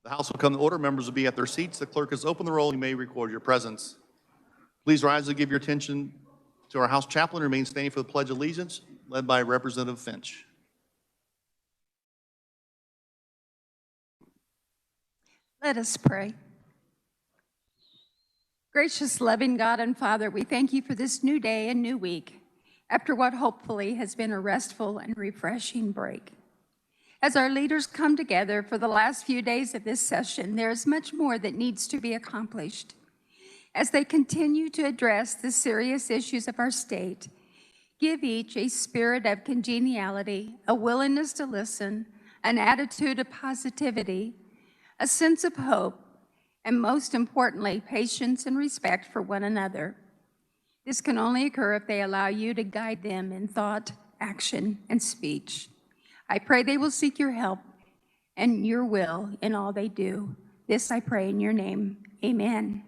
The House will come to order. Members will be at their seats. The clerk has opened the roll. You may record your presence. Please rise and give your attention to our House chaplain. Remain standing for the Pledge of Allegiance, led by Representative Finch. Let us pray. Gracious, loving God and Father, we thank you for this new day and new week, after what hopefully has been a restful and refreshing break. As our leaders come together for the last few days of this session, there is much more that needs to be accomplished. As they continue to address the serious issues of our state, give each a spirit of congeniality, a willingness to listen, an attitude of positivity, a sense of hope, and most importantly, patience and respect for one another. This can only occur if they allow you to guide them in thought, action, and speech. I pray they will seek your help and your will in all they do. This I pray in your name. Amen.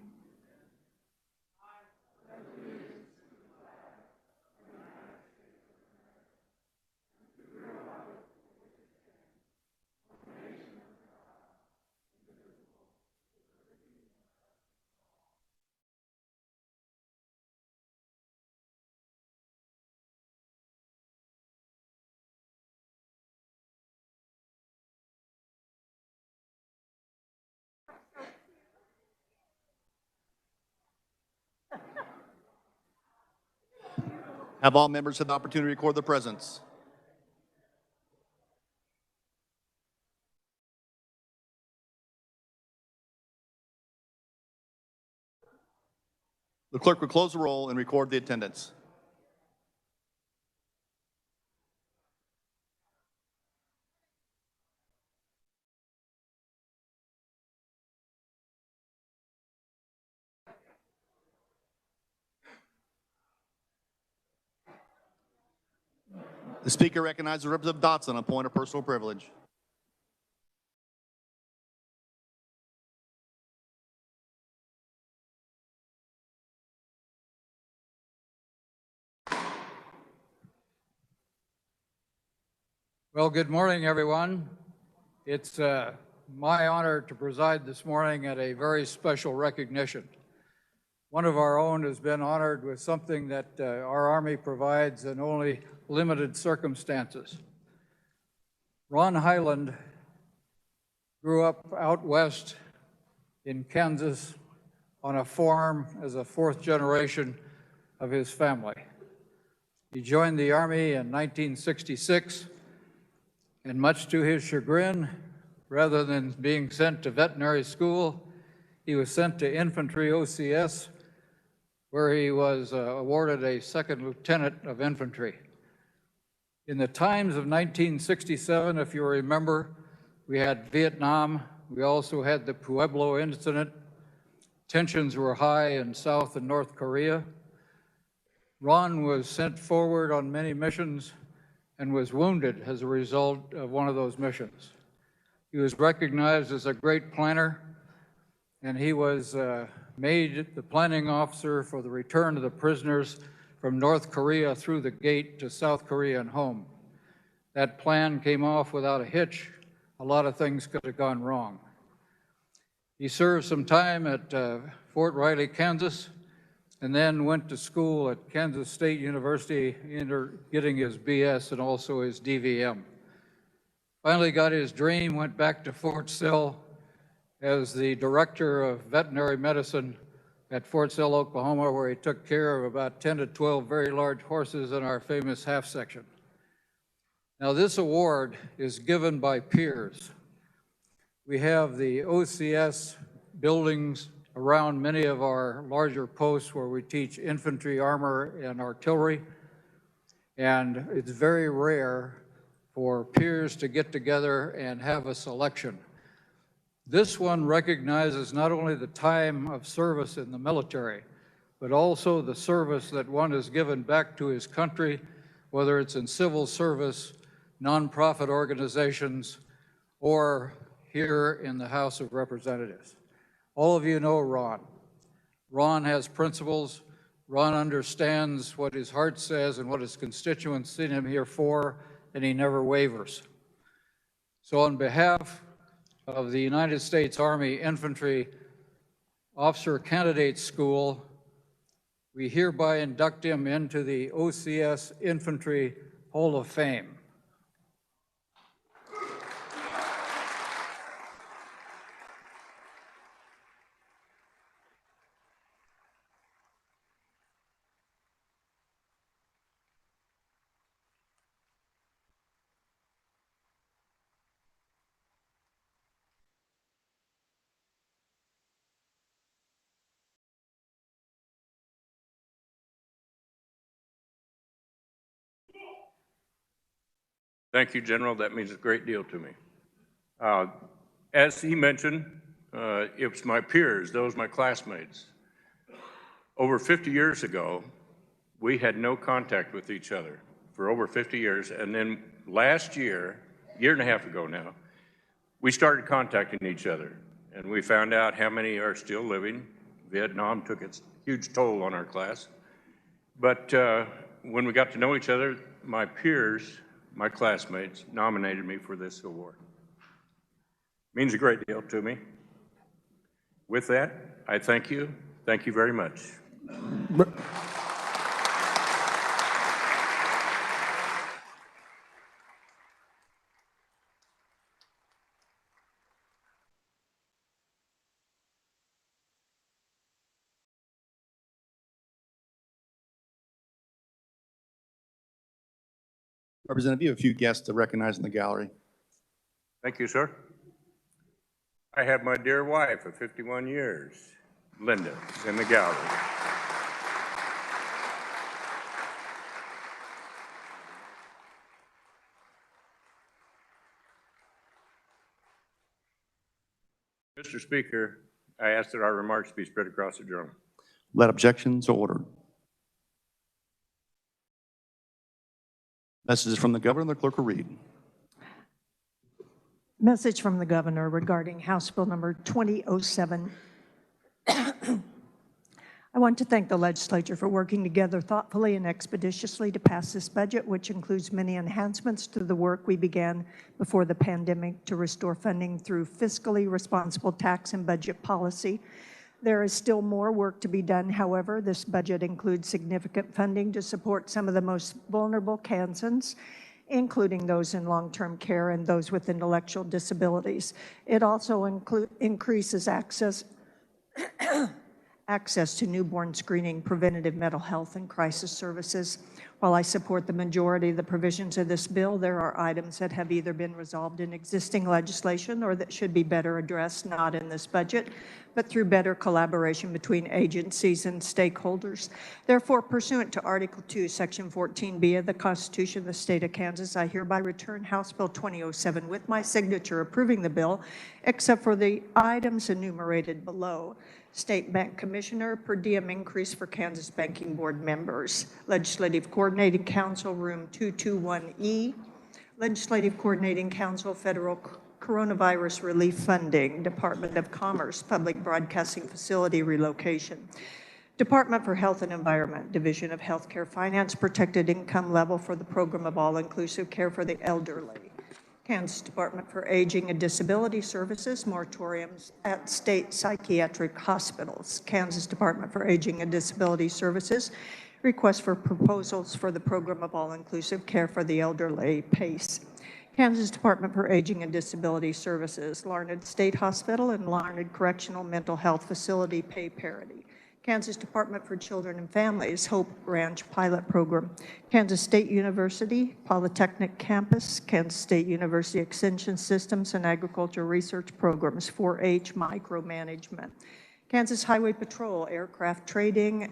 Have all members had the opportunity to record their presence? The clerk will close the roll and record the attendance. The Speaker recognizes Representative Dotson on a point of personal privilege. Well, good morning, everyone. It's my honor to preside this morning at a very special recognition. One of our own has been honored with something that our Army provides in only limited circumstances. Ron Hyland grew up out west in Kansas on a farm as a fourth generation of his family. He joined the Army in 1966, and much to his chagrin, rather than being sent to veterinary school, he was sent to infantry OCS, where he was awarded a second lieutenant of infantry. In the times of 1967, if you remember, we had Vietnam. We also had the Pueblo incident. Tensions were high in South and North Korea. Ron was sent forward on many missions and was wounded as a result of one of those missions. He was recognized as a great planner, and he was made the planning officer for the return of the prisoners from North Korea through the gate to South Korea and home. That plan came off without a hitch. A lot of things could have gone wrong. He served some time at Fort Riley, Kansas, and then went to school at Kansas State University, getting his BS and also his DVM. Finally got his dream, went back to Fort Sill as the director of veterinary medicine at Fort Sill, Oklahoma, where he took care of about 10 to 12 very large horses in our famous half section. Now, this award is given by peers. We have the OCS buildings around many of our larger posts where we teach infantry, armor, and artillery, and it's very rare for peers to get together and have a selection. This one recognizes not only the time of service in the military, but also the service that one has given back to his country, whether it's in civil service, nonprofit organizations, or here in the House of Representatives. All of you know Ron. Ron has principles. Ron understands what his heart says and what his constituents sent him here for, and he never wavers. So on behalf of the United States Army Infantry Officer Candidate School, we hereby induct him into the OCS Infantry Hall of Fame. Thank you, General. That means a great deal to me. As he mentioned, it was my peers, those my classmates. Over 50 years ago, we had no contact with each other for over 50 years. And then last year and a half ago now, we started contacting each other. And we found out how many are still living. Vietnam took its huge toll on our class. But when we got to know each other, my peers, my classmates, nominated me for this award. Means a great deal to me. With that, I thank you. Thank you very much. Representative, you have a few guests to recognize in the gallery. Thank you, sir. I have my dear wife of 51 years, Linda, in the gallery. Mr. Speaker, I ask that our remarks be spread across the room. Let objections ordered. Messages from the governor, the clerk will read. Message from the governor regarding House Bill number 2007. I want to thank the legislature for working together thoughtfully and expeditiously to pass this budget, which includes many enhancements to the work we began before the pandemic to restore funding through fiscally responsible tax and budget policy. There is still more work to be done. However, this budget includes significant funding to support some of the most vulnerable Kansans, including those in long-term care and those with intellectual disabilities. It also increases access to newborn screening, preventative mental health, and crisis services. While I support the majority of the provisions of this bill, there are items that have either been resolved in existing legislation or that should be better addressed, not in this budget, but through better collaboration between agencies and stakeholders. Therefore, pursuant to Article 2, Section 14B of the Constitution of the State of Kansas, I hereby return House Bill 2007 with my signature approving the bill, except for the items enumerated below. State Bank Commissioner, per diem increase for Kansas Banking Board members. Legislative Coordinating Council, Room 221E. Legislative Coordinating Council, Federal Coronavirus Relief Funding. Department of Commerce, Public Broadcasting Facility Relocation. Department for Health and Environment, Division of Healthcare Finance, Protected Income Level for the Program of All-Inclusive Care for the Elderly. Kansas Department for Aging and Disability Services, moratoriums at state psychiatric hospitals. Kansas Department for Aging and Disability Services, request for proposals for the Program of All-Inclusive Care for the Elderly, PACE. Kansas Department for Aging and Disability Services, Larned State Hospital and Larned Correctional Mental Health Facility, pay parity. Kansas Department for Children and Families, Hope Ranch Pilot Program. Kansas State University, Polytechnic Campus, Kansas State University Extension Systems and Agricultural Research Programs, 4-H Micromanagement. Kansas Highway Patrol, Aircraft Trade-in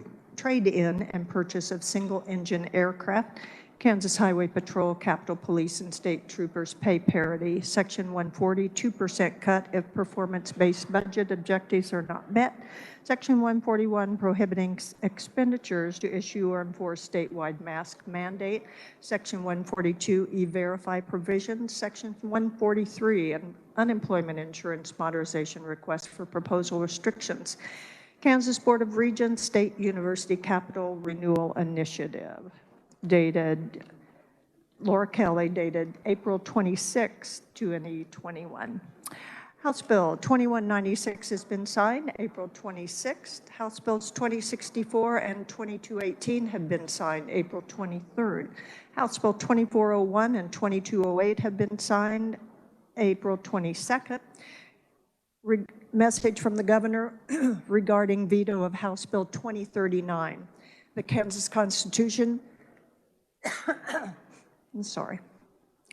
and Purchase of Single-Engine Aircraft. Kansas Highway Patrol, Capitol Police and State Troopers, pay parity. Section 140, 2% cut if performance-based budget objectives are not met. Section 141, prohibiting expenditures to issue or enforce statewide mask mandate. Section 142, e-verify provisions. Section 143, an unemployment insurance modernization request for proposal restrictions. Kansas Board of Regents, State University Capital Renewal Initiative. Dated, Laura Kelly, dated April 26, 2021. House Bill 2196 has been signed April 26th. House Bills 2064 and 2218 have been signed April 23rd. House Bill 2401 and 2208 have been signed April 22nd. Message from the governor regarding veto of House Bill 2039. The Kansas Constitution,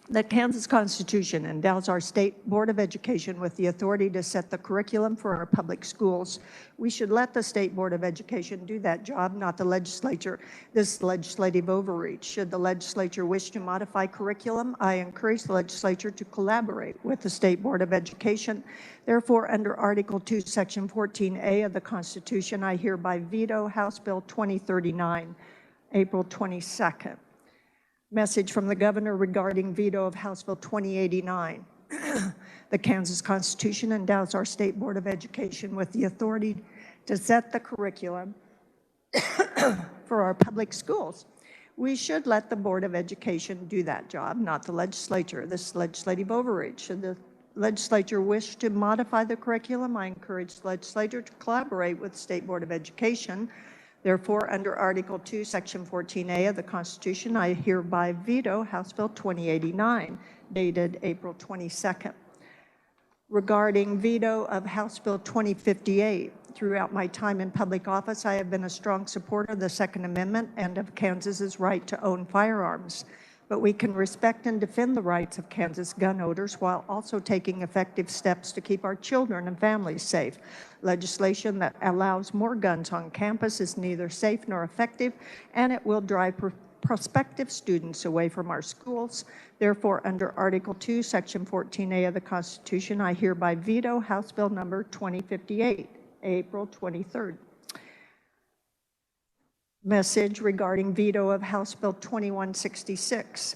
The Kansas Constitution endows our state board of education with the authority to set the curriculum for our public schools. We should let the state board of education do that job, not the legislature. This is legislative overreach. Should the legislature wish to modify curriculum, I encourage the legislature to collaborate with the state board of education. Therefore, under Article 2, Section 14A of the Constitution, I hereby veto House Bill 2039, April 22nd. Message from the governor regarding veto of House Bill 2089. The Kansas Constitution endows our state board of education with the authority to set the curriculum for our public schools. We should let the Board of Education do that job, not the legislature. This is legislative overreach. Should the legislature wish to modify the curriculum, I encourage the legislature to collaborate with the State Board of Education. Therefore, under Article 2, Section 14A of the Constitution, I hereby veto House Bill 2089, dated April 22nd. Regarding veto of House Bill 2058, throughout my time in public office, I have been a strong supporter of the Second Amendment and of Kansas's right to own firearms. But we can respect and defend the rights of Kansas gun owners while also taking effective steps to keep our children and families safe. Legislation that allows more guns on campus is neither safe nor effective, and it will drive prospective students away from our schools. Therefore, under Article 2, Section 14A of the Constitution, I hereby veto House Bill number 2058, April 23rd. Message regarding veto of House Bill 2166.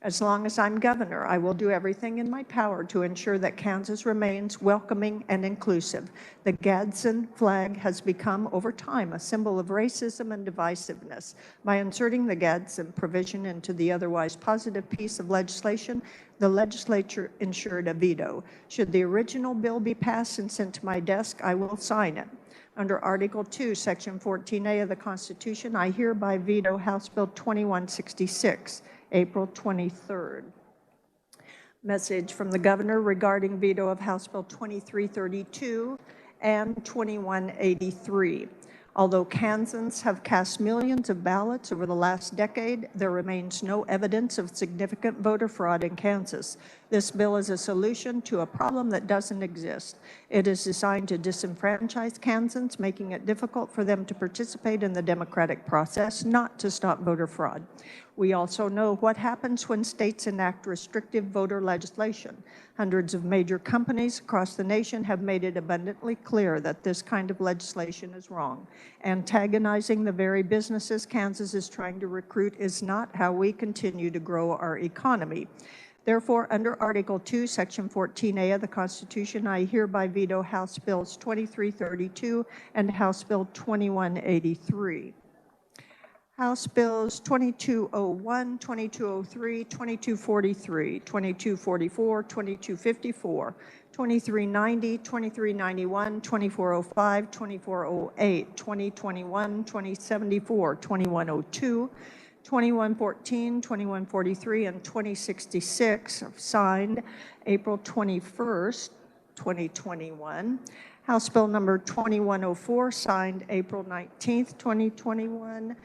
As long as I'm governor, I will do everything in my power to ensure that Kansas remains welcoming and inclusive. The Gadsden flag has become, over time, a symbol of racism and divisiveness. By inserting the Gadsden provision into the otherwise positive piece of legislation, the legislature ensured a veto. Should the original bill be passed and sent to my desk, I will sign it. Under Article 2, Section 14A of the Constitution, I hereby veto House Bill 2166, April 23rd. Message from the governor regarding veto of House Bill 2332 and 2183. Although Kansans have cast millions of ballots over the last decade, there remains no evidence of significant voter fraud in Kansas. This bill is a solution to a problem that doesn't exist. It is designed to disenfranchise Kansans, making it difficult for them to participate in the democratic process, not to stop voter fraud. We also know what happens when states enact restrictive voter legislation. Hundreds of major companies across the nation have made it abundantly clear that this kind of legislation is wrong. Antagonizing the very businesses Kansas is trying to recruit is not how we continue to grow our economy. Therefore, under Article 2, Section 14A of the Constitution, I hereby veto House Bills 2332 and House Bill 2183. House Bills 2201, 2203, 2243, 2244, 2254, 2390, 2391, 2405, 2408, 2021, 2074, 2102, 2114, 2143, and 2066 signed April 21st, 2021. House Bill number 2104 signed April 19th, 2021.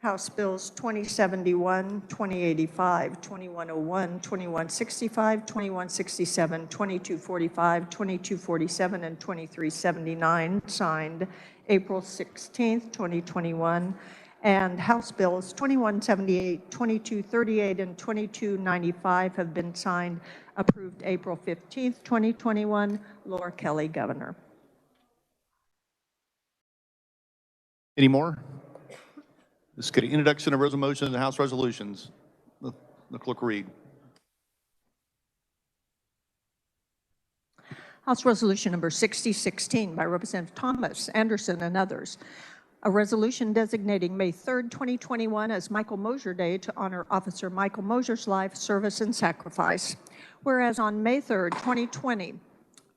House Bills 2071, 2085, 2101, 2165, 2167, 2245, 2247, and 2379 signed April 16th, 2021. And House Bills 2178, 2238, and 2295 have been signed, approved April 15th, 2021. Laura Kelly, Governor. Any more? This is good. Introduction of resolutions and House resolutions. The clerk will read. House Resolution number 6016 by Representative Thomas, Anderson, and others. A resolution designating May 3rd, 2021 as Michael Mosher Day to honor Officer Michael Mosher's life, service, and sacrifice. Whereas on May 3rd, 2020,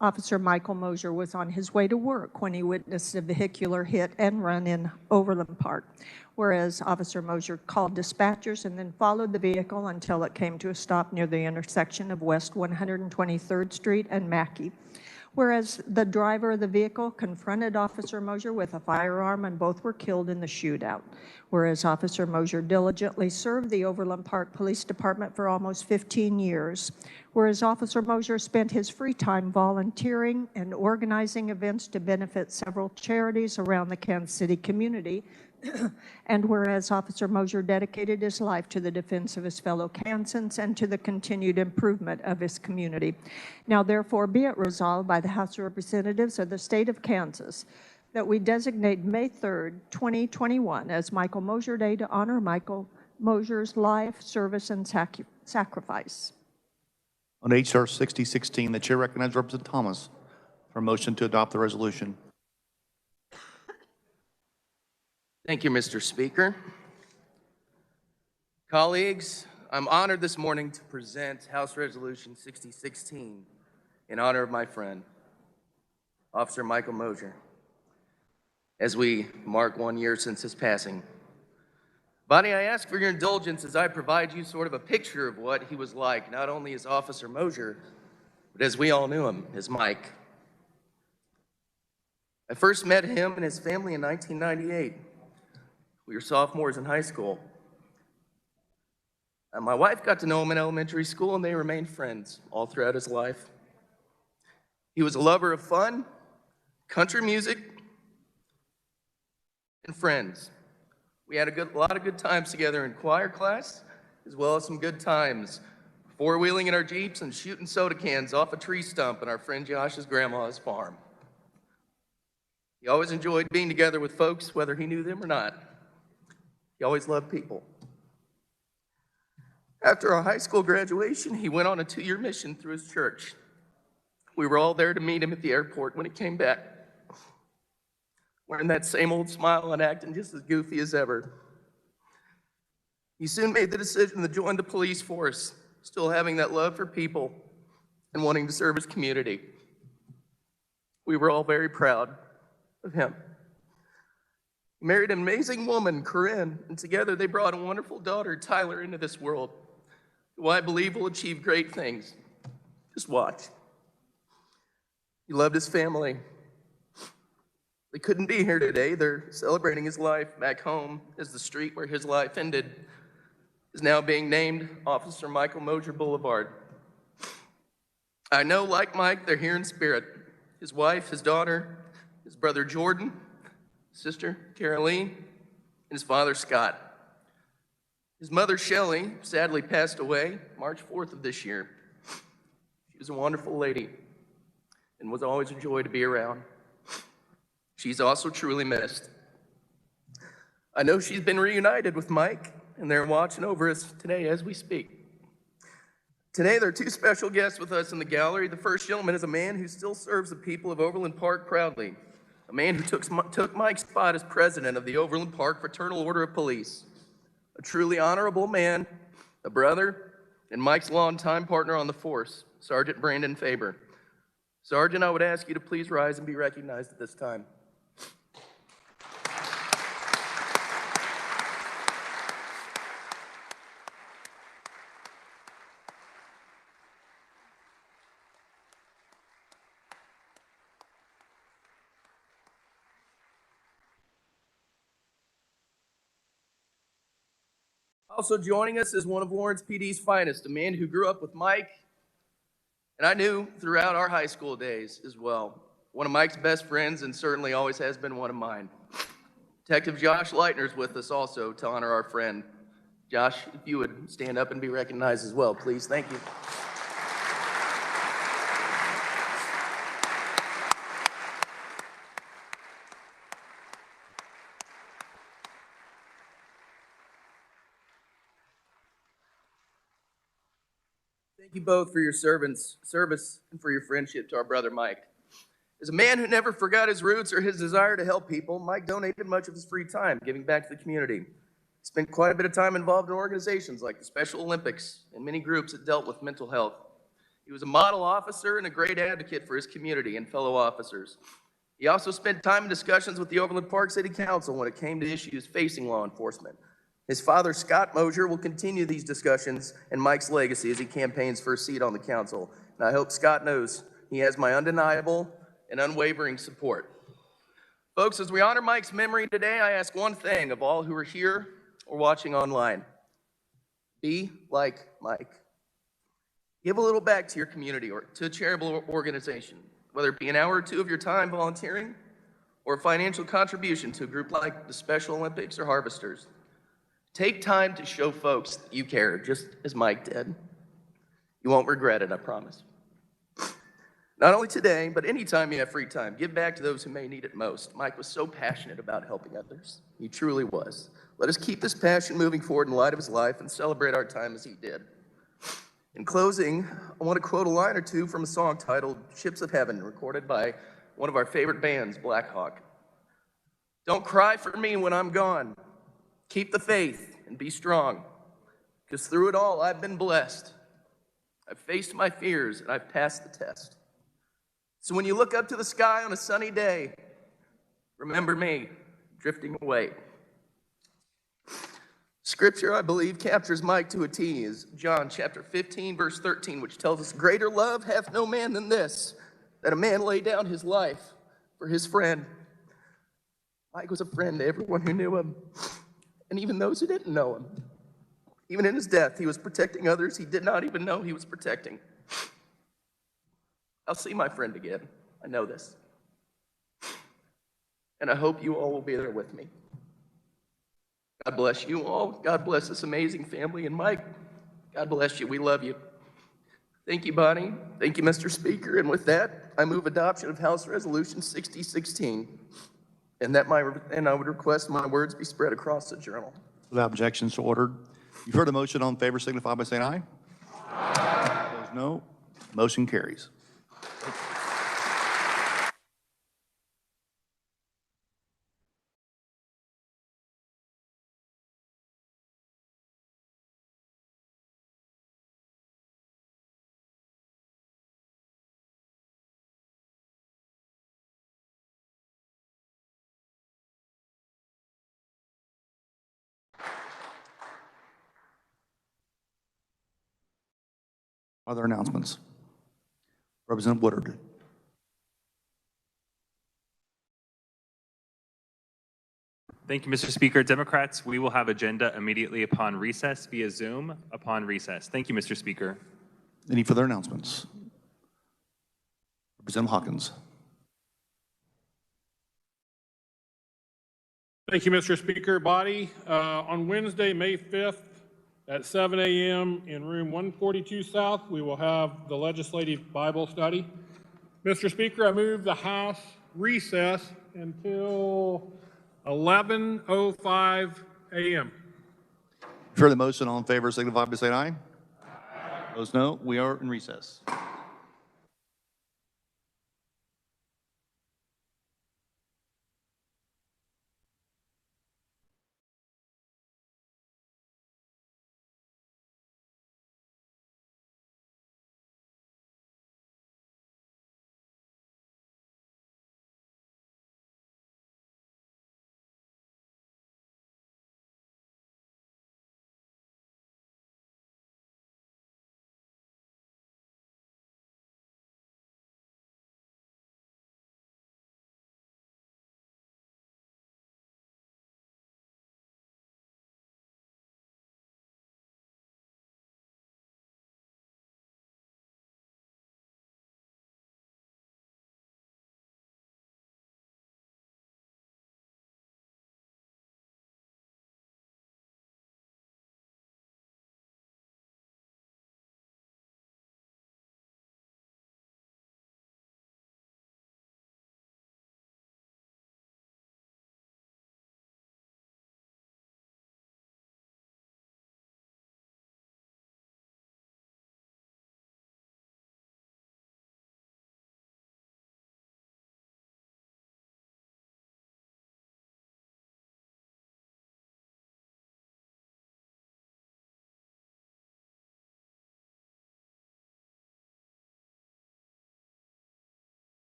Officer Michael Mosher was on his way to work when he witnessed a vehicular hit and run in Overland Park, whereas Officer Mosher called dispatchers and then followed the vehicle until it came to a stop near the intersection of West 123rd Street and Mackey. Whereas the driver of the vehicle confronted Officer Mosher with a firearm and both were killed in the shootout. Whereas Officer Mosher diligently served the Overland Park Police Department for almost 15 years. Whereas Officer Mosher spent his free time volunteering and organizing events to benefit several charities around the Kansas City community. And whereas Officer Mosher dedicated his life to the defense of his fellow Kansans and to the continued improvement of his community. Now therefore be it resolved by the House of Representatives of the state of Kansas that we designate May 3rd, 2021 as Michael Mosher Day to honor Michael Mosher's life, service, and sacrifice. On H.R. 6016, the chair recognizes Representative Thomas for a motion to adopt the resolution. Thank you, Mr. Speaker. Colleagues, I'm honored this morning to present House Resolution 6016 in honor of my friend, Officer Michael Mosher, as we mark 1 year since his passing. Bonnie, I ask for your indulgence as I provide you sort of a picture of what he was like, not only as Officer Mosher, but as we all knew him, as Mike. I first met him and his family in 1998. We were sophomores in high school. And my wife got to know him in elementary school, and they remained friends all throughout his life. He was a lover of fun, country music, and friends. We had a lot of good times together in choir class, as well as some good times four-wheeling in our Jeeps and shooting soda cans off a tree stump on our friend Josh's grandma's farm. He always enjoyed being together with folks, whether he knew them or not. He always loved people. After our high school graduation, he went on a 2-year mission through his church. We were all there to meet him at the airport when he came back, wearing that same old smile and acting just as goofy as ever. He soon made the decision to join the police force, still having that love for people and wanting to serve his community. We were all very proud of him. He married an amazing woman, Corinne, and together they brought a wonderful daughter, Tyler, into this world, who I believe will achieve great things. Just watch. He loved his family. They couldn't be here today. They're celebrating his life back home, as the street where his life ended is now being named Officer Michael Mosher Boulevard. I know, like Mike, they're here in spirit. His wife, his daughter, his brother Jordan, sister Caroline, and his father Scott. His mother Shelley sadly passed away March 4th of this year. She was a wonderful lady and was always a joy to be around. She's also truly missed. I know she's been reunited with Mike, and they're watching over us today as we speak. Today, there are two special guests with us in the gallery. The first gentleman is a man who still serves the people of Overland Park proudly, a man who took Mike's spot as president of the Overland Park Fraternal Order of Police, a truly honorable man, a brother, and Mike's longtime partner on the force, Sergeant Brandon Faber. Sergeant, I would ask you to please rise and be recognized at this time. Also joining us is one of Lawrence PD's finest, a man who grew up with Mike, and I knew throughout our high school days as well. One of Mike's best friends, and certainly always has been one of mine. Detective Josh Leitner's with us also to honor our friend. Josh, if you would stand up and be recognized as well, please. Thank you. Thank you both for your service and for your friendship to our brother Mike. As a man who never forgot his roots or his desire to help people, Mike donated much of his free time giving back to the community. He spent quite a bit of time involved in organizations like the Special Olympics and many groups that dealt with mental health. He was a model officer and a great advocate for his community and fellow officers. He also spent time in discussions with the Overland Park City Council when it came to issues facing law enforcement. His father, Scott Mosher, will continue these discussions and Mike's legacy as he campaigns for a seat on the council. And I hope Scott knows he has my undeniable and unwavering support. Folks, as we honor Mike's memory today, I ask one thing of all who are here or watching online. Be like Mike. Give a little back to your community or to a charitable organization, whether it be an hour or two of your time volunteering or a financial contribution to a group like the Special Olympics or Harvesters. Take time to show folks that you care, just as Mike did. You won't regret it, I promise. Not only today, but anytime you have free time, give back to those who may need it most. Mike was so passionate about helping others. He truly was. Let us keep this passion moving forward in light of his life and celebrate our time as he did. In closing, I want to quote a line or two from a song titled Ships of Heaven, recorded by one of our favorite bands, Black Hawk. Don't cry for me when I'm gone. Keep the faith and be strong, because through it all, I've been blessed. I've faced my fears and I've passed the test. So when you look up to the sky on a sunny day, remember me drifting away. Scripture, I believe, captures Mike to a T, is John chapter 15, verse 13, which tells us, greater love hath no man than this, that a man lay down his life for his friend. Mike was a friend to everyone who knew him, and even those who didn't know him. Even in his death, he was protecting others he did not even know he was protecting. I'll see my friend again. I know this. And I hope you all will be there with me. God bless you all. God bless this amazing family. And Mike, God bless you. We love you. Thank you, Bonnie. Thank you, Mr. Speaker. And with that, I move adoption of House Resolution 6016. And I would request my words be spread across the journal. Without objections, so ordered. You've heard the motion. All in favor signify by saying aye. Aye. Opposed, no. Motion carries. Other announcements? Representative Woodard. Thank you, Mr. Speaker. Democrats, we will have agenda immediately upon recess via Zoom upon recess. Thank you, Mr. Speaker. Any further announcements? Representative Hawkins. Thank you, Mr. Speaker. Body, on Wednesday, May 5th at 7 a.m. in room 142 South, we will have the Legislative Bible Study. Mr. Speaker, I move the House recess until 11:05 a.m. You've heard the motion. All in favor signify by saying aye. Aye. Opposed, no. We are in recess.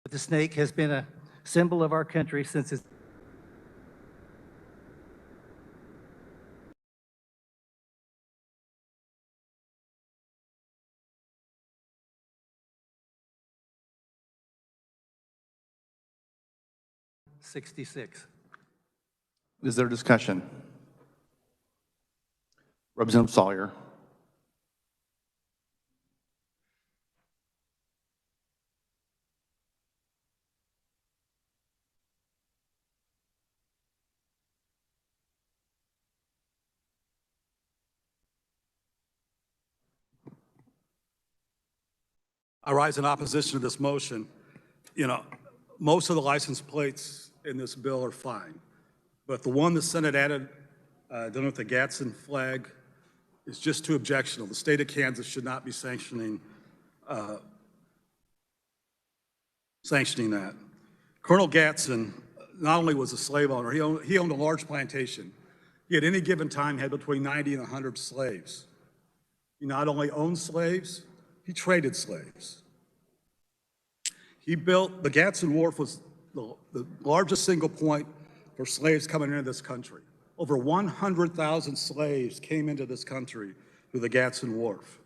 The snake has been a symbol of our country since its '66. Is there discussion? Representative Sawyer. I rise in opposition to this motion. You know, most of the license plates in this bill are fine, but the one the Senate added, done with the Gadsden flag, is just too objectionable. The state of Kansas should not be sanctioning that. Colonel Gadsden not only was a slave owner, he owned a large plantation. He at any given time had between 90 and 100 slaves. He not only owned slaves, he traded slaves. He built, the Gadsden Wharf was the largest single point for slaves coming into this country. Over 100,000 slaves came into this country through the Gadsden Wharf.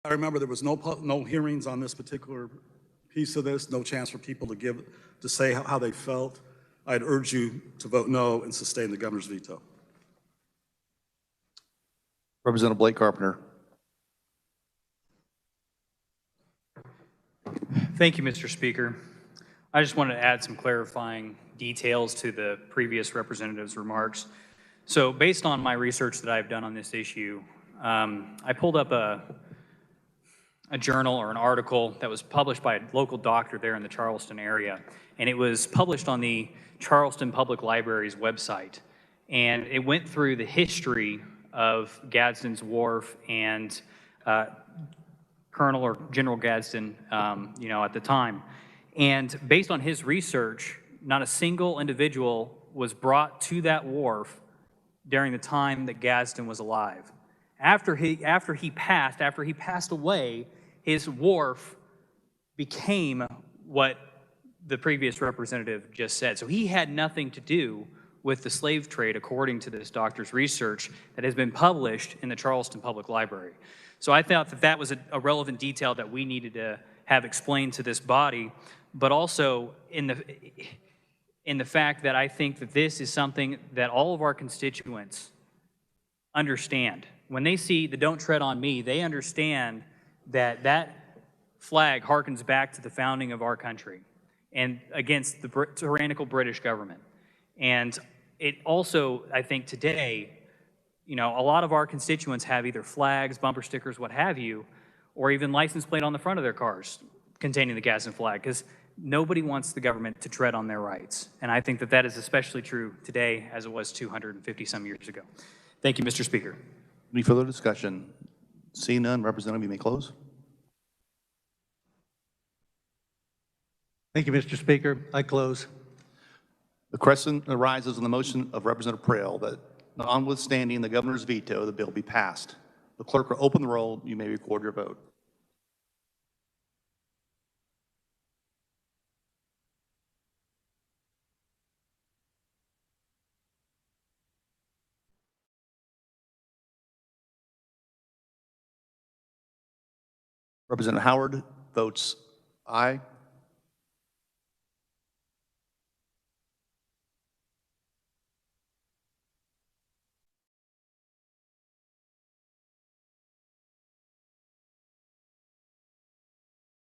I remember there was no hearings on this particular piece of this, no chance for people to say how they felt. I'd urge you to vote no and sustain the governor's veto. Representative Blake Carpenter. Thank you, Mr. Speaker. I just wanted to add some clarifying details to the previous representative's remarks. So based on my research that I've done on this issue, I pulled up a journal or an article that was published by a local doctor there in the Charleston area, and it was published on the Charleston Public Library's website. And it went through the history of Gadsden's Wharf and Colonel or General Gadsden, at the time. And based on his research, not a single individual was brought to that wharf during the time that Gadsden was alive. After he passed away, his wharf became what the previous representative just said. So he had nothing to do with the slave trade, according to this doctor's research that has been published in the Charleston Public Library. So I thought that that was a relevant detail that we needed to have explained to this body, but also in the fact that I think that this is something that all of our constituents understand. When they see the "Don't Tread on Me," they understand that that flag harkens back to the founding of our country and against the tyrannical British government. And it also, I think today, a lot of our constituents have either flags, bumper stickers, what have you, or even license plate on the front of their cars containing the Gadsden flag, because nobody wants the government to tread on their rights. And I think that that is especially true today as it was 250 some years ago. Thank you, Mr. Speaker. Any further discussion? Seeing none, Representative, you may close. Thank you, Mr. Speaker. I close. The question arises on the motion of Representative Prahl that notwithstanding the governor's veto, the bill be passed. The clerk will open the roll. You may record your vote. Representative Howard votes aye.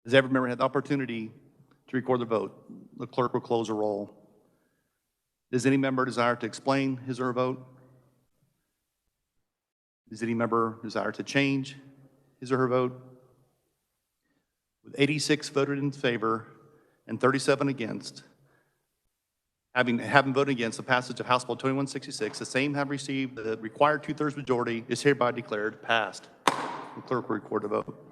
Has every member had the opportunity to record the vote? The clerk will close the roll. Does any member desire to explain his or her vote? Does any member desire to change his or her vote? With 86 voted in favor and 37 against, having voted against the passage of House Bill 2166, the same have received the required 2/3 majority, is hereby declared passed. The clerk will record the vote.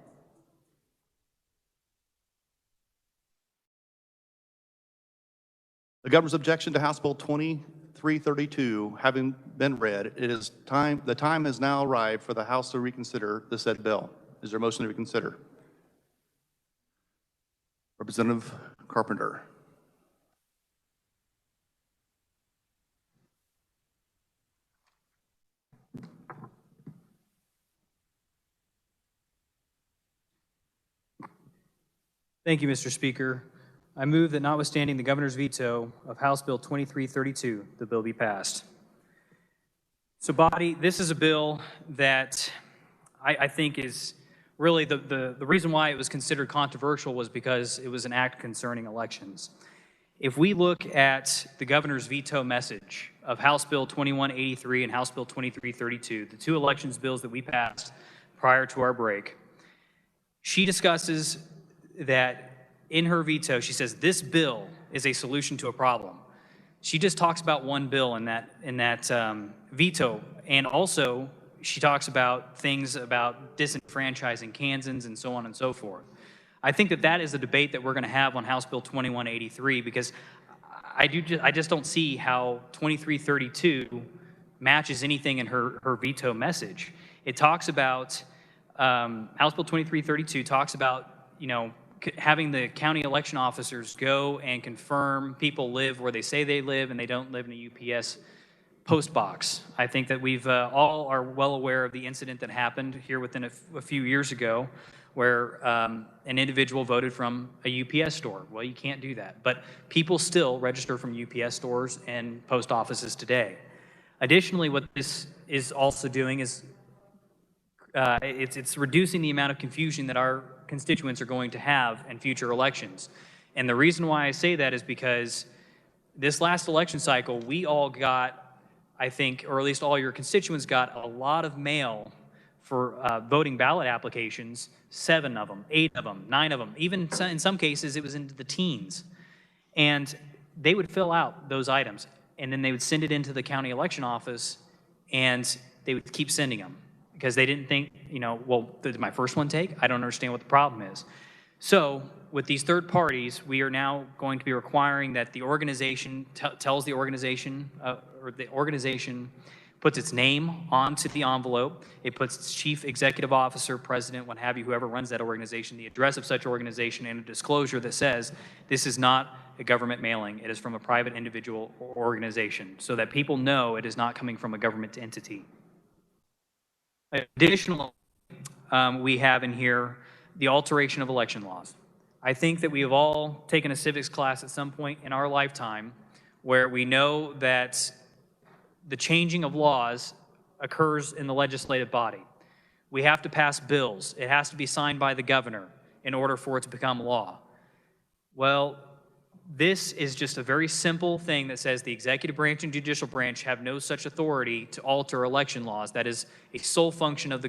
The governor's objection to House Bill 2332 having been read, the time has now arrived for the House to reconsider the said bill. Is there a motion to reconsider? Representative Carpenter. Thank you, Mr. Speaker. I move that notwithstanding the governor's veto of House Bill 2332, the bill be passed. So, body, this is a bill that I think is really the reason why it was considered controversial was because it was an act concerning elections. If we look at the governor's veto message of House Bill 2183 and House Bill 2332, the two elections bills that we passed prior to our break, she discusses that in her veto, she says this bill is a solution to a problem. She just talks about one bill in that veto, and also she talks about things about disenfranchising Kansans and so on and so forth. I think that is a debate that we're going to have on House Bill 2183 because I just don't see how 2332 matches anything in her veto message. It talks about House Bill 2332 talks about having the county election officers go and confirm people live where they say they live and they don't live in a UPS post box. I think that we've all are well aware of the incident that happened here within a few years ago where an individual voted from a UPS store. Well, you can't do that, but people still register from UPS stores and post offices today. Additionally, what this is also doing is it's reducing the amount of confusion that our constituents are going to have in future elections. And the reason why I say that is because this last election cycle, we all got, I think, or at least all your constituents got a lot of mail for voting ballot applications, 7 of them, 8 of them, 9 of them, even in some cases it was into the teens. And they would fill out those items and then they would send it into the county election office and they would keep sending them because they didn't think, well, did my first one take? I don't understand what the problem is. So with these third parties, we are now going to be requiring that the organization tells the organization, or the organization puts its name onto the envelope. It puts its chief executive officer, president, what have you, whoever runs that organization, the address of such organization, and a disclosure that says this is not a government mailing. It is from a private individual or organization, so that people know it is not coming from a government entity. Additionally, we have in here the alteration of election laws. I think that we have all taken a civics class at some point in our lifetime where we know that the changing of laws occurs in the legislative body. We have to pass bills. It has to be signed by the governor in order for it to become law. Well, this is just a very simple thing that says the executive branch and judicial branch have no such authority to alter election laws. That is a sole function of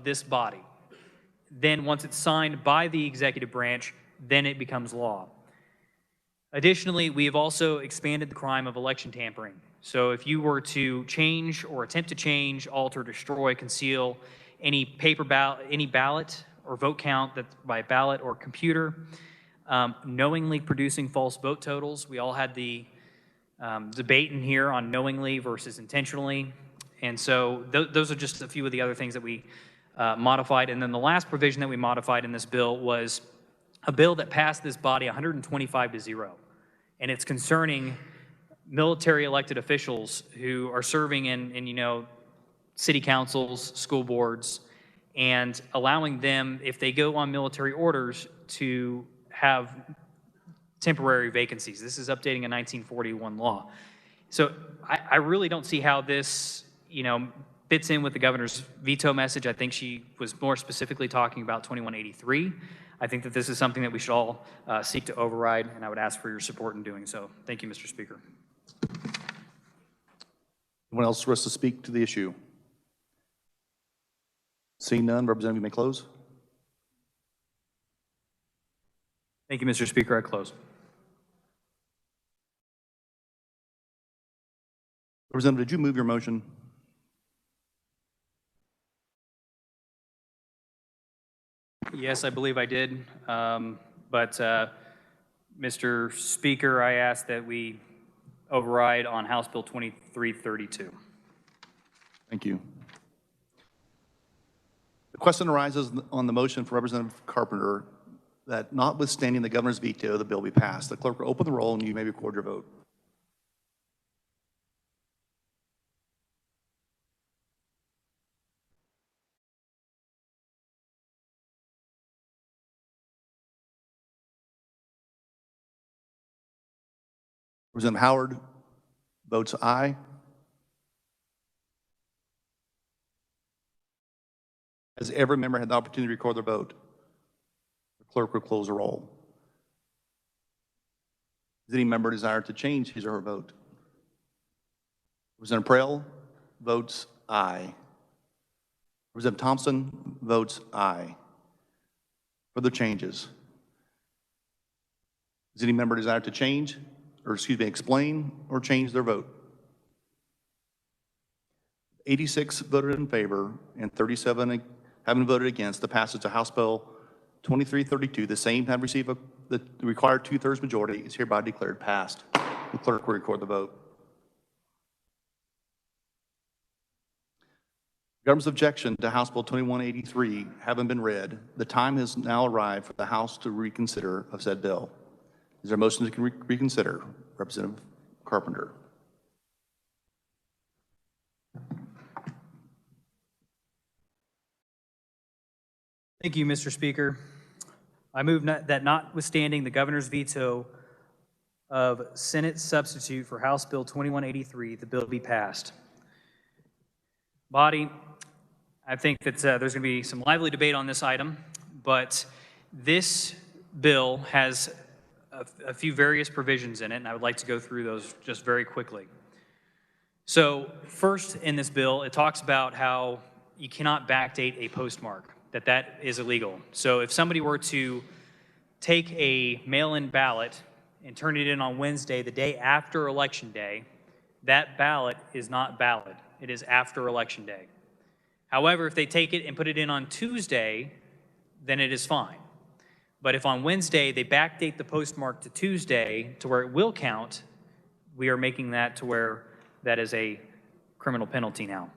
this body. Then once it's signed by the executive branch, then it becomes law. Additionally, we have also expanded the crime of election tampering. So if you were to change or attempt to change, alter, destroy, conceal any paper ballot, any ballot or vote count that's by ballot or computer, knowingly producing false vote totals. We all had the debate in here on knowingly versus intentionally. And so those are just a few of the other things that we modified. And then the last provision that we modified in this bill was a bill that passed this body 125-0. And it's concerning military elected officials who are serving in city councils, school boards, and allowing them, if they go on military orders, to have temporary vacancies. This is updating a 1941 law. So I really don't see how this, fits in with the governor's veto message. I think she was more specifically talking about 2183. I think that this is something that we should all seek to override, and I would ask for your support in doing so. Thank you, Mr. Speaker. Anyone else wish to speak to the issue? Seeing none, Representative, you may close. Thank you, Mr. Speaker. I close. Representative, did you move your motion? Yes, I believe I did. Mr. Speaker, I ask that we override on House Bill 2332. Thank you. The question arises on the motion for Representative Carpenter that notwithstanding the governor's veto, the bill be passed. The clerk will open the roll and you may record your vote. Representative Howard votes aye. Has every member had the opportunity to record their vote? The clerk will close the roll. Does any member desire to change his or her vote? Representative Prahl votes aye. Representative Thompson votes aye. Further changes? Does any member desire to change, or excuse me, explain or change their vote? 86 voted in favor and 37 having voted against the passage of House Bill 2332. The same have received the required 2/3 majority is hereby declared passed. The clerk will record the vote. Government's objection to House Bill 2183 having been read, the time has now arrived for the House to reconsider of said bill. Is there a motion to reconsider? Representative Carpenter. Thank you, Mr. Speaker. I move that notwithstanding the governor's veto of Senate substitute for House Bill 2183, the bill be passed. Body, I think that there's going to be some lively debate on this item, but this bill has a few various provisions in it, and I would like to go through those just very quickly. So first in this bill, it talks about how you cannot backdate a postmark, that is illegal. So if somebody were to take a mail-in ballot and turn it in on Wednesday, the day after Election Day, that ballot is not valid. It is after Election Day. However, if they take it and put it in on Tuesday, then it is fine. But if on Wednesday they backdate the postmark to Tuesday to where it will count, we are making that to where that is a criminal penalty now.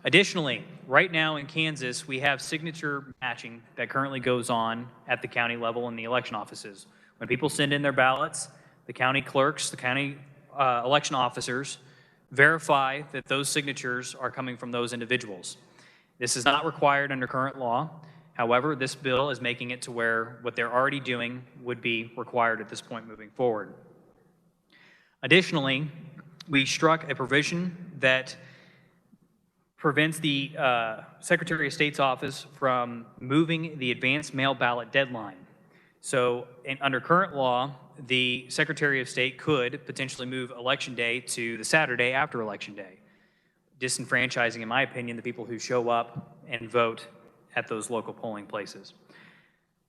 Additionally, right now in Kansas, we have signature matching that currently goes on at the county level in the election offices. When people send in their ballots, the county clerks, the county election officers verify that those signatures are coming from those individuals. This is not required under current law. However, this bill is making it to where what they're already doing would be required at this point moving forward. Additionally, we struck a provision that prevents the Secretary of State's office from moving the advanced mail ballot deadline. So under current law, the Secretary of State could potentially move Election Day to the Saturday after Election Day, disenfranchising, in my opinion, the people who show up and vote at those local polling places.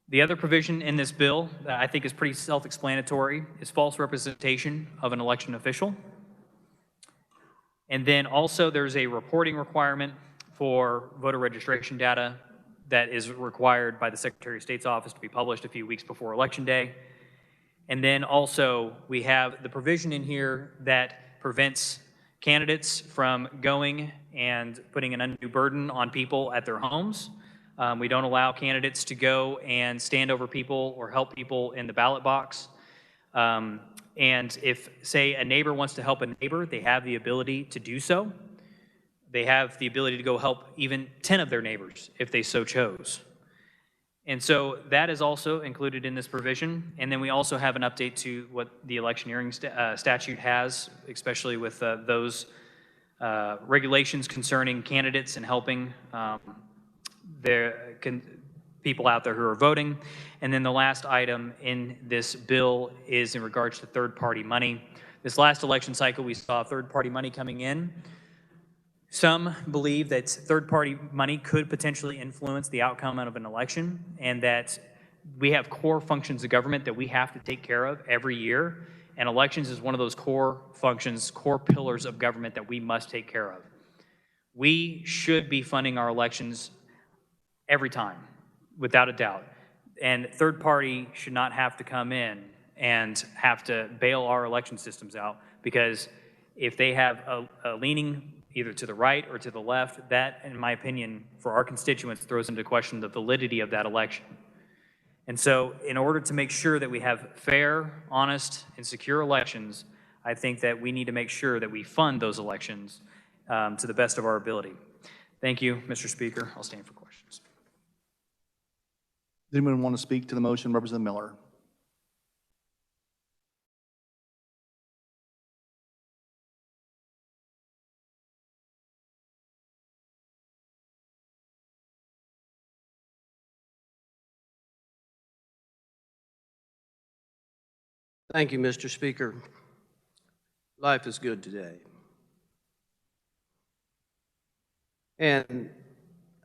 The other provision in this bill that I think is pretty self-explanatory is false representation of an election official. And then also there's a reporting requirement for voter registration data that is required by the Secretary of State's office to be published a few weeks before Election Day. And then also we have the provision in here that prevents candidates from going and putting an undue burden on people at their homes. We don't allow candidates to go and stand over people or help people in the ballot box. And if, say, a neighbor wants to help a neighbor, they have the ability to do so. They have the ability to go help even 10 of their neighbors if they so chose. And so that is also included in this provision. And then we also have an update to what the electioneering statute has, especially with those regulations concerning candidates and helping people out there who are voting. And then the last item in this bill is in regards to third-party money. This last election cycle, we saw third-party money coming in. Some believe that third-party money could potentially influence the outcome of an election, and that we have core functions of government that we have to take care of every year, and elections is one of those core functions, core pillars of government that we must take care of. We should be funding our elections every time, without a doubt. And third party should not have to come in and have to bail our election systems out, because if they have a leaning either to the right or to the left, that, in my opinion, for our constituents, throws into question the validity of that election. And so in order to make sure that we have fair, honest, and secure elections, I think that we need to make sure that we fund those elections to the best of our ability. Thank you, Mr. Speaker. I'll stand for questions. Does anyone want to speak to the motion? Representative Miller. Thank you, Mr. Speaker. Life is good today. And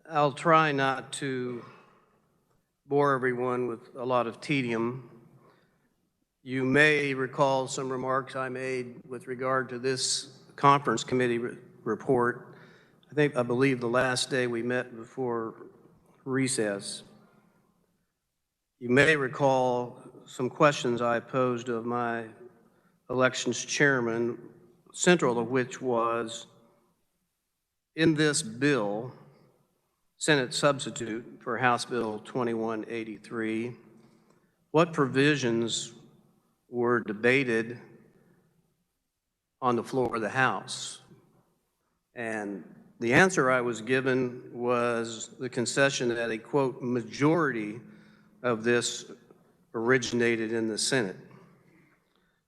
I'll try not to bore everyone with a lot of tedium. You may recall some remarks I made with regard to this conference committee report. I believe the last day we met before recess. You may recall some questions I posed of my elections chairman, central of which was, in this bill, Senate substitute for House Bill 2183, what provisions were debated on the floor of the House? And the answer I was given was the concession that a, quote, majority of this originated in the Senate.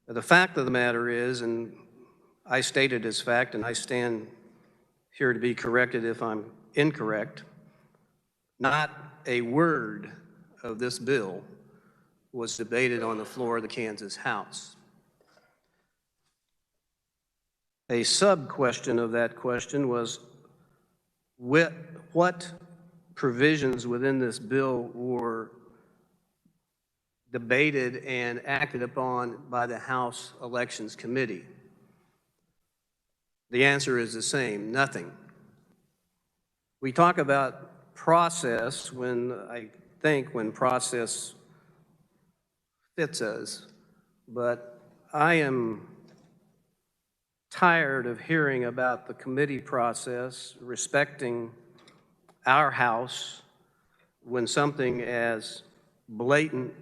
The fact of the matter is, and I stated as fact, and I stand here to be corrected if I'm incorrect, not a word of this bill was debated on the floor of the Kansas House. A sub-question of that question was what provisions within this bill were debated and acted upon by the House Elections Committee? The answer is the same, nothing. We talk about process when process fits us, but I am tired of hearing about the committee process respecting our House when something as blatant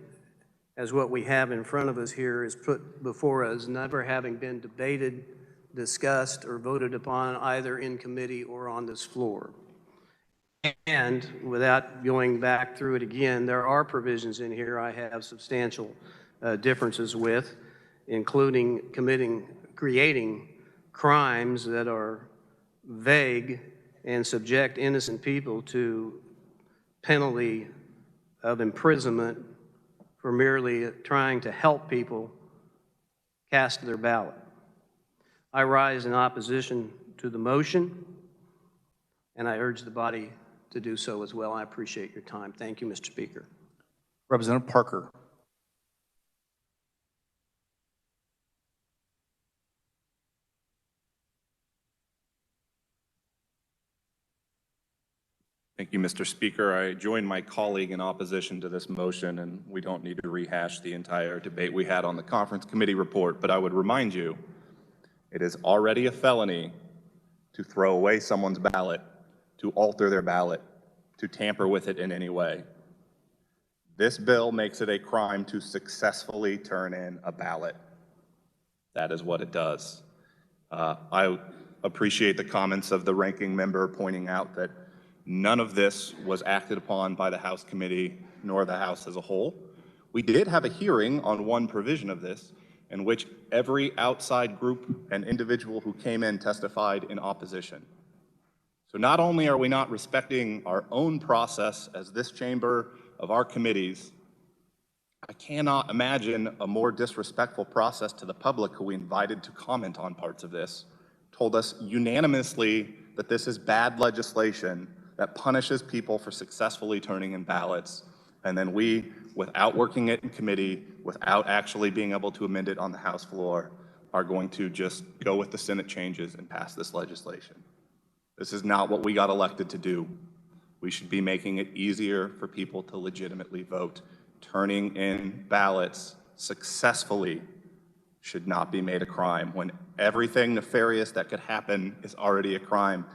as what we have in front of us here is put before us, never having been debated, discussed, or voted upon either in committee or on this floor. And without going back through it again, there are provisions in here I have substantial differences with, including creating crimes that are vague and subject innocent people to penalty of imprisonment for merely trying to help people cast their ballot. I rise in opposition to the motion, and I urge the body to do so as well. I appreciate your time. Thank you, Mr. Speaker. Representative Parker. Thank you, Mr. Speaker. I join my colleague in opposition to this motion, and we don't need to rehash the entire debate we had on the conference committee report, but I would remind you, it is already a felony to throw away someone's ballot, to alter their ballot, to tamper with it in any way. This bill makes it a crime to successfully turn in a ballot. That is what it does. I appreciate the comments of the ranking member pointing out that none of this was acted upon by the House committee nor the House as a whole. We did have a hearing on one provision of this in which every outside group and individual who came in testified in opposition. So not only are we not respecting our own process as this chamber of our committees, I cannot imagine a more disrespectful process to the public who we invited to comment on parts of this, told us unanimously that this is bad legislation that punishes people for successfully turning in ballots, and then we, without working it in committee, without actually being able to amend it on the House floor, are going to just go with the Senate changes and pass this legislation. This is not what we got elected to do. We should be making it easier for people to legitimately vote. Turning in ballots successfully should not be made a crime when everything nefarious that could happen is already a crime.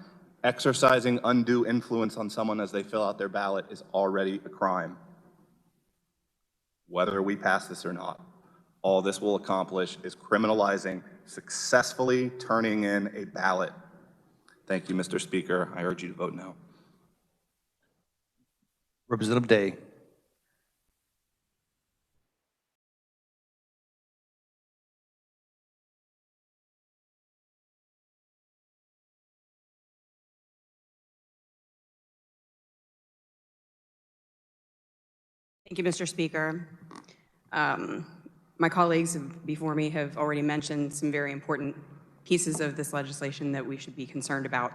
Exercising undue influence on someone as they fill out their ballot is already a crime. Whether we pass this or not, all this will accomplish is criminalizing successfully turning in a ballot. Thank you, Mr. Speaker. I urge you to vote no. Representative Day. Thank you, Mr. Speaker. My colleagues before me have already mentioned some very important pieces of this legislation that we should be concerned about.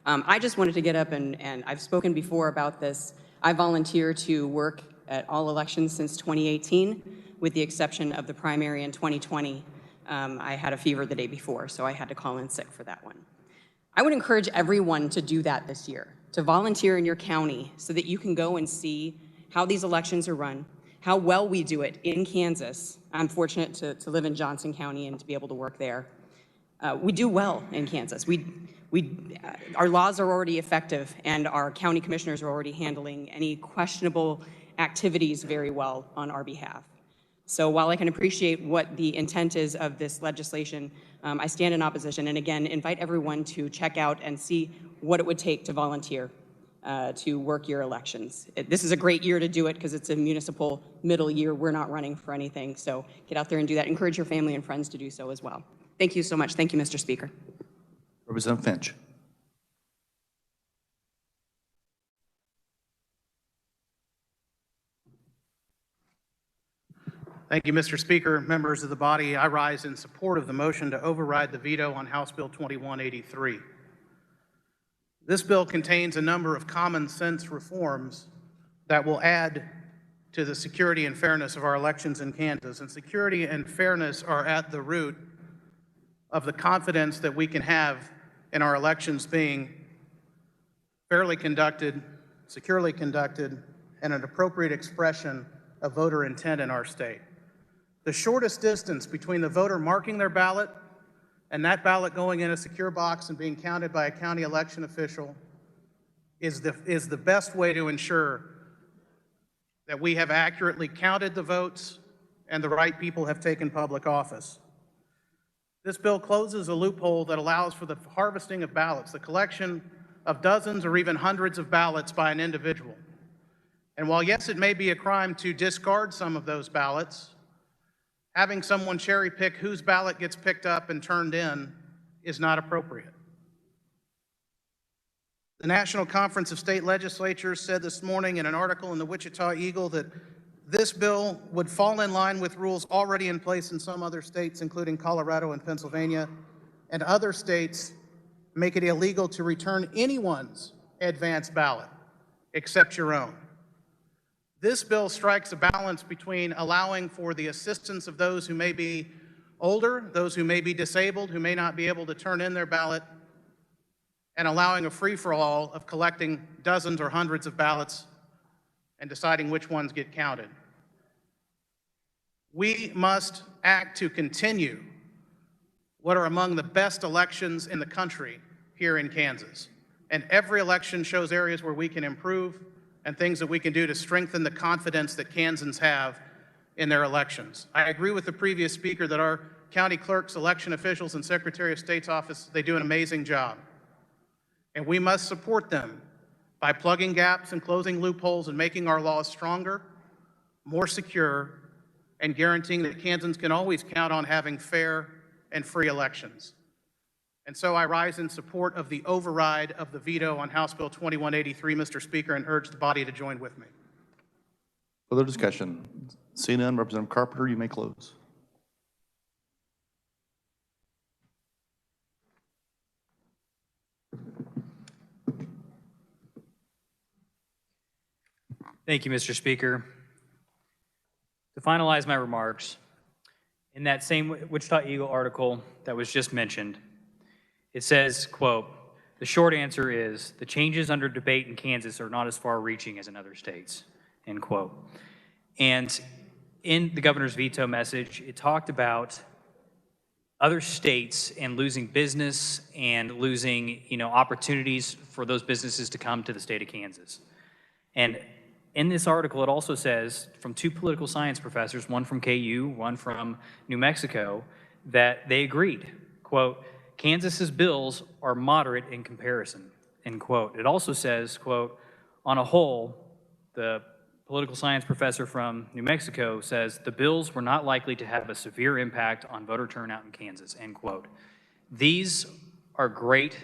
I just wanted to get up and I've spoken before about this. I volunteer to work at all elections since 2018, with the exception of the primary in 2020. I had a fever the day before, so I had to call in sick for that one. I would encourage everyone to do that this year, to volunteer in your county so that you can go and see how these elections are run, how well we do it in Kansas. I'm fortunate to live in Johnson County and to be able to work there. We do well in Kansas. Our laws are already effective, and our county commissioners are already handling any questionable activities very well on our behalf. So while I can appreciate what the intent is of this legislation, I stand in opposition and again invite everyone to check out and see what it would take to volunteer to work your elections. This is a great year to do it because it's a municipal middle year. We're not running for anything, so get out there and do that. Encourage your family and friends to do so as well. Thank you so much. Thank you, Mr. Speaker. Representative Finch. Thank you, Mr. Speaker. Members of the body, I rise in support of the motion to override the veto on House Bill 2183. This bill contains a number of common sense reforms that will add to the security and fairness of our elections in Kansas. And security and fairness are at the root of the confidence that we can have in our elections being fairly conducted, securely conducted, and an appropriate expression of voter intent in our state. The shortest distance between the voter marking their ballot and that ballot going in a secure box and being counted by a county election official is the best way to ensure that we have accurately counted the votes and the right people have taken public office. This bill closes a loophole that allows for the harvesting of ballots, the collection of dozens or even hundreds of ballots by an individual. And while, yes, it may be a crime to discard some of those ballots, having someone cherry pick whose ballot gets picked up and turned in is not appropriate. The National Conference of State Legislatures said this morning in an article in the Wichita Eagle that this bill would fall in line with rules already in place in some other states, including Colorado and Pennsylvania, and other states make it illegal to return anyone's advance ballot except your own. This bill strikes a balance between allowing for the assistance of those who may be older, those who may be disabled, who may not be able to turn in their ballot, and allowing a free-for-all of collecting dozens or hundreds of ballots and deciding which ones get counted. We must act to continue what are among the best elections in the country here in Kansas. And every election shows areas where we can improve and things that we can do to strengthen the confidence that Kansans have in their elections. I agree with the previous speaker that our county clerks, election officials, and Secretary of State's office, they do an amazing job. And we must support them by plugging gaps and closing loopholes and making our laws stronger, more secure, and guaranteeing that Kansans can always count on having fair and free elections. And so I rise in support of the override of the veto on House Bill 2183, Mr. Speaker, and urge the body to join with me. Further discussion? Seeing none, Representative Carpenter, you may close. Thank you, Mr. Speaker. To finalize my remarks, in that same Wichita Eagle article that was just mentioned, it says, quote, "The short answer is the changes under debate in Kansas are not as far-reaching as in other states," end quote. And in the governor's veto message, it talked about other states and losing business and losing, opportunities for those businesses to come to the state of Kansas. And in this article, it also says from two political science professors, one from KU, one from New Mexico, that they agreed, quote, "Kansas's bills are moderate in comparison," end quote. It also says, quote, "On a whole," the political science professor from New Mexico says, "the bills were not likely to have a severe impact on voter turnout in Kansas," end quote. These are great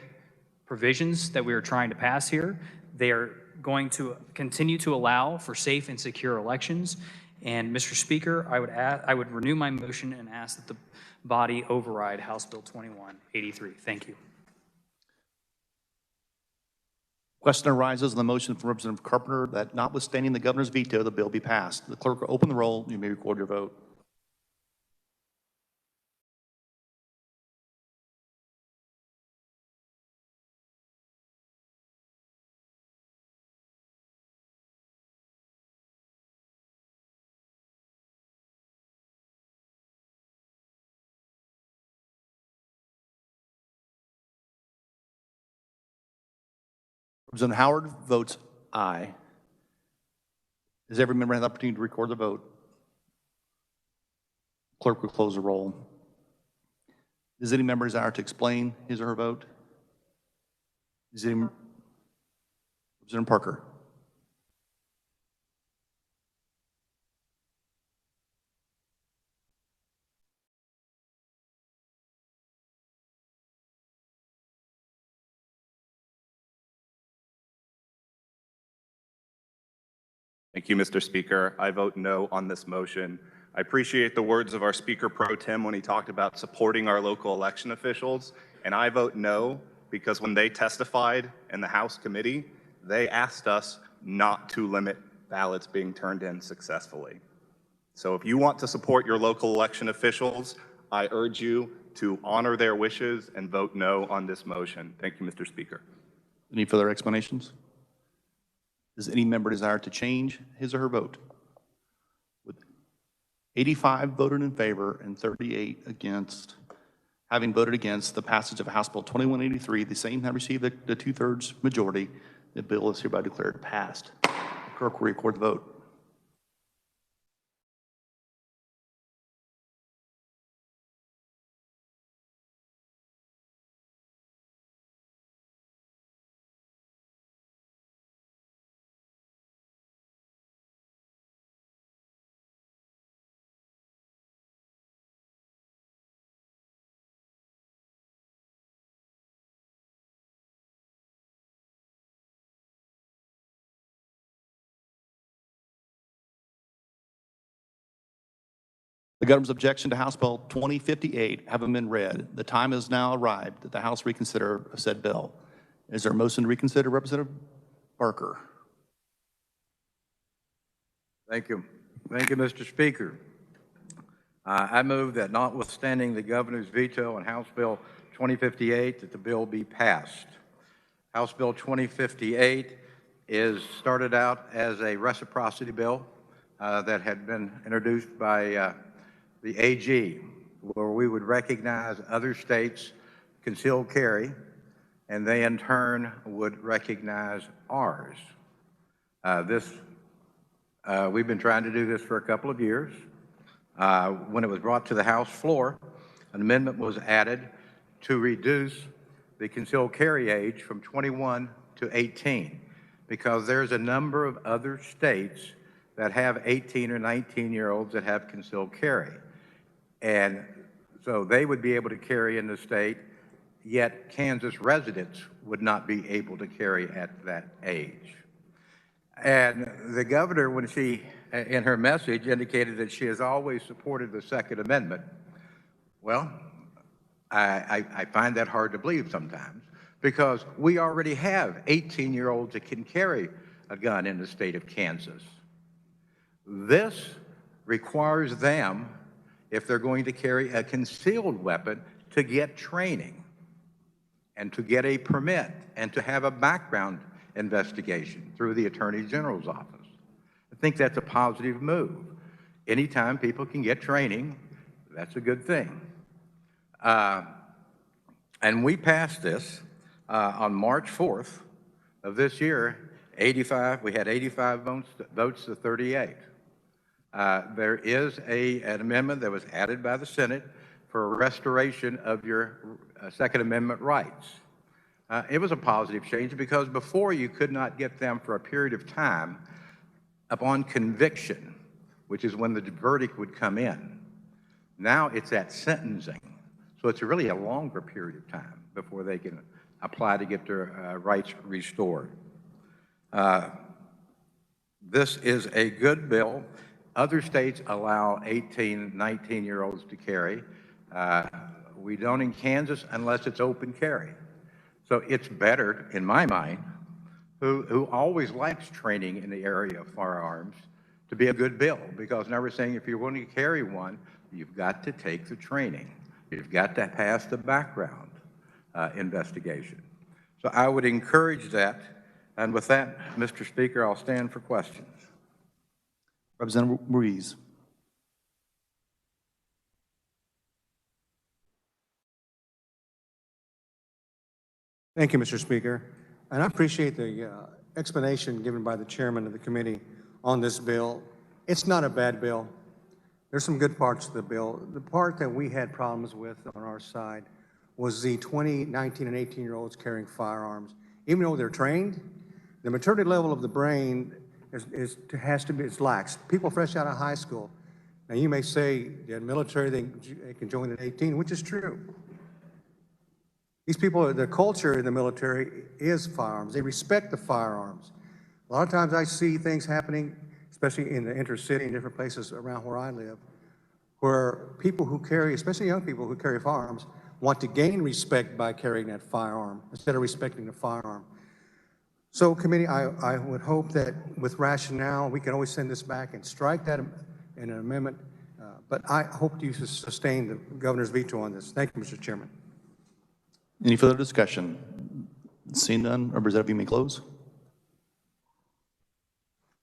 provisions that we are trying to pass here. They are going to continue to allow for safe and secure elections. And Mr. Speaker, I would renew my motion and ask that the body override House Bill 2183. Thank you. Question arises on the motion from Representative Carpenter that notwithstanding the governor's veto, the bill be passed. The clerk will open the roll. You may record your vote. Representative Howard votes aye. Does every member have the opportunity to record the vote? Clerk will close the roll. Does any member desire to explain his or her vote? Is any Representative Parker? Thank you, Mr. Speaker. I vote no on this motion. I appreciate the words of our Speaker Pro Tem when he talked about supporting our local election officials, and I vote no because when they testified in the House committee, they asked us not to limit ballots being turned in successfully. So if you want to support your local election officials, I urge you to honor their wishes and vote no on this motion. Thank you, Mr. Speaker. Any further explanations? Does any member desire to change his or her vote? With 85 voted in favor and 38 against, having voted against the passage of House Bill 2183, the same have received the two-thirds majority. The bill is hereby declared passed. The clerk will record the vote. The governor's objection to House Bill 2058 having been read, the time has now arrived that the House reconsider said bill. Is there a motion to reconsider, Representative Barker? Thank you. Thank you, Mr. Speaker. I move that notwithstanding the governor's veto on House Bill 2058, that the bill be passed. House Bill 2058 started out as a reciprocity bill that had been introduced by the AG, where we would recognize other states' concealed carry, and they in turn would recognize ours. We've been trying to do this for a couple of years. When it was brought to the House floor, an amendment was added to reduce the concealed carry age from 21 to 18, because there's a number of other states that have 18 or 19-year-olds that have concealed carry. And so they would be able to carry in the state, yet Kansas residents would not be able to carry at that age. And the governor, when she in her message indicated that she has always supported the Second Amendment. Well, I find that hard to believe sometimes because we already have 18-year-olds that can carry a gun in the state of Kansas. This requires them, if they're going to carry a concealed weapon, to get training and to get a permit and to have a background investigation through the Attorney General's office. I think that's a positive move. Anytime people can get training, that's a good thing. And we passed this on March 4th of this year. We had 85 votes to 38. There is an amendment that was added by the Senate for restoration of your Second Amendment rights. It was a positive change because before you could not get them for a period of time upon conviction, which is when the verdict would come in. Now it's at sentencing. So it's really a longer period of time before they can apply to get their rights restored. This is a good bill. Other states allow 18, 19-year-olds to carry. We don't in Kansas unless it's open carry. So it's better, in my mind, who always likes training in the area of firearms, to be a good bill, because now we're saying if you're going to carry one, you've got to take the training. You've got to pass the background investigation. So I would encourage that. And with that, Mr. Speaker, I'll stand for questions. Representative Ruiz. Thank you, Mr. Speaker. And I appreciate the explanation given by the chairman of the committee on this bill. It's not a bad bill. There's some good parts of the bill. The part that we had problems with on our side was the 20, 19, and 18-year-olds carrying firearms. Even though they're trained, the maturity level of the brain is lax. People fresh out of high school. Now, you may say they're military, they can join at 18, which is true. These people, the culture in the military is firearms. They respect the firearms. A lot of times I see things happening, especially in the intercity and different places around where I live, where people who carry, especially young people who carry firearms, want to gain respect by carrying that firearm instead of respecting the firearm. So, committee, I would hope that with rationale, we can always send this back and strike that in an amendment, but I hope you sustain the governor's veto on this. Thank you, Mr. Chairman. Any further discussion? Seeing none, Representative, you may close.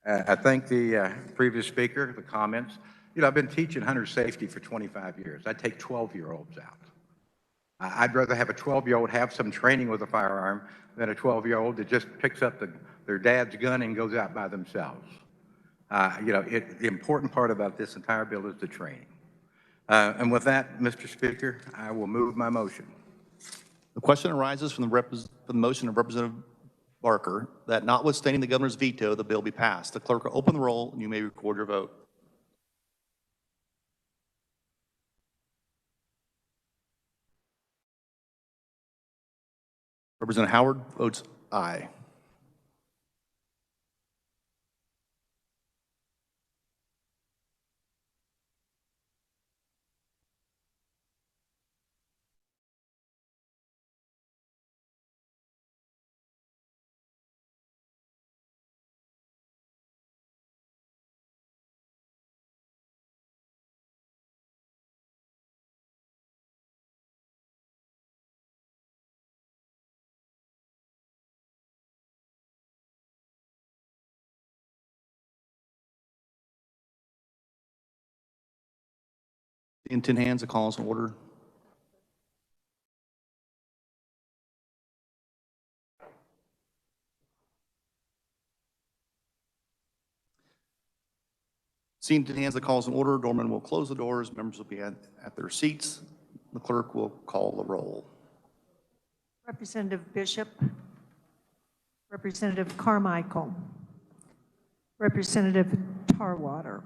I thank the previous speaker, the comments. You know, I've been teaching hunter safety for 25 years. I take 12-year-olds out. I'd rather have a 12-year-old have some training with a firearm than a 12-year-old that just picks up their dad's gun and goes out by themselves. You know, the important part about this entire bill is the training. And with that, Mr. Speaker, I will move my motion. The question arises from the motion of Representative Barker that notwithstanding the governor's veto, the bill be passed. The clerk will open the roll and you may record your vote. Representative Howard votes aye. In 10 hands, the call is in order. Seeing 10 hands, the call is in order. Doorman will close the doors. Members will be at their seats. The clerk will call the roll. Representative Bishop, Representative Carmichael, Representative Tarwater,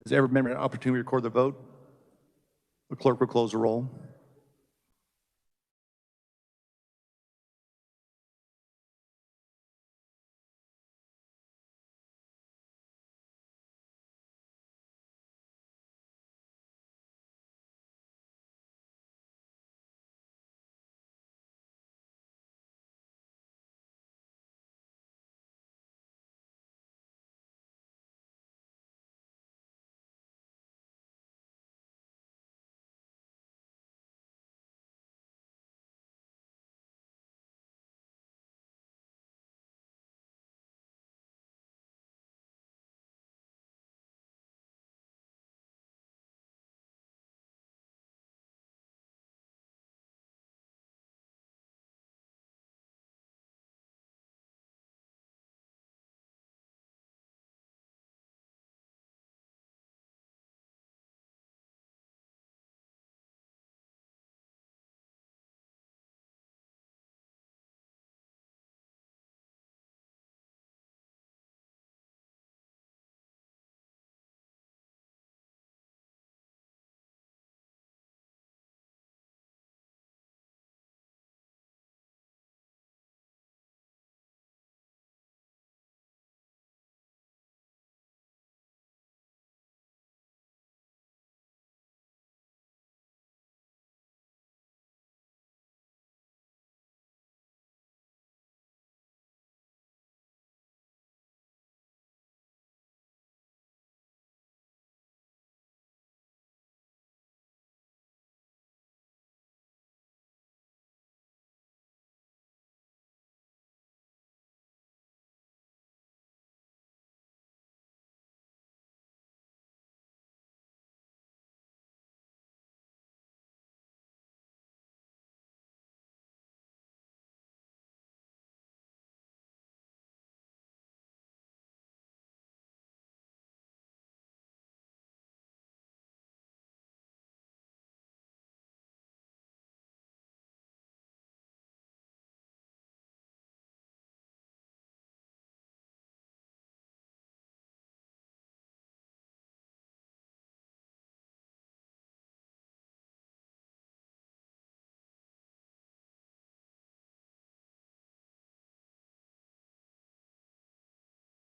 Has every member had an opportunity to record the vote? The clerk will close the roll.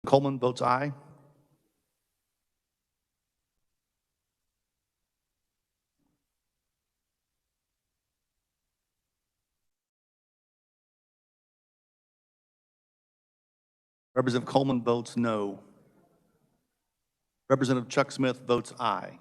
Coleman votes aye. Representative Coleman votes no. Representative Chuck Smith votes aye.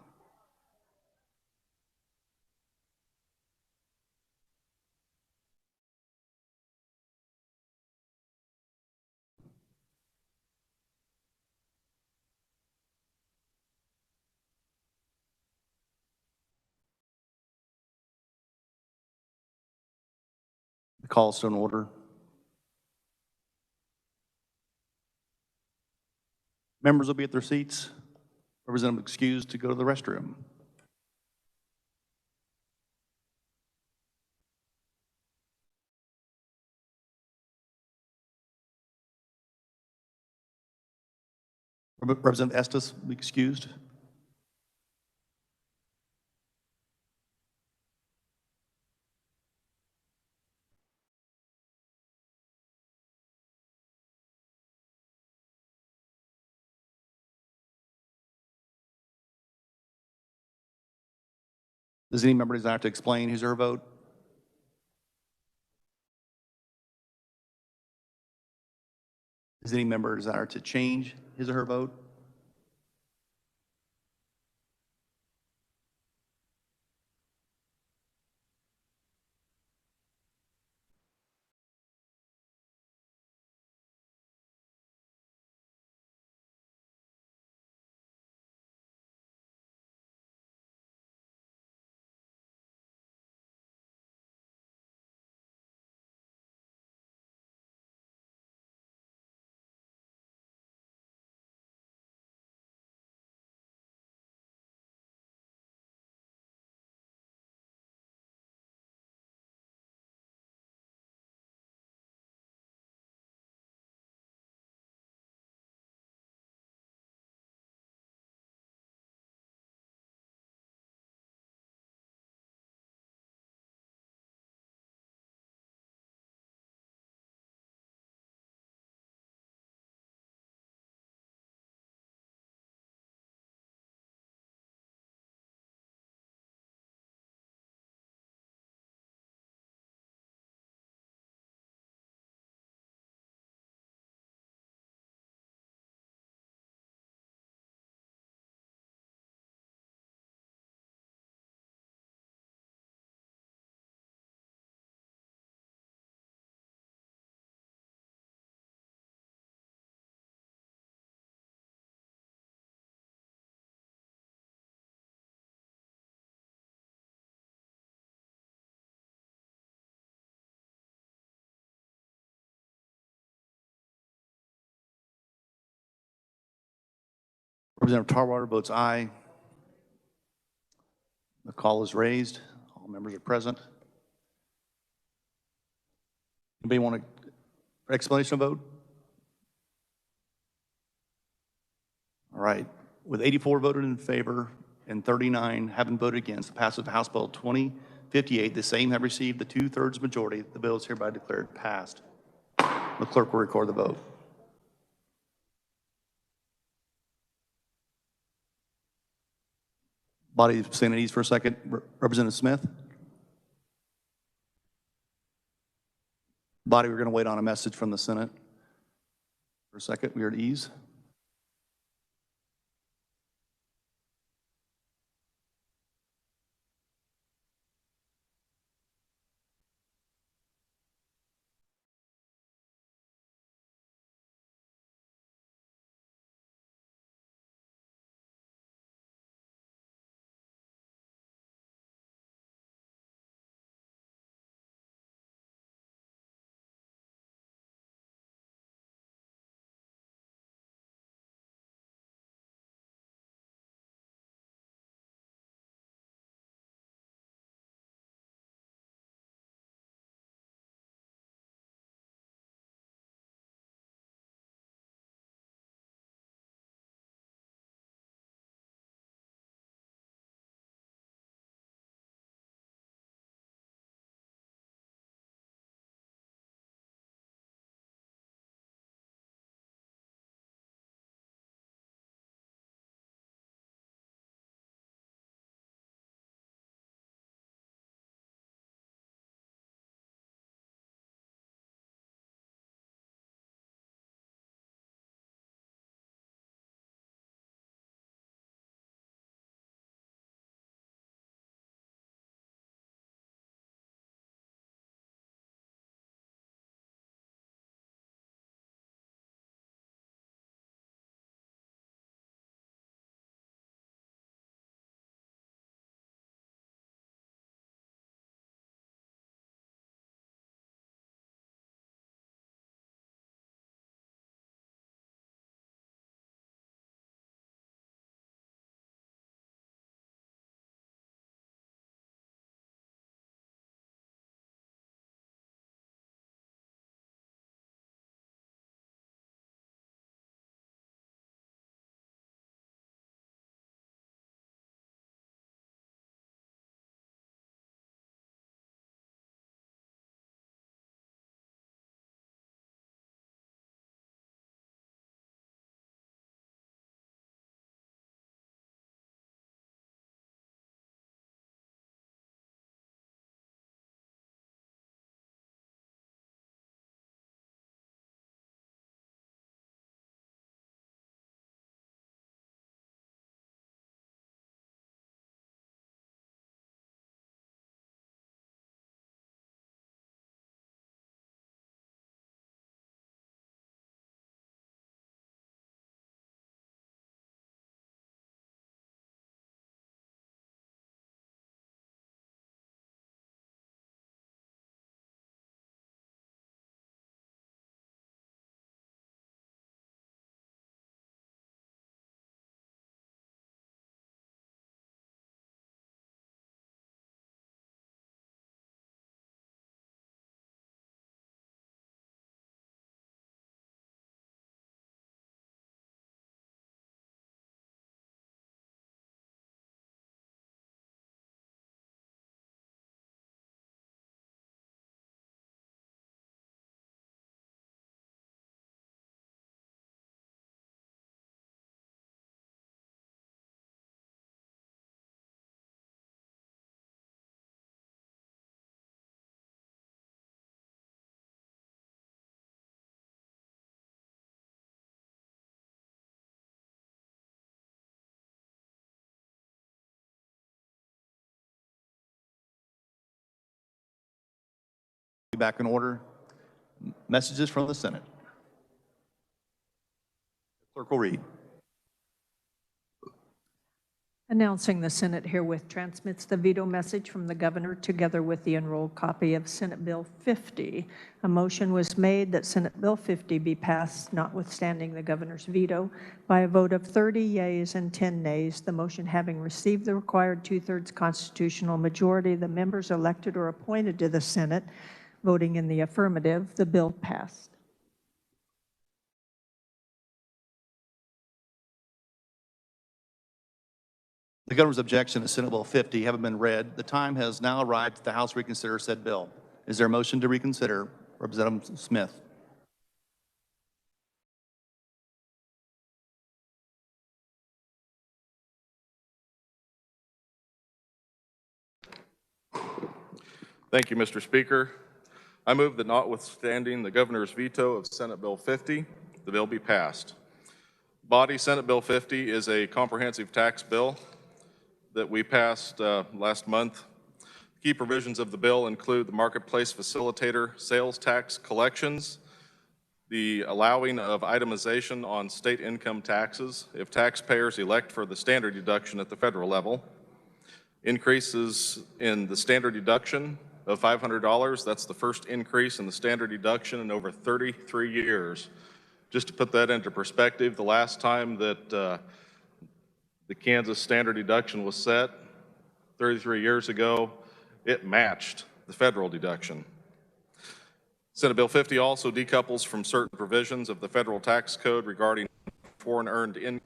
The call is still in order. Members will be at their seats. Representative excused to go to the restroom. Representative Estes, be excused. Does any member desire to explain his or her vote? Does any member desire to change his or her vote? Representative Tarwater votes aye. The call is raised. All members are present. Anybody want an explanation of vote? All right. With 84 voted in favor and 39 having voted against, the passage of House Bill 2058, the same have received the 2/3 majority. The bill is hereby declared passed. The clerk will record the vote. Body, stand at ease for a second. Representative Smith? Body, we're going to wait on a message from the Senate for a second. We are at ease. Back in order. Messages from the Senate. Clerk will read. Announcing the Senate herewith transmits the veto message from the governor together with the enrolled copy of Senate Bill 50. A motion was made that Senate Bill 50 be passed notwithstanding the governor's veto by a vote of 30 yeas and 10 nays, the motion having received the required two-thirds constitutional majority, the members elected or appointed to the Senate voting in the affirmative, the bill passed. The governor's objection to Senate Bill 50 having been read, the time has now arrived that the House reconsider said bill. Is there a motion to reconsider? Representative Smith. Thank you, Mr. Speaker. I move that notwithstanding the governor's veto of Senate Bill 50, the bill be passed. Body, Senate Bill 50 is a comprehensive tax bill that we passed last month. Key provisions of the bill include the marketplace facilitator sales tax collections, the allowing of itemization on state income taxes if taxpayers elect for the standard deduction at the federal level, increases in the standard deduction of $500. That's the first increase in the standard deduction in over 33 years. Just to put that into perspective, the last time that the Kansas standard deduction was set 33 years ago, it matched the federal deduction. Senate Bill 50 also decouples from certain provisions of the federal tax code regarding foreign earned income,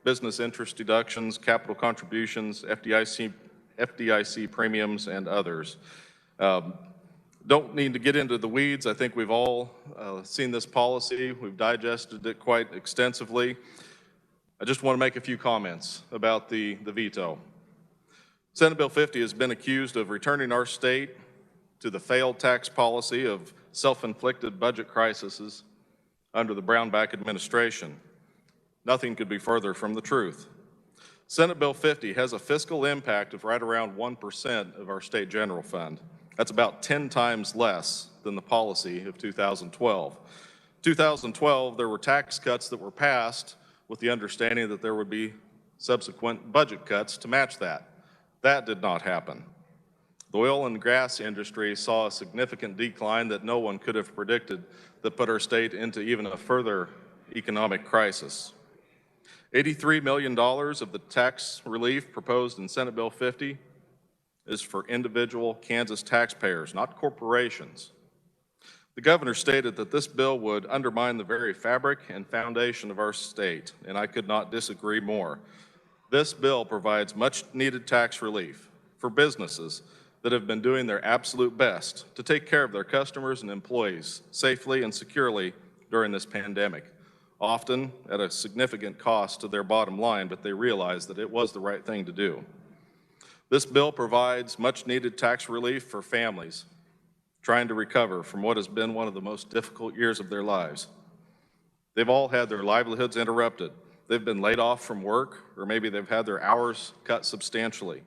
business interest deductions, capital contributions, FDIC premiums, and others. Don't need to get into the weeds. I think we've all seen this policy. We've digested it quite extensively. I just want to make a few comments about the veto. Senate Bill 50 has been accused of returning our state to the failed tax policy of self-inflicted budget crises under the Brownback administration. Nothing could be further from the truth. Senate Bill 50 has a fiscal impact of right around 1% of our state general fund. That's about 10 times less than the policy of 2012. 2012, there were tax cuts that were passed with the understanding that there would be subsequent budget cuts to match that. That did not happen. The oil and gas industry saw a significant decline that no one could have predicted that put our state into even a further economic crisis. $83 million of the tax relief proposed in Senate Bill 50 is for individual Kansas taxpayers, not corporations. The governor stated that this bill would undermine the very fabric and foundation of our state, and I could not disagree more. This bill provides much needed tax relief for businesses that have been doing their absolute best to take care of their customers and employees safely and securely during this pandemic, often at a significant cost to their bottom line, but they realize that it was the right thing to do. This bill provides much needed tax relief for families trying to recover from what has been one of the most difficult years of their lives. They've all had their livelihoods interrupted. They've been laid off from work, or maybe they've had their hours cut substantially.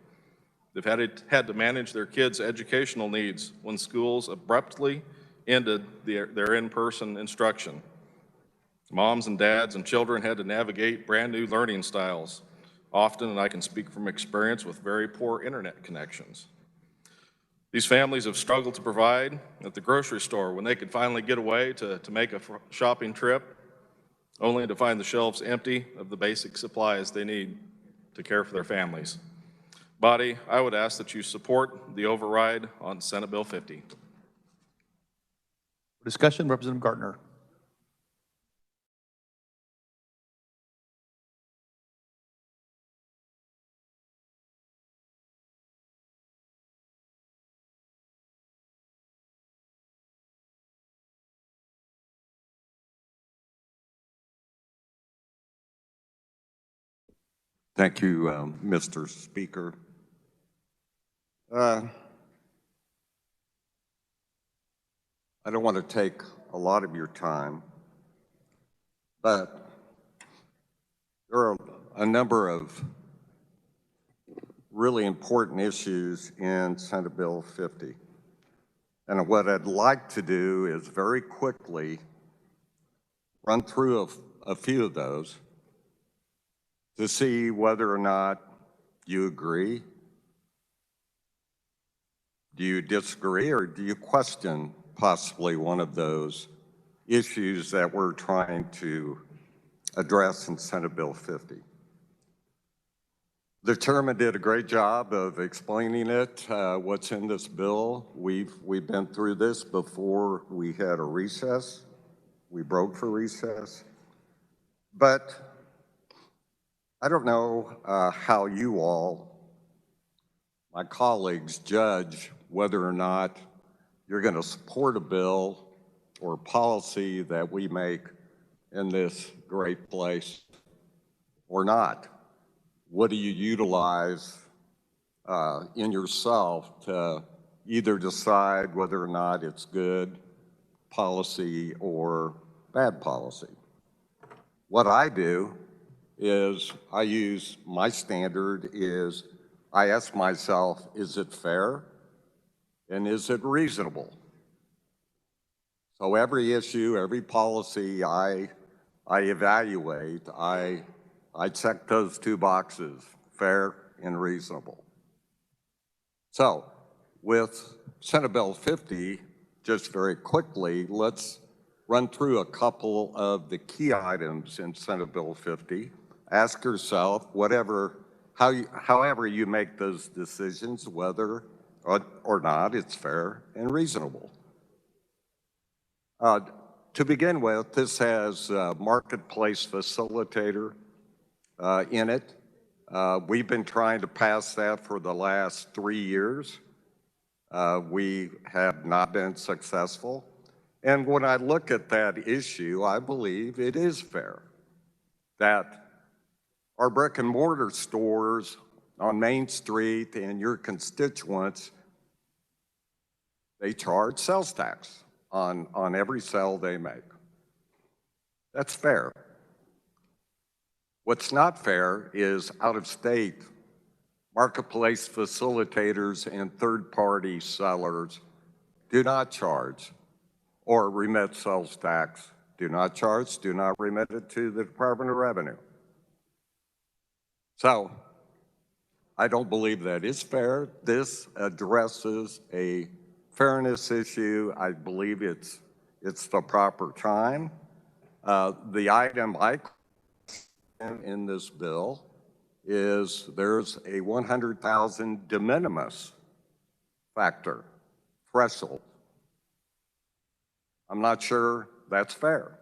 They've had to manage their kids' educational needs when schools abruptly ended their in-person instruction. Moms and dads and children had to navigate brand new learning styles, often, and I can speak from experience, with very poor internet connections. These families have struggled to provide at the grocery store when they could finally get away to make a shopping trip, only to find the shelves empty of the basic supplies they need to care for their families. Body, I would ask that you support the override on Senate Bill 50. Discussion, Representative Gardner. Thank you, Mr. Speaker. I don't want to take a lot of your time, but there are a number of really important issues in Senate Bill 50. And what I'd like to do is very quickly run through a few of those to see whether or not Do you agree? Do you disagree, or do you question possibly one of those issues that we're trying to address in Senate Bill 50? The chairman did a great job of explaining it, what's in this bill. We've been through this before we had a recess. We broke for recess. But I don't know how you all, my colleagues, judge whether or not you're going to support a bill or policy that we make in this great place or not. What do you utilize in yourself to either decide whether or not it's good policy or bad policy? What I do is I use my standard is I ask myself, is it fair and is it reasonable? So every issue, every policy I evaluate, I check those two boxes, fair and reasonable. So with Senate Bill 50, just very quickly, let's run through a couple of the key items in Senate Bill 50. Ask yourself, however you make those decisions, whether or not it's fair and reasonable. To begin with, this has marketplace facilitator in it. We've been trying to pass that for the last 3 years. We have not been successful. And when I look at that issue, I believe it is fair that our brick and mortar stores on Main Street and your constituents, they charge sales tax on every sale they make. That's fair. What's not fair is out-of-state marketplace facilitators and third-party sellers do not charge or remit sales tax, do not charge, do not remit it to the Department of Revenue. So I don't believe that is fair. This addresses a fairness issue. I believe it's the proper time. The item I in this bill is there's a 100,000 de minimis factor, threshold. I'm not sure that's fair.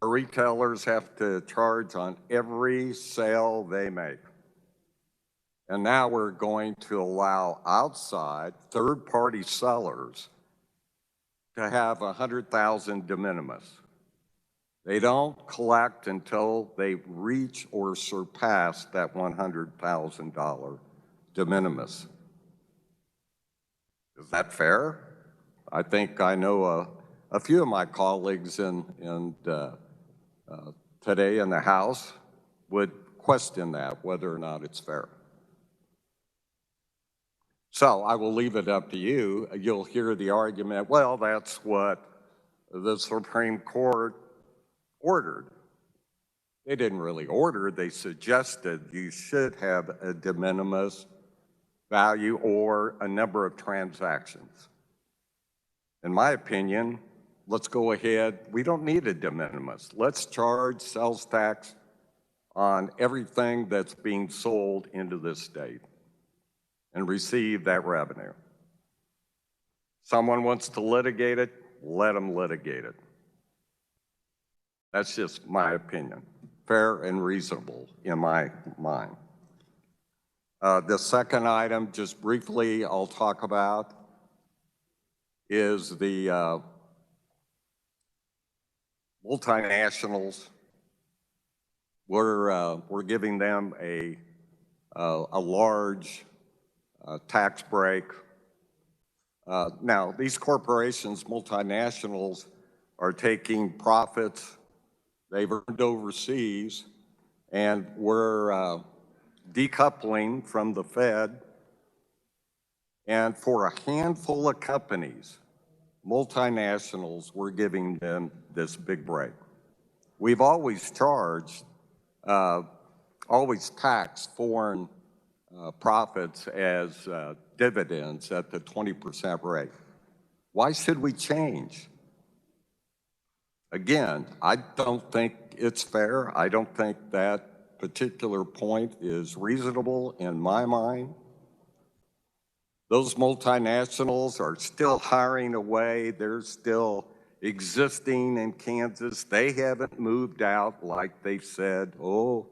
Our retailers have to charge on every sale they make. And now we're going to allow outside third-party sellers to have 100,000 de minimis. They don't collect until they reach or surpass that $100,000 de minimis. Is that fair? I think I know a few of my colleagues today in the House would question that, whether or not it's fair. So I will leave it up to you. You'll hear the argument, well, that's what the Supreme Court ordered. They didn't really order, they suggested you should have a de minimis value or a number of transactions. In my opinion, let's go ahead, we don't need a de minimis. Let's charge sales tax on everything that's being sold into this state and receive that revenue. Someone wants to litigate it, let them litigate it. That's just my opinion, fair and reasonable in my mind. The second item, just briefly, I'll talk about is the multinationals. We're giving them a large tax break. Now, these corporations, multinationals, are taking profits they've earned overseas, and we're decoupling from the Fed. And for a handful of companies, multinationals, we're giving them this big break. We've always charged our always tax foreign profits as dividends at the 20% rate. Why should we change? Again, I don't think it's fair. I don't think that particular point is reasonable in my mind. Those multinationals are still hiring away. They're still existing in Kansas. They haven't moved out like they said, oh,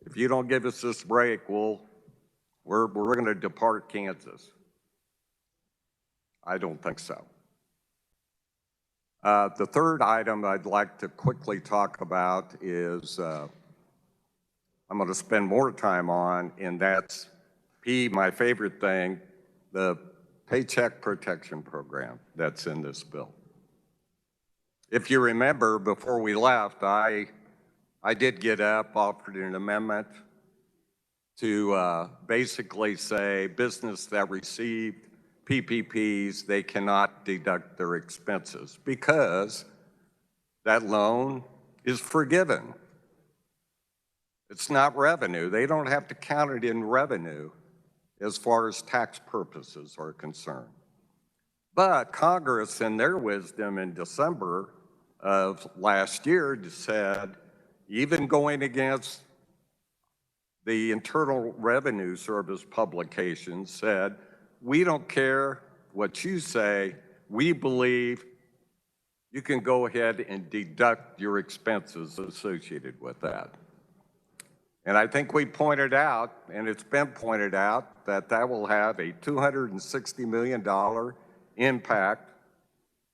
if you don't give us this break, we're going to depart Kansas. I don't think so. The third item I'd like to quickly talk about is I'm going to spend more time on, and that's my favorite thing, the Paycheck Protection Program that's in this bill. If you remember, before we left, I did get up, offered an amendment to basically say business that received PPPs, they cannot deduct their expenses because that loan is forgiven. It's not revenue. They don't have to count it in revenue as far as tax purposes are concerned. But Congress, in their wisdom in December of last year, said, even going against the Internal Revenue Service publication, said, we don't care what you say, we believe you can go ahead and deduct your expenses associated with that. And I think we pointed out, and it's been pointed out, that that will have a $260 million impact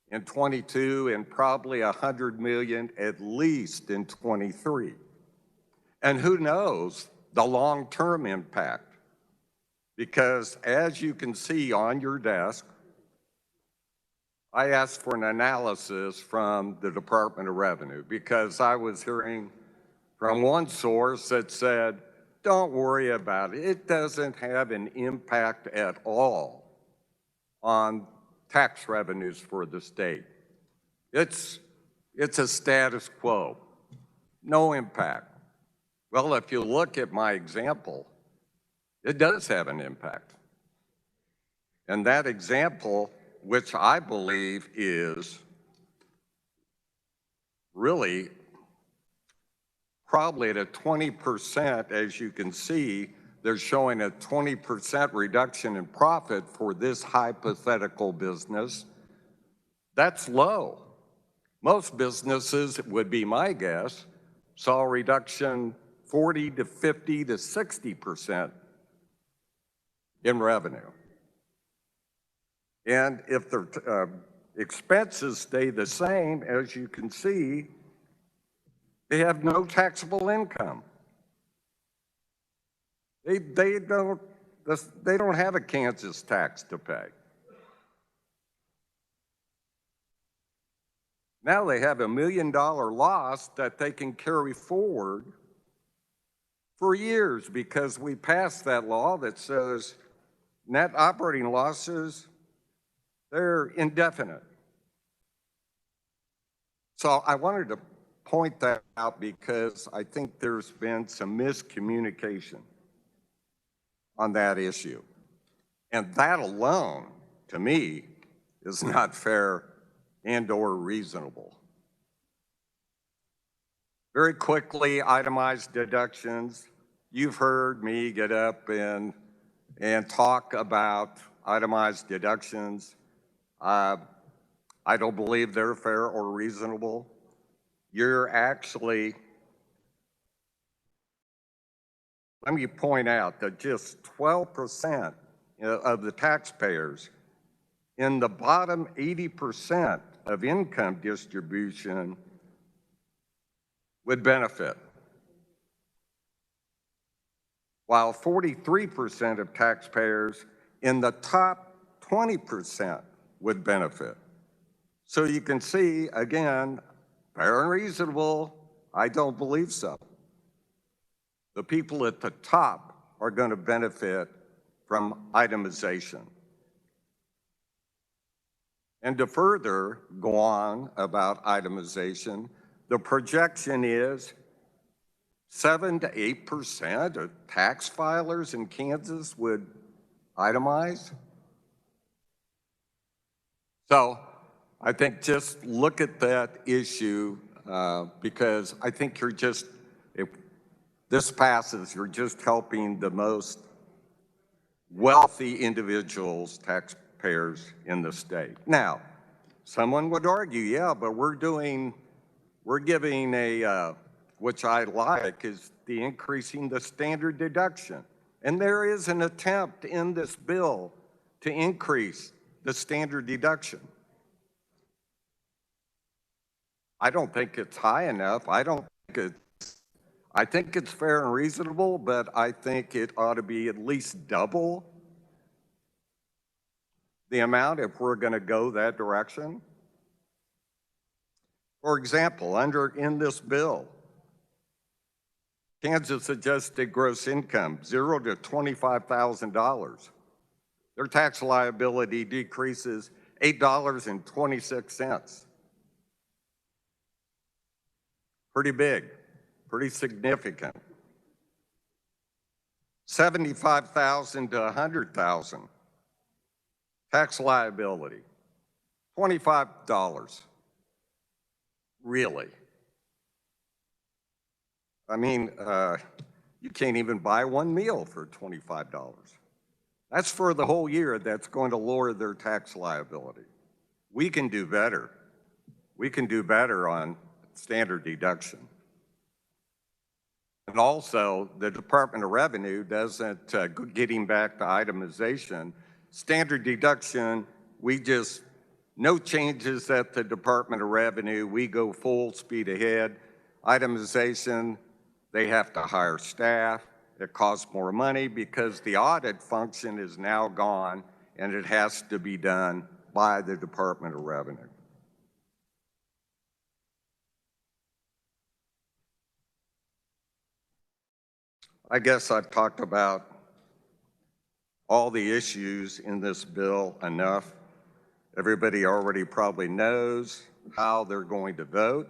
in 22 and probably $100 million at least in 23. And who knows the long-term impact? Because as you can see on your desk, I asked for an analysis from the Department of Revenue because I was hearing from one source that said, don't worry about it. It doesn't have an impact at all on tax revenues for the state. It's a status quo, no impact. Well, if you look at my example, it does have an impact. And that example, which I believe is really probably at a 20%, as you can see, they're showing a 20% reduction in profit for this hypothetical business. That's low. Most businesses, it would be my guess, saw a reduction 40 to 50 to 60% in revenue. And if the expenses stay the same, as you can see, they have no taxable income. They don't have a Kansas tax to pay. Now they have $1 million loss that they can carry forward for years because we passed that law that says net operating losses, they're indefinite. So I wanted to point that out because I think there's been some miscommunication on that issue. And that alone, to me, is not fair and/or reasonable. Very quickly, itemized deductions. You've heard me get up and talk about itemized deductions. I don't believe they're fair or reasonable. You're actually, let me point out that just 12% of the taxpayers in the bottom 80% of income distribution would benefit, while 43% of taxpayers in the top 20% would benefit. So you can see, again, fair and reasonable, I don't believe so. The people at the top are going to benefit from itemization. And to further go on about itemization, the projection is 7 to 8% of tax filers in Kansas would itemize. So I think just look at that issue because I think you're just, if this passes, you're just helping the most wealthy individuals, taxpayers in the state. Now, someone would argue, yeah, but we're giving a, which I like, is the increasing the standard deduction. And there is an attempt in this bill to increase the standard deduction. I don't think it's high enough. I think it's fair and reasonable, but I think it ought to be at least double the amount if we're going to go that direction. For example, in this bill, Kansas adjusted gross income, $0 to $25,000. Their tax liability decreases $8.26. Pretty big, pretty significant. 75,000 to 100,000. Tax liability, $25. Really? I mean, you can't even buy one meal for $25. That's for the whole year. That's going to lower their tax liability. We can do better. We can do better on standard deduction. And also, the Department of Revenue doesn't, getting back to itemization, standard deduction, no changes at the Department of Revenue. We go full speed ahead. Itemization, they have to hire staff. It costs more money because the audit function is now gone and it has to be done by the Department of Revenue. I guess I've talked about all the issues in this bill enough. Everybody already probably knows how they're going to vote.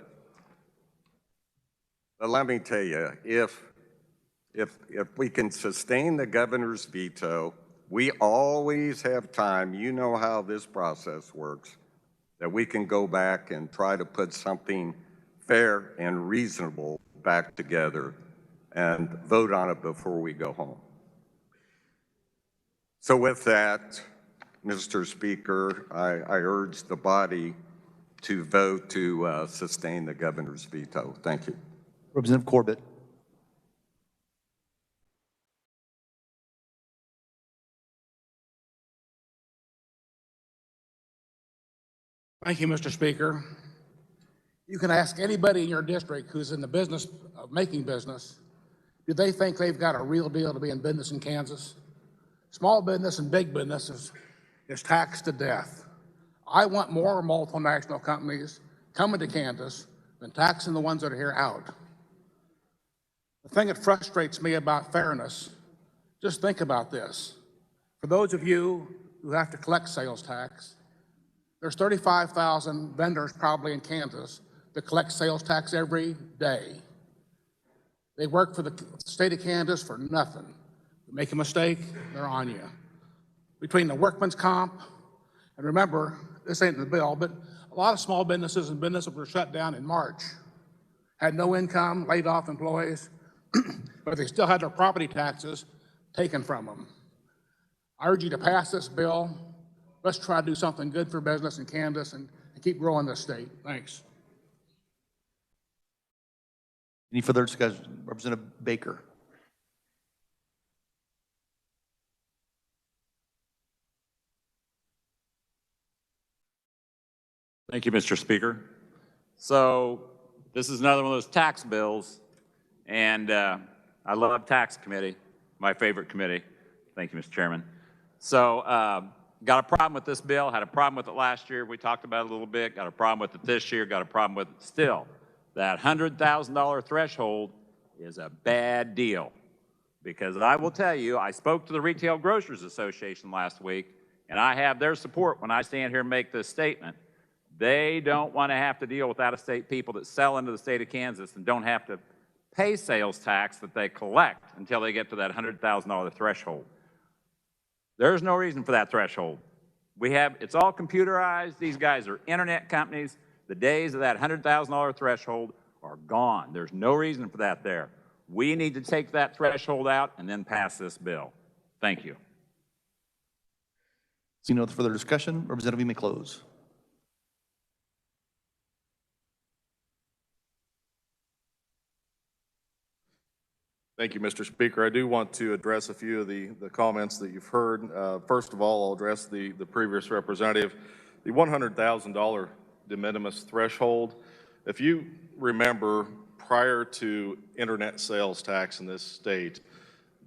But let me tell you, if we can sustain the governor's veto, we always have time, you know how this process works, that we can go back and try to put something fair and reasonable back together and vote on it before we go home. So with that, Mr. Speaker, I urge the body to vote to sustain the governor's veto. Thank you. Representative Corbett. Thank you, Mr. Speaker. You can ask anybody in your district who's in the business of making business, do they think they've got a real deal to be in business in Kansas? Small business and big business is taxed to death. I want more multinational companies coming to Kansas than taxing the ones that are here out. The thing that frustrates me about fairness, just think about this. For those of you who have to collect sales tax, there's 35,000 vendors probably in Kansas that collect sales tax every day. They work for the state of Kansas for nothing. You make a mistake, they're on you. Between the workman's comp, and remember, this ain't in the bill, but a lot of small businesses and businesses were shut down in March, had no income, laid off employees, but they still had their property taxes taken from them. I urge you to pass this bill. Let's try to do something good for business in Kansas and keep growing this state. Thanks. Any further discussion? Representative Baker. Thank you, Mr. Speaker. So this is another one of those tax bills, and I love tax committee, my favorite committee. Thank you, Mr. Chairman. So got a problem with this bill, had a problem with it last year. We talked about it a little bit, got a problem with it this year, got a problem with it still. That $100,000 threshold is a bad deal because I will tell you, I spoke to the Retail Grocers Association last week, and I have their support when I stand here and make this statement. They don't want to have to deal with out-of-state people that sell into the state of Kansas and don't have to pay sales tax that they collect until they get to that $100,000 threshold. There's no reason for that threshold. It's all computerized. These guys are internet companies. The days of that $100,000 threshold are gone. There's no reason for that there. We need to take that threshold out and then pass this bill. Thank you. Seeing no further discussion, Representative, you may close. Thank you, Mr. Speaker. I do want to address a few of the comments that you've heard. First of all, I'll address the previous representative. The $100,000 de minimis threshold, if you remember, prior to internet sales tax in this state,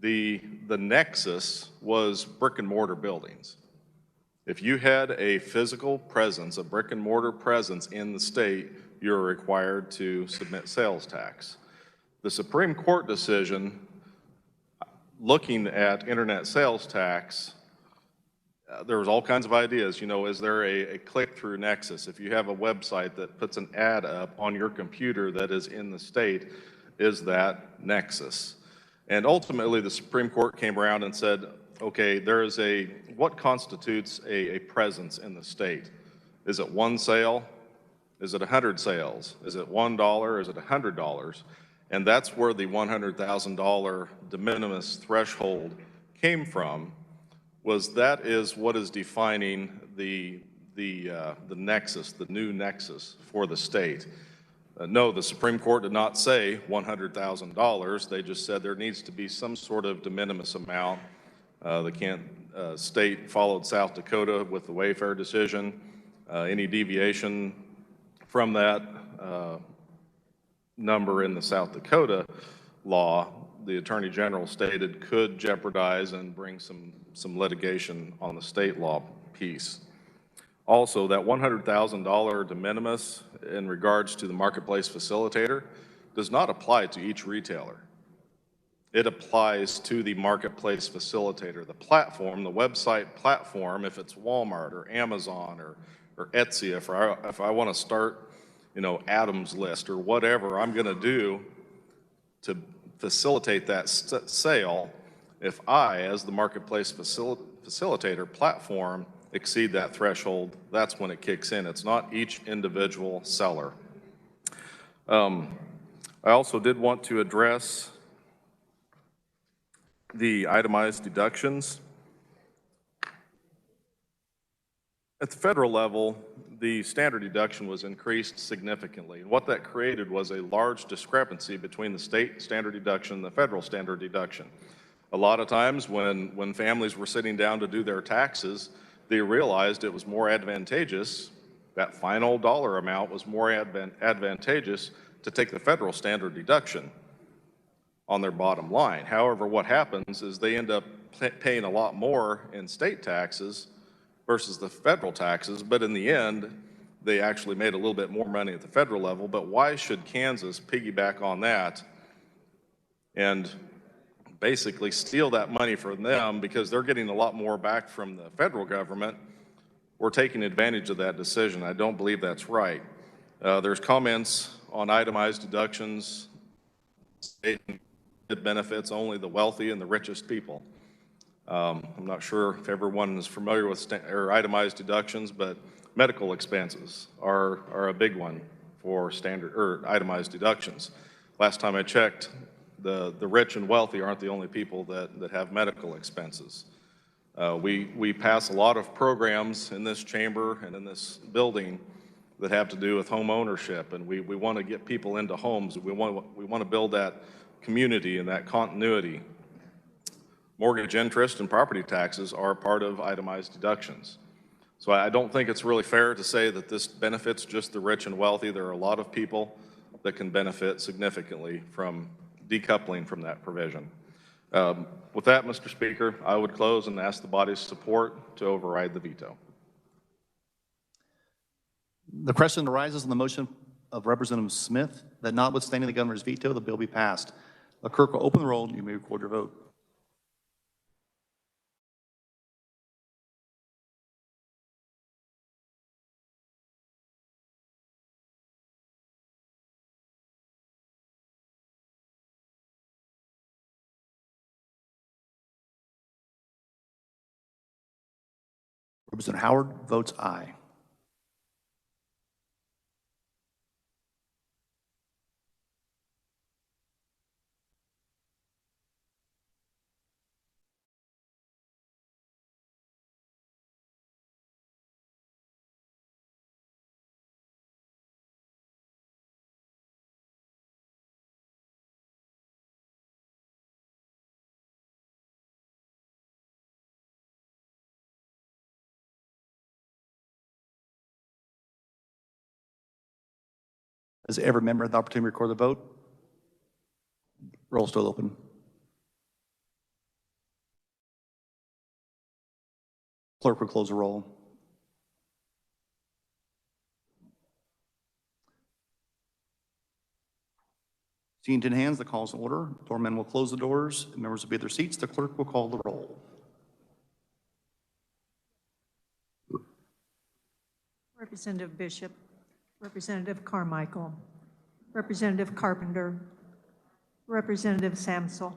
the nexus was brick and mortar buildings. If you had a physical presence, a brick and mortar presence in the state, you're required to submit sales tax. The Supreme Court decision looking at internet sales tax, there was all kinds of ideas. You know, is there a click-through nexus? If you have a website that puts an ad up on your computer that is in the state, is that nexus? And ultimately, the Supreme Court came around and said, okay, what constitutes a presence in the state? Is it one sale? Is it 100 sales? Is it $1? Is it $100? And that's where the $100,000 de minimis threshold came from, that is what is defining the nexus, the new nexus for the state. No, the Supreme Court did not say $100,000. They just said there needs to be some sort of de minimis amount. The state followed South Dakota with the Wayfair decision. Any deviation from that number in the South Dakota law, the Attorney General stated, could jeopardize and bring some litigation on the state law piece. Also, that $100,000 de minimis in regards to the marketplace facilitator does not apply to each retailer. It applies to the marketplace facilitator, the platform, the website platform, if it's Walmart or Amazon or Etsy, if I want to start, you know, Adam's List or whatever I'm going to do to facilitate that sale, if I, as the marketplace facilitator platform, exceed that threshold, that's when it kicks in. It's not each individual seller. I also did want to address the itemized deductions. At the federal level, the standard deduction was increased significantly. And what that created was a large discrepancy between the state standard deduction and the federal standard deduction. A lot of times when families were sitting down to do their taxes, they realized it was more advantageous, that final dollar amount was more advantageous to take the federal standard deduction on their bottom line. However, what happens is they end up paying a lot more in state taxes versus the federal taxes, but in the end, they actually made a little bit more money at the federal level. But why should Kansas piggyback on that and basically steal that money from them because they're getting a lot more back from the federal government? We're taking advantage of that decision. I don't believe that's right. There's comments on itemized deductions. It benefits only the wealthy and the richest people. I'm not sure if everyone is familiar with itemized deductions, but medical expenses are a big one for standard or itemized deductions. Last time I checked, the rich and wealthy aren't the only people that have medical expenses. We pass a lot of programs in this chamber and in this building that have to do with home ownership, and we want to get people into homes. We want to build that community and that continuity. Mortgage interest and property taxes are part of itemized deductions. So I don't think it's really fair to say that this benefits just the rich and wealthy. There are a lot of people that can benefit significantly from decoupling from that provision. With that, Mr. Speaker, I would close and ask the body's support to override the veto. The question arises on the motion of Representative Smith that notwithstanding the governor's veto, the bill be passed. The clerk will open the roll. You may record your vote. Representative Howard votes aye. Has every member had the opportunity to record the vote? Roll still open. Clerk will close the roll. Seeing 10 hands, the call is in order. Doormen will close the doors. Members will be at their seats. The clerk will call the roll. Representative Bishop, Representative Carmichael, Representative Carpenter, Representative Samsel,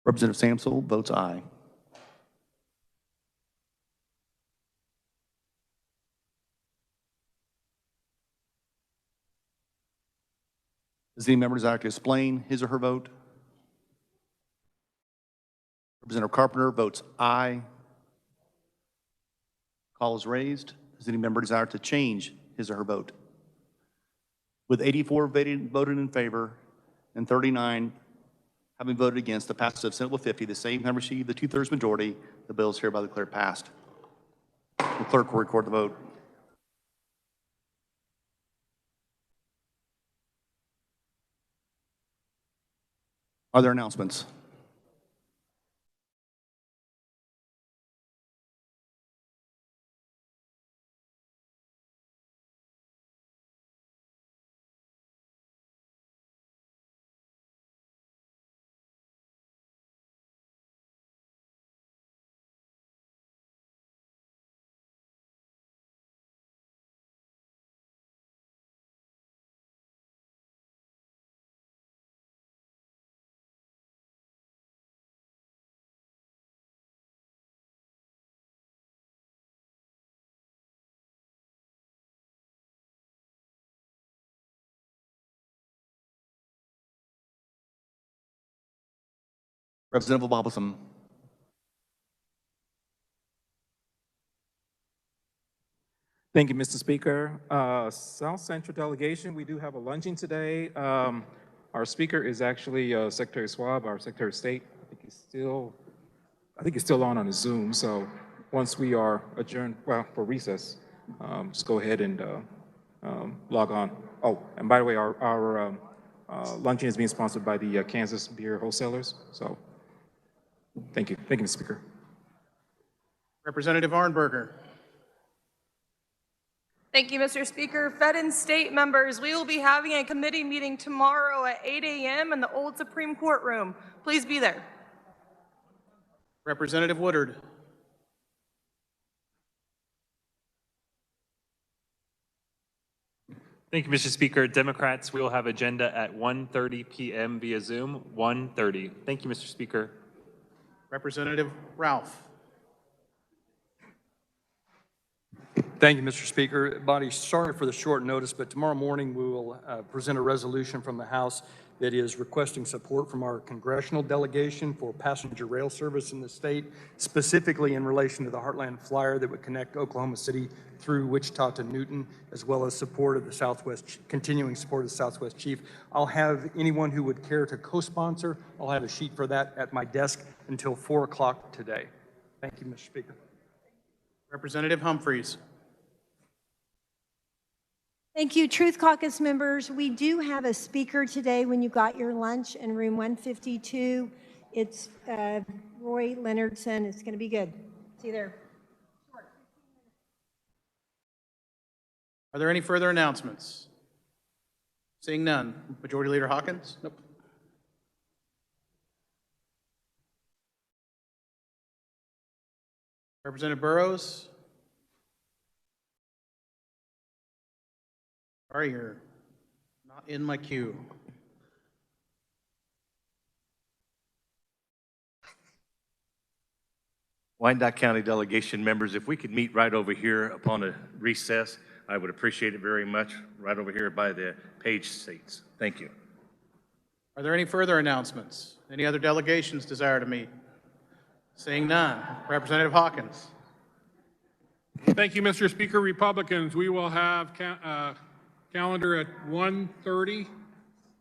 Representative Samsel votes aye. Does any member desire to explain his or her vote? Representative Carpenter votes aye. Call is raised. Does any member desire to change his or her vote? With 84 voted in favor and 39 having voted against, the passage of Senate Bill 50, the same have received the 2/3 majority. The bill is hereby declared passed. The clerk will record the vote. Are there announcements? Representative Bobbleson. Thank you, Mr. Speaker. South Central Delegation, we do have a luncheon today. Our speaker is actually Secretary Schwab, our Secretary of State. I think he's still on a Zoom. So once we are adjourned, well, for recess, just go ahead and log on. Oh, and by the way, our luncheon is being sponsored by the Kansas Beer Wholesalers. So thank you. Thank you, Mr. Speaker. Representative Arnberger. Thank you, Mr. Speaker. Fed and state members, we will be having a committee meeting tomorrow at 8 a.m. in the old Supreme Court room. Please be there. Representative Woodard. Thank you, Mr. Speaker. Democrats, we will have agenda at 1:30 p.m. via Zoom, 1:30. Thank you, Mr. Speaker. Representative Ralph. Thank you, Mr. Speaker. Body, sorry for the short notice, but tomorrow morning we will present a resolution from the House that is requesting support from our congressional delegation for passenger rail service in the state, specifically in relation to the Heartland Flyer that would connect Oklahoma City through Wichita to Newton, as well as support of the Southwest, continuing support of the Southwest Chief. I'll have anyone who would care to co-sponsor, I'll have a sheet for that at my desk until 4 o'clock today. Thank you, Mr. Speaker. Representative Humphreys. Thank you, Truth Caucus members. We do have a speaker today when you got your lunch in room 152. It's Roy Leonardson. It's going to be good. See you there. Are there any further announcements? Seeing none. Majority Leader Hawkins? Nope. Representative Burrows? Sorry, you're not in my queue. Wyandotte County delegation members, if we could meet right over here upon a recess, I would appreciate it very much, right over here by the page seats. Thank you. Are there any further announcements? Any other delegations desire to meet? Seeing none. Representative Hawkins. Thank you, Mr. Speaker. Republicans, we will have calendar at 1:30.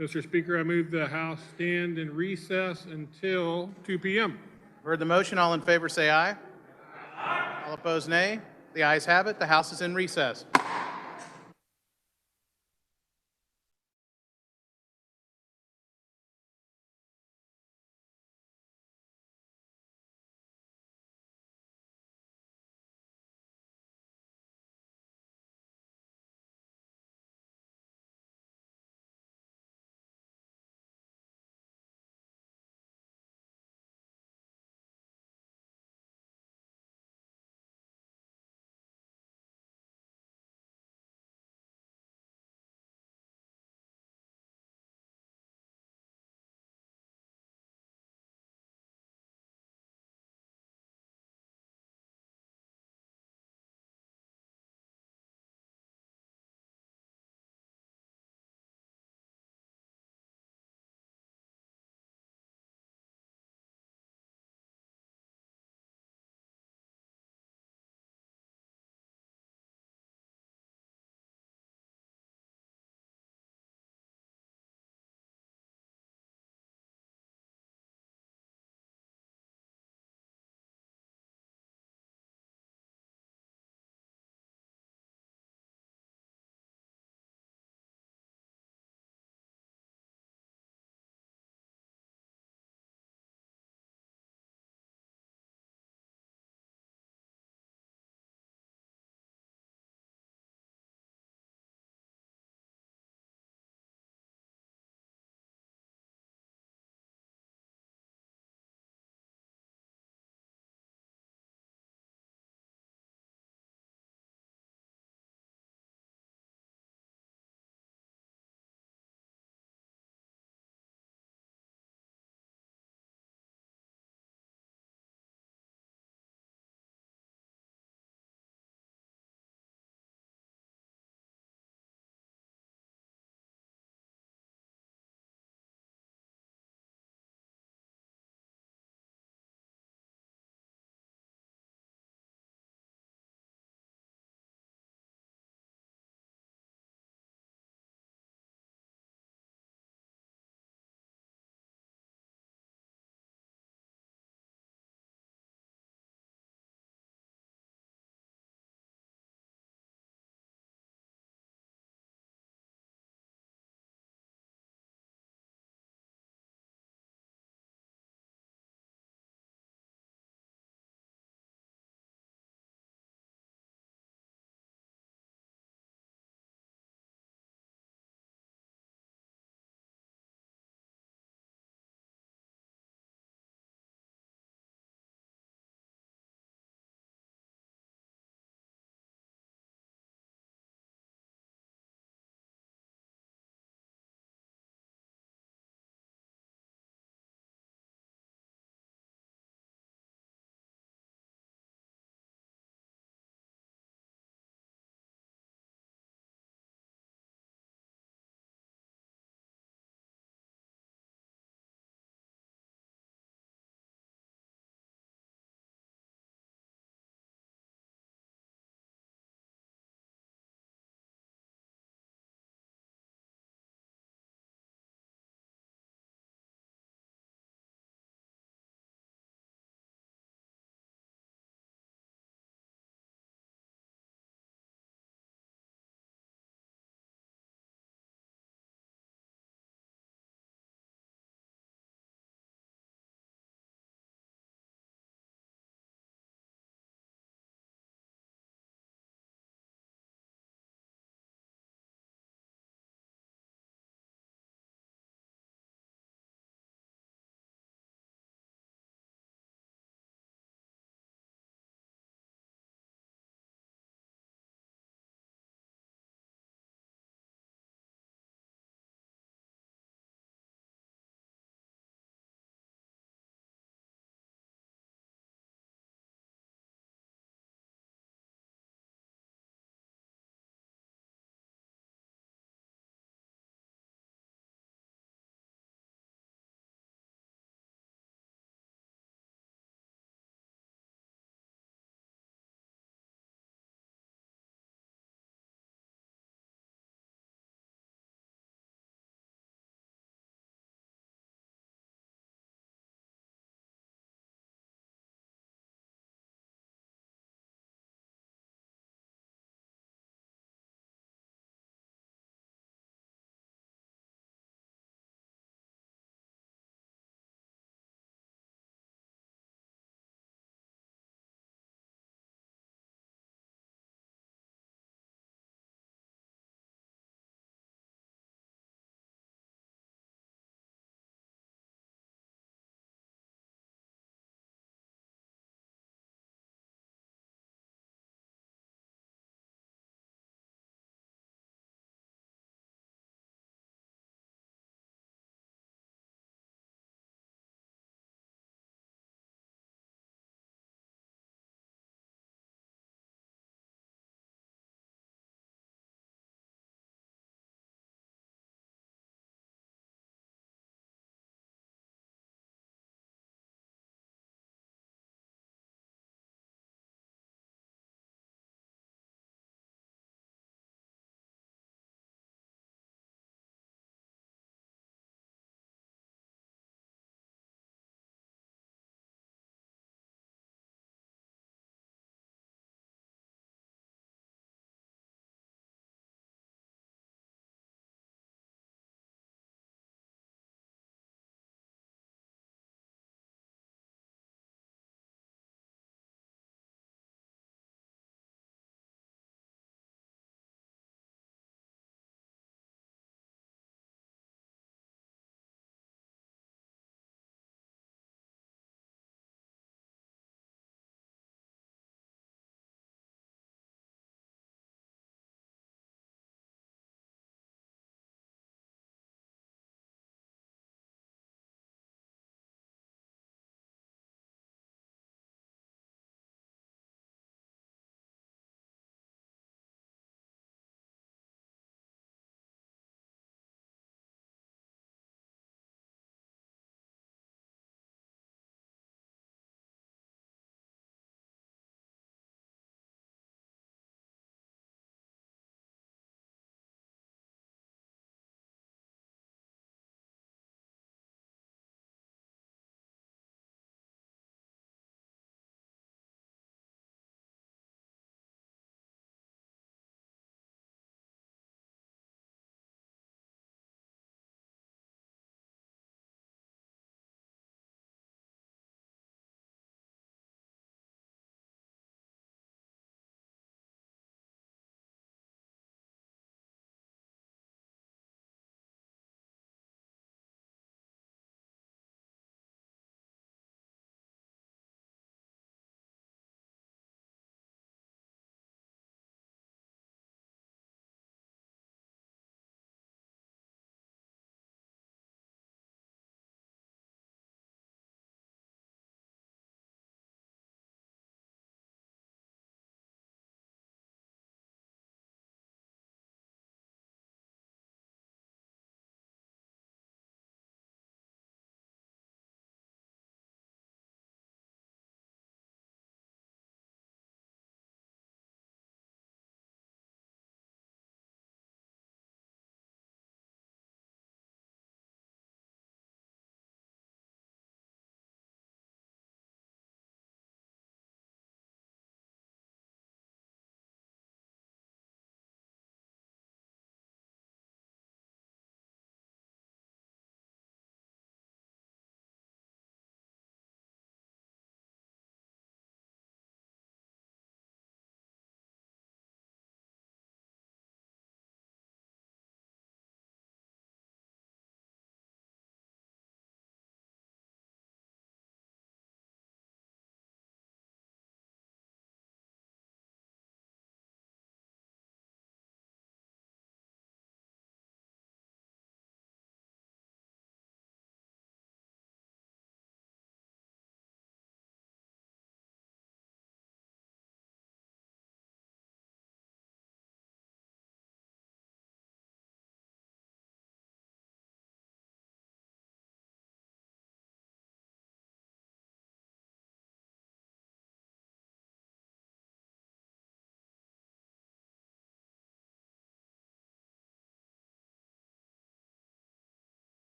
Mr. Speaker, I move the House stand in recess until 2 p.m. Heard the motion. All in favor say aye. Aye. All opposed, nay. The ayes have it. The House is in recess.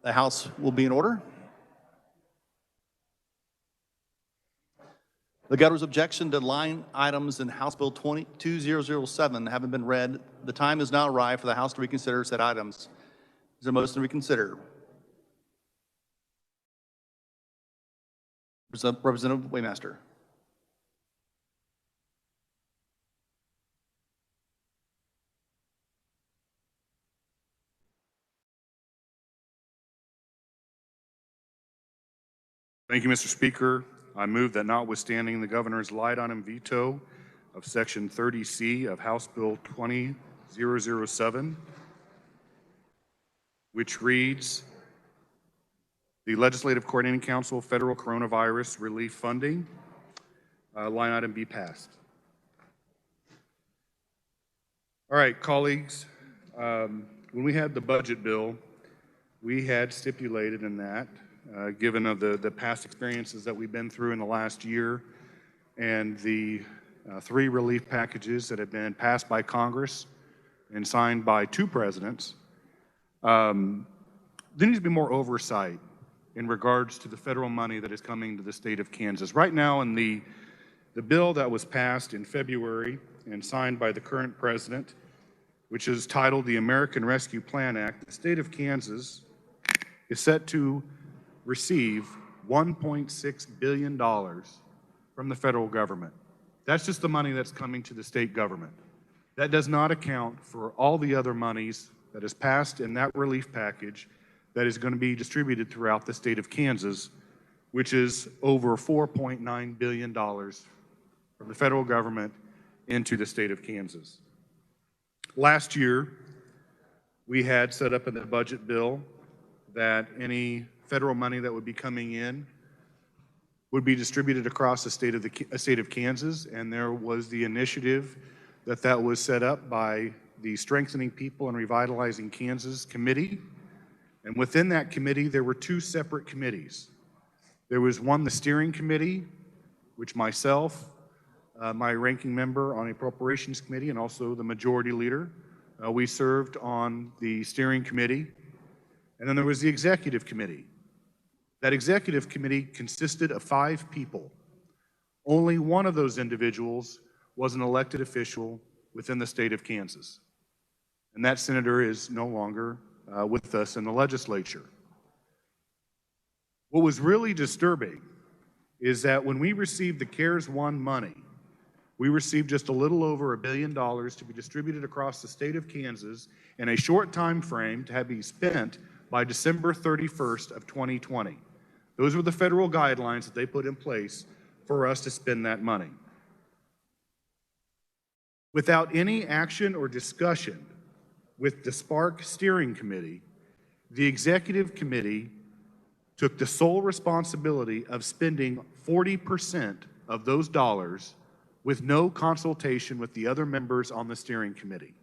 The House will be in order. The governor's objection to line items in House Bill 2007 having been read, the time has now arrived for the House to reconsider said items. Is there a motion to reconsider? Representative Waymaster. Thank you, Mr. Speaker. I move that notwithstanding the governor's light item veto of Section 30C of House Bill 20007, which reads, the Legislative Coordinating Council Federal Coronavirus Relief Funding, line item be passed. All right, colleagues, when we had the budget bill, we had stipulated in that, given of the past experiences that we've been through in the last year and the 3 relief packages that have been passed by Congress and signed by 2 presidents, there needs to be more oversight in regards to the federal money that is coming to the state of Kansas. Right now in the bill that was passed in February and signed by the current president, which is titled the American Rescue Plan Act, the state of Kansas is set to receive $1.6 billion from the federal government. That's just the money that's coming to the state government. That does not account for all the other monies that is passed in that relief package that is going to be distributed throughout the state of Kansas, which is over $4.9 billion from the federal government into the state of Kansas. Last year, we had set up in the budget bill that any federal money that would be coming in would be distributed across the state of Kansas, and there was the initiative that was set up by the Strengthening People and Revitalizing Kansas Committee. And within that committee, there were 2 separate committees. There was one, the steering committee, which myself, my ranking member on the Appropriations Committee, and also the majority leader, we served on the steering committee. And then there was the executive committee. That executive committee consisted of 5 people. Only one of those individuals was an elected official within the state of Kansas. And that senator is no longer with us in the legislature. What was really disturbing is that when we received the CARES 1 money, we received just a little over $1 billion to be distributed across the state of Kansas in a short time frame to have be spent by December 31st of 2020. Those were the federal guidelines that they put in place for us to spend that money. Without any action or discussion with the SPARK Steering Committee, the Executive Committee took the sole responsibility of spending 40% of those dollars with no consultation with the other members on the steering committee.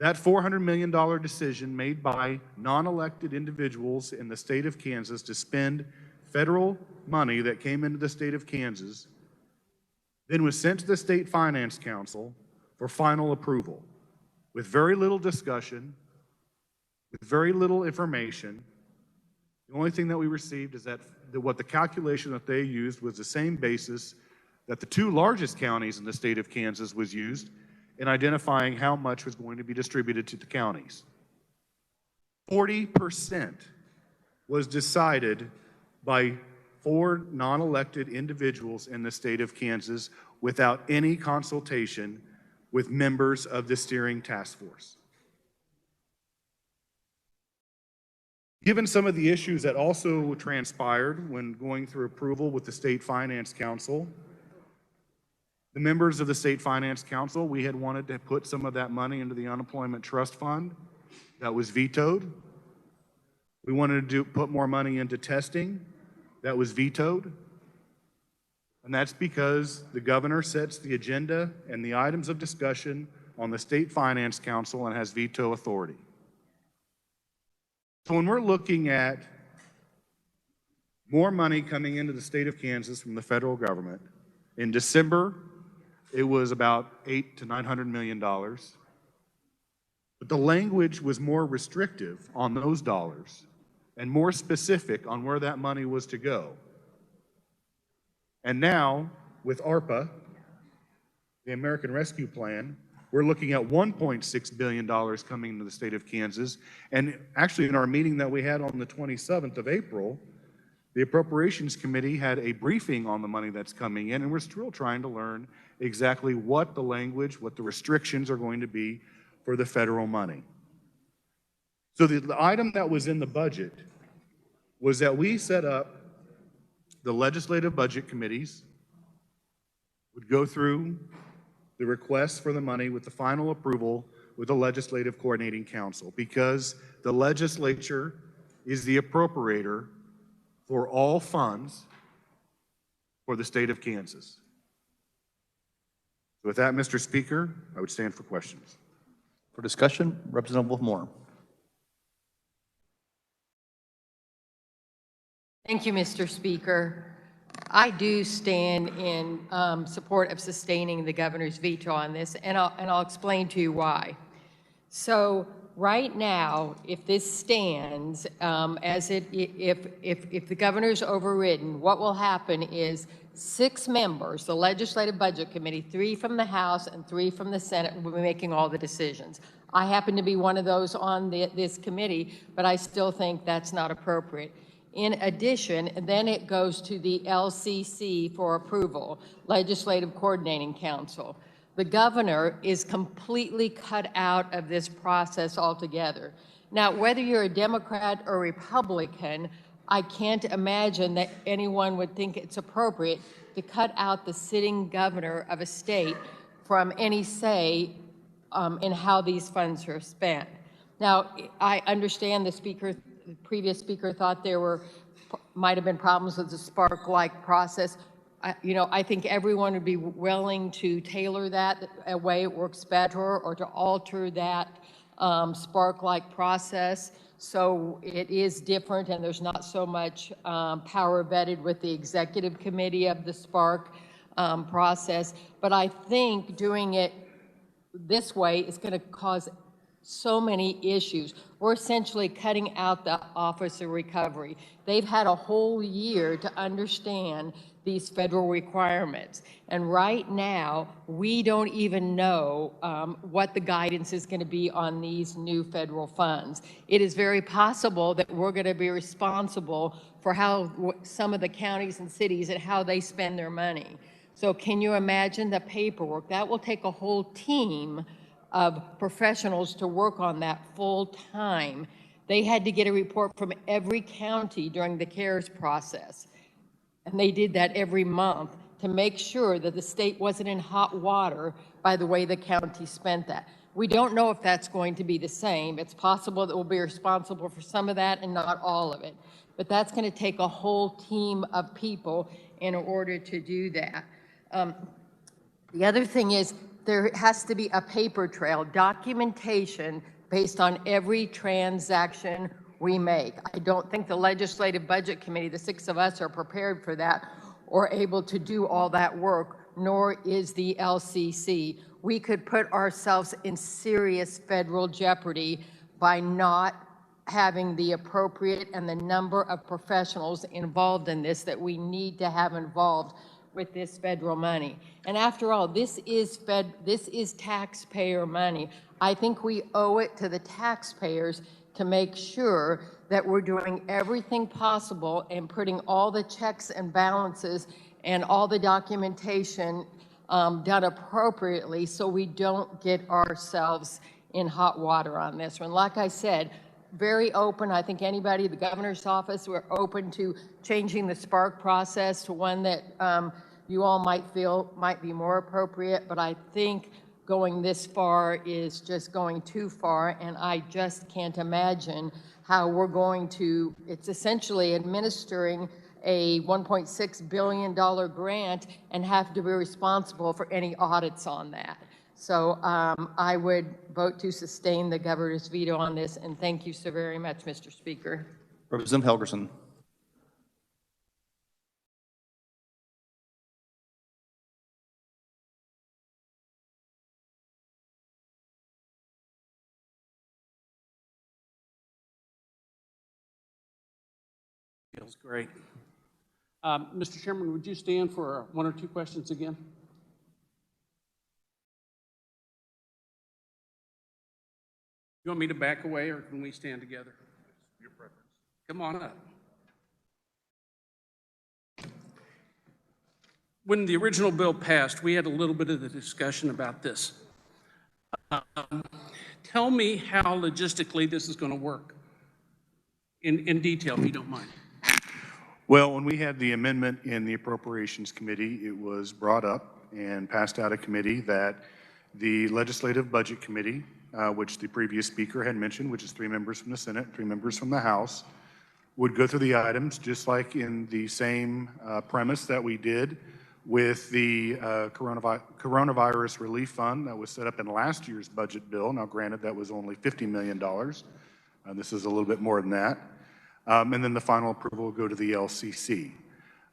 That $400 million decision made by non-elected individuals in the state of Kansas to spend federal money that came into the state of Kansas then was sent to the State Finance Council for final approval with very little discussion, with very little information. The only thing that we received is that what the calculation that they used was the same basis that the 2 largest counties in the state of Kansas was used in identifying how much was going to be distributed to the counties. 40% was decided by 4 non-elected individuals in the state of Kansas without any consultation with members of the steering task force. Given some of the issues that also transpired when going through approval with the State Finance Council, the members of the State Finance Council, we had wanted to put some of that money into the Unemployment Trust Fund. That was vetoed. We wanted to put more money into testing. That was vetoed. And that's because the governor sets the agenda and the items of discussion on the State Finance Council and has veto authority. So when we're looking at more money coming into the state of Kansas from the federal government, in December, it was about $800 to $900 million. The But the language was more restrictive on those dollars and more specific on where that money was to go. And now, with ARPA, the American Rescue Plan, we're looking at $1.6 billion coming into the state of Kansas. And actually, in our meeting that we had on the 27th of April, the Appropriations Committee had a briefing on the money that's coming in, and we're still trying to learn exactly what the language, what the restrictions are going to be for the federal money. So the item that was in the budget was that we set up the legislative budget committees would go through the requests for the money with the final approval with the Legislative Coordinating Council, because the legislature is the appropriator for all funds for the state of Kansas. With that, Mr. Speaker, I would stand for questions. For discussion, Representative Moore. Thank you, Mr. Speaker. I do stand in support of sustaining the governor's veto on this, and I'll explain to you why. So right now, if this stands, if the governor's overridden, what will happen is 6 members, the Legislative Budget Committee, 3 from the House and 3 from the Senate, will be making all the decisions. I happen to be one of those on this committee, but I still think that's not appropriate. In addition, then it goes to the LCC for approval, Legislative Coordinating Council. The governor is completely cut out of this process altogether. Now, whether you're a Democrat or Republican, I can't imagine that anyone would think it's appropriate to cut out the sitting governor of a state from any say in how these funds are spent. Now, I understand the previous speaker thought there might have been problems with the spark-like process. I think everyone would be willing to tailor that a way it works better, or to alter that spark-like process so it is different and there's not so much power vetted with the executive committee of the spark process. But I think doing it this way is going to cause so many issues. We're essentially cutting out the Office of Recovery. They've had a whole year to understand these federal requirements. And right now, we don't even know what the guidance is going to be on these new federal funds. It is very possible that we're going to be responsible for how some of the counties and cities and how they spend their money. So can you imagine the paperwork? That will take a whole team of professionals to work on that full time. They had to get a report from every county during the CARES process. And they did that every month to make sure that the state wasn't in hot water by the way the county spent that. We don't know if that's going to be the same. It's possible that we'll be responsible for some of that and not all of it. But that's going to take a whole team of people in order to do that. The other thing is, there has to be a paper trail, documentation based on every transaction we make. I don't think the Legislative Budget Committee, the 6 of us, are prepared for that or able to do all that work, nor is the LCC. We could put ourselves in serious federal jeopardy by not having the appropriate and the number of professionals involved in this that we need to have involved with this federal money. And after all, this is taxpayer money. I think we owe it to the taxpayers to make sure that we're doing everything possible and putting all the checks and balances and all the documentation done appropriately so we don't get ourselves in hot water on this one. Like I said, very open. I think anybody, the governor's office, we're open to changing the spark process to one that you all might feel might be more appropriate, but I think going this far is just going too far, and I just can't imagine how we're going to, it's essentially administering a $1.6 billion grant and have to be responsible for any audits on that. So I would vote to sustain the governor's veto on this, and thank you so very much, Mr. Speaker. Representative Helgerson. Feels great. Mr. Chairman, would you stand for one or two questions again? You want me to back away, or can we stand together? Your preference. Come on up. When the original bill passed, we had a little bit of the discussion about this. Tell me how logistically this is going to work in detail, if you don't mind. Well, when we had the amendment in the Appropriations Committee, it was brought up and passed out of committee that the Legislative Budget Committee, which the previous speaker had mentioned, which is 3 members from the Senate, 3 members from the House, would go through the items just like in the same premise that we did with the coronavirus relief fund that was set up in last year's budget bill. Now, granted, that was only $50 million. This is a little bit more than that. And then the final approval will go to the LCC.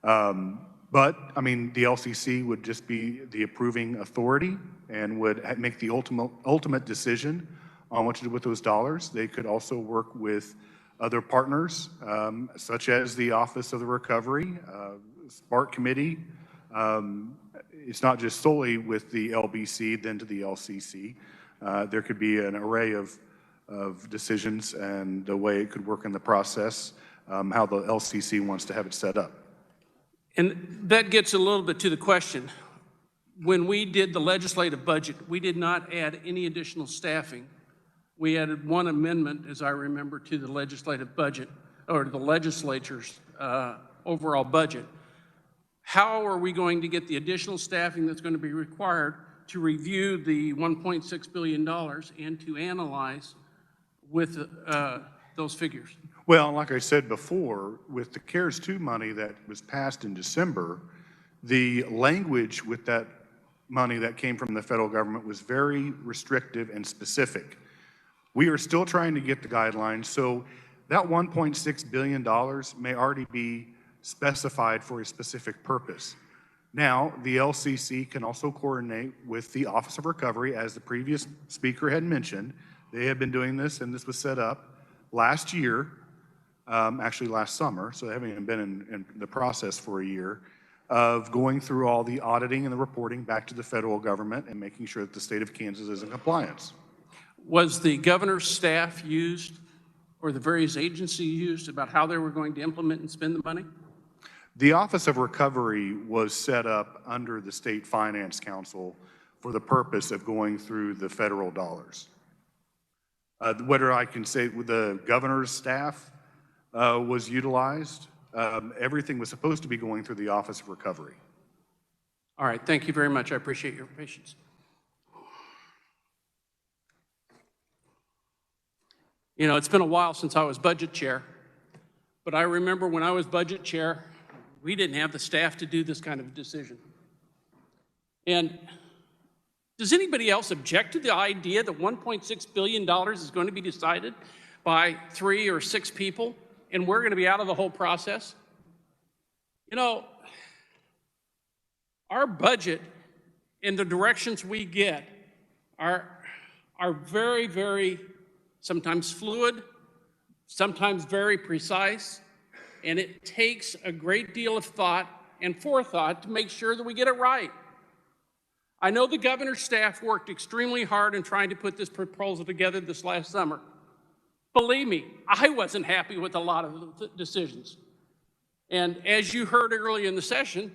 But, I mean, the LCC would just be the approving authority and would make the ultimate decision on what to do with those dollars. They could also work with other partners, such as the Office of the Recovery, Spark Committee. It's not just solely with the LBC, then to the LCC. There could be an array of decisions and the way it could work in the process, how the LCC wants to have it set up. And that gets a little bit to the question. When we did the legislative budget, we did not add any additional staffing. We added one amendment, as I remember, to the legislative budget, or the legislature's overall budget. How are we going to get the additional staffing that's going to be required to review the $1.6 billion and to analyze with those figures? Well, like I said before, with the CARES 2 money that was passed in December, the language with that money that came from the federal government was very restrictive and specific. We are still trying to get the guidelines, so that $1.6 billion may already be specified for a specific purpose. Now, the LCC can also coordinate with the Office of Recovery, as the previous speaker had mentioned. They have been doing this, and this was set up last year, actually last summer, so they haven't even been in the process for a year, of going through all the auditing and the reporting back to the federal government and making sure that the state of Kansas is in compliance. Was the governor's staff used, or the various agencies used, about how they were going to implement and spend the money? The Office of Recovery was set up under the State Finance Council for the purpose of going through the federal dollars. Whether I can say the governor's staff was utilized, everything was supposed to be going through the Office of Recovery. All right, thank you very much. I appreciate your patience. You know, it's been a while since I was budget chair, but I remember when I was budget chair, we didn't have the staff to do this kind of decision. And does anybody else object to the idea that $1.6 billion is going to be decided by 3 or 6 people, and we're going to be out of the whole process? You know, our budget and the directions we get are very, very, sometimes fluid, sometimes very precise, and it takes a great deal of thought and forethought to make sure that we get it right. I know the governor's staff worked extremely hard in trying to put this proposal together this last summer. Believe me, I wasn't happy with a lot of the decisions. And as you heard earlier in the session,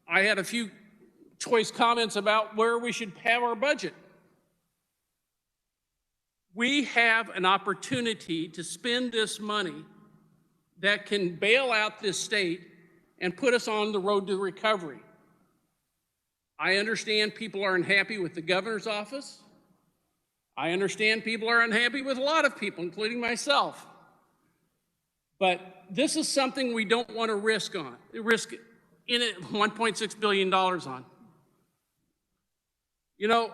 I had a few choice comments about where we should have our budget. We have an opportunity to spend this money that can bail out this state and put us on the road to recovery. I understand people are unhappy with the governor's office. I understand people are unhappy with a lot of people, including myself. But this is something we don't want to risk in it $1.6 billion on. You know,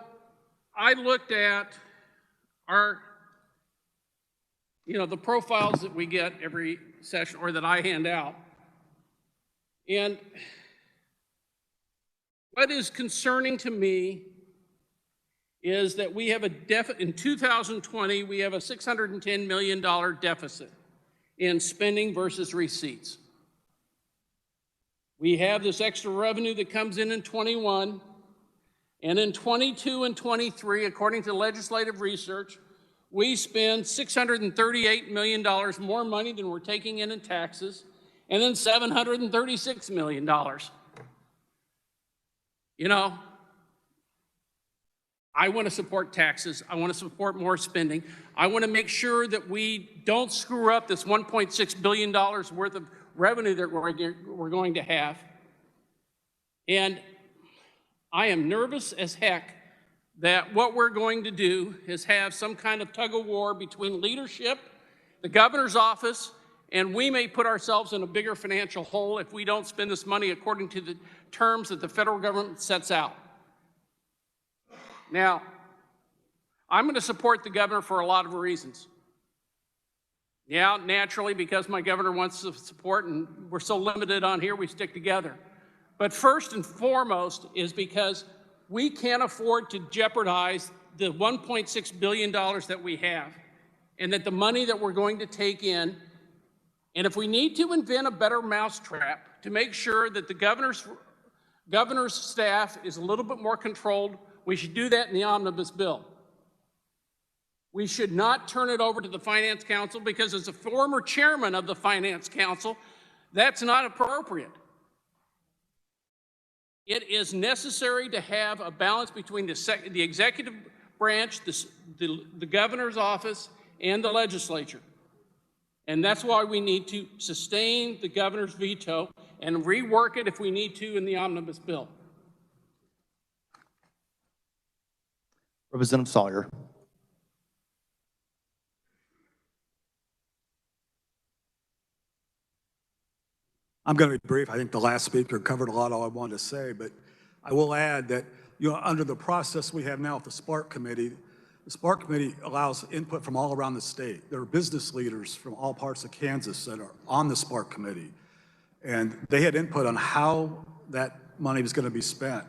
I looked at the profiles that we get every session, or that I hand out. And what is concerning to me is that we have in 2020, we have a $610 million deficit in spending versus receipts. We have this extra revenue that comes in 21, and in 22 and 23, according to legislative research, we spend $638 million more money than we're taking in taxes, and then $736 million. You know, I want to support taxes. I want to support more spending. I want to make sure that we don't screw up this $1.6 billion worth of revenue that we're going to have. And I am nervous as heck that what we're going to do is have some kind of tug of war between leadership, the governor's office, and we may put ourselves in a bigger financial hole if we don't spend this money according to the terms that the federal government sets out. Now, I'm going to support the governor for a lot of reasons. Yeah, naturally, because my governor wants to support and we're so limited on here, we stick together. But first and foremost is because we can't afford to jeopardize the $1.6 billion that we have, and that the money that we're going to take in, and if we need to invent a better mousetrap to make sure that the governor's staff is a little bit more controlled, we should do that in the omnibus bill. We should not turn it over to the Finance Council, because as a former chairman of the Finance Council, that's not appropriate. It is necessary to have a balance between the executive branch, the governor's office, and the legislature. And that's why we need to sustain the governor's veto and rework it if we need to in the omnibus bill. Representative Sawyer. I'm going to be brief. I think the last speaker covered a lot of all I wanted to say, but I will add that, you know, under the process we have now with the Spark Committee, the Spark Committee allows input from all around the state. There are business leaders from all parts of Kansas that are on the Spark Committee, and they had input on how that money was going to be spent.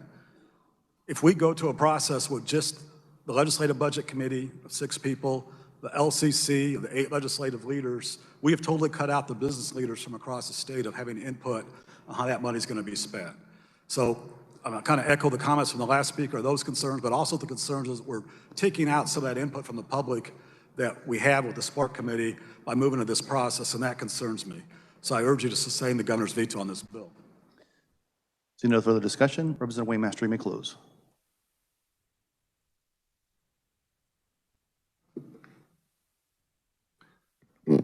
If we go to a process with just the Legislative Budget Committee of 6 people, the LCC, the 8 legislative leaders, we have totally cut out the business leaders from across the state of having input on how that money is going to be spent. So I'm going to kind of echo the comments from the last speaker, those concerns, but also the concerns is we're taking out some of that input from the public that we have with the Spark Committee by moving to this process, and that concerns me. So I urge you to sustain the governor's veto on this bill. See no further discussion. Representative Waymaster, you may close.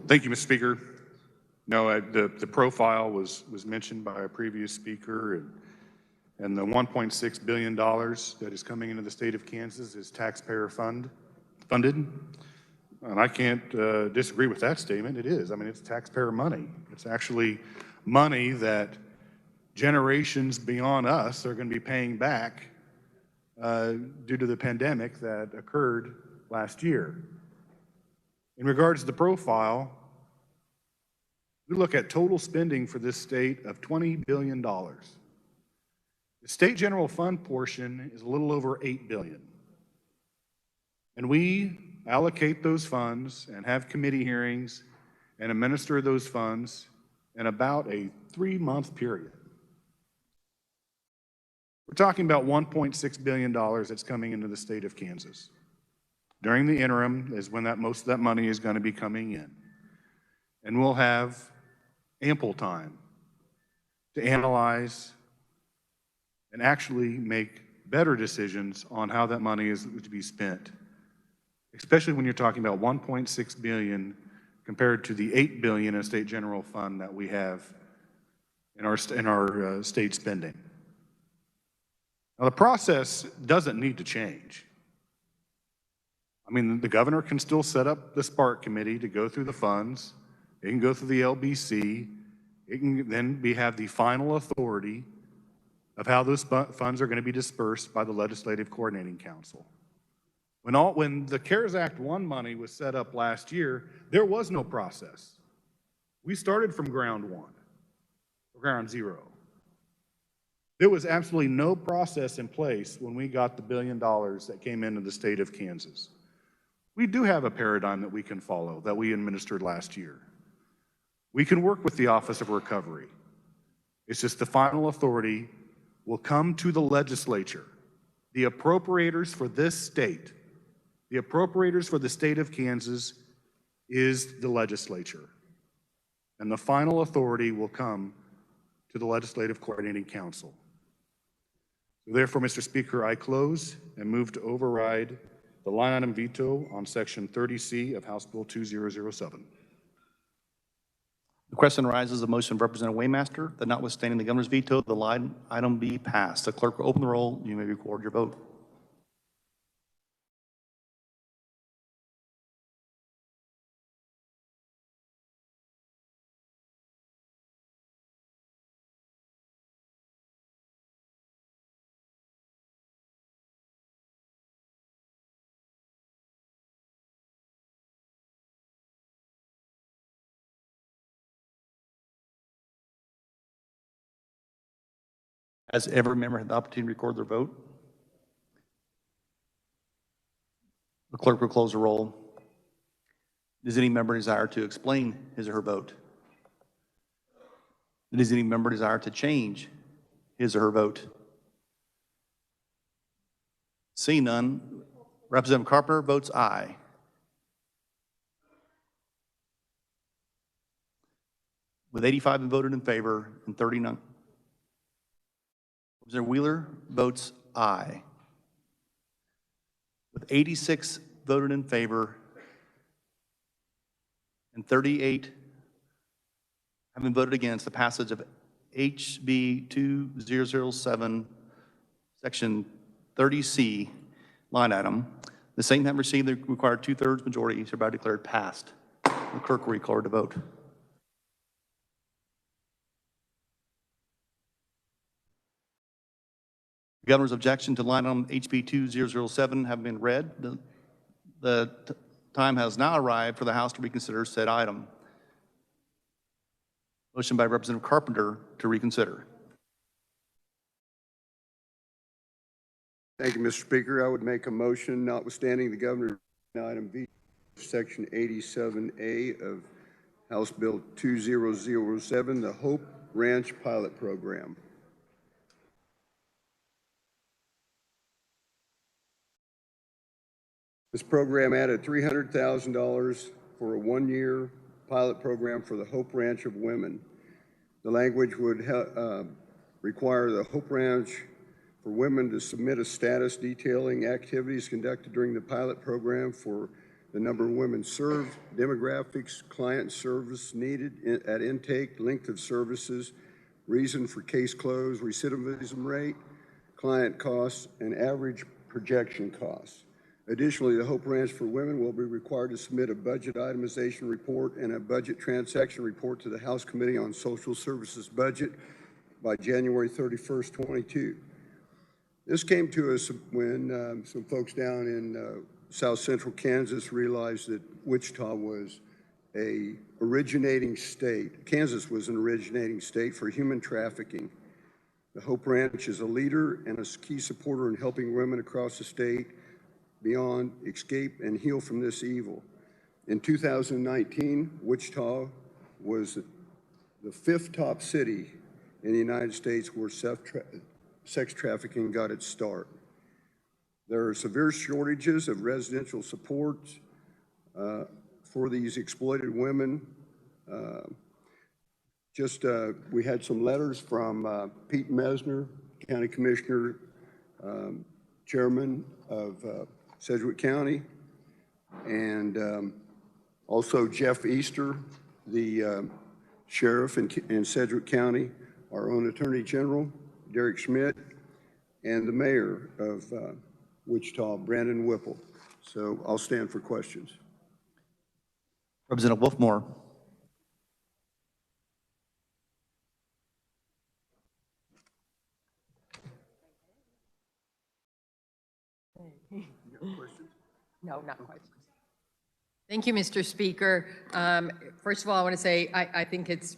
Thank you, Mr. Speaker. No, the profile was mentioned by a previous speaker, and the $1.6 billion that is coming into the state of Kansas is taxpayer funded. And I can't disagree with that statement. It is. I mean, it's taxpayer money. It's actually money that generations beyond us are going to be paying back due to the pandemic that occurred last year. In regards to the profile, we look at total spending for this state of $20 billion. The state general fund portion is a little over $8 billion. And we allocate those funds and have committee hearings and administer those funds in about a 3-month period. We're talking about $1.6 billion that's coming into the state of Kansas. During the interim is when most of that money is going to be coming in. And we'll have ample time to analyze and actually make better decisions on how that money is to be spent, especially when you're talking about $1.6 billion compared to the $8 billion in state general fund that we have in our state spending. Now, the process doesn't need to change. I mean, the governor can still set up the Spark Committee to go through the funds. It can go through the LBC. It can then have the final authority of how those funds are going to be dispersed by the Legislative Coordinating Council. When the CARES Act 1 money was set up last year, there was no process. We started from ground zero. There was absolutely no process in place when we got the $1 billion that came into the state of Kansas. We do have a paradigm that we can follow, that we administered last year. We can work with the Office of Recovery. It's just the final authority will come to the legislature. The appropriators for this state, the appropriators for the state of Kansas is the legislature. And the final authority will come to the Legislative Coordinating Council. Therefore, Mr. Speaker, I close and move to override the line item veto on Section 30C of House Bill 2007. The question arises a motion of Representative Waymaster that notwithstanding the governor's veto, the line item be passed. The clerk will open the roll. You may record your vote. Has every member had the opportunity to record their vote? The clerk will close the roll. Does any member desire to explain his or her vote? Does any member desire to change his or her vote? Seeing none, Representative Carpenter votes aye. With 85 voted in favor and 39. Representative Wheeler votes aye. With 86 voted in favor and 38 having voted against the passage of HB 2007, Section 30C, line item, the same have received the required 2/3 majority, is hereby declared passed. The clerk will record the vote. The governor's objection to line item HB 2007 have been read. The time has now arrived for the House to reconsider said item. Motion by Representative Carpenter to reconsider. Thank you, Mr. Speaker. I would make a motion notwithstanding the governor's item V, Section 87A of House Bill 2007, the Hope Ranch Pilot Program. This program added $300,000 for a one-year pilot program for the Hope Ranch of Women. The language would require the Hope Ranch for women to submit a status detailing activities conducted during the pilot program for the number of women served, demographics, client service needed at intake, length of services, reason for case close, recidivism rate, client costs, and average projection costs. Additionally, the Hope Ranch for Women will be required to submit a budget itemization report and a budget transaction report to the House Committee on Social Services Budget by January 31st, 22. This came to us when some folks down in South Central Kansas realized that Wichita was a originating state. Kansas was an originating state for human trafficking. The Hope Ranch is a leader and a key supporter in helping women across the state beyond escape and heal from this evil. In 2019, Wichita was the 5th top city in the United States where sex trafficking got its start. There are severe shortages of residential support for these exploited women. We had some letters from Pete Mesner, County Commissioner, Chairman of Sedgwick County, and also Jeff Easter, the Sheriff in Sedgwick County, our own Attorney General, Derek Schmidt, and the Mayor of Wichita, Brandon Whipple. So I'll stand for questions. Representative Wolfmore. No, not questions. Thank you, Mr. Speaker. First of all, I want to say I think it's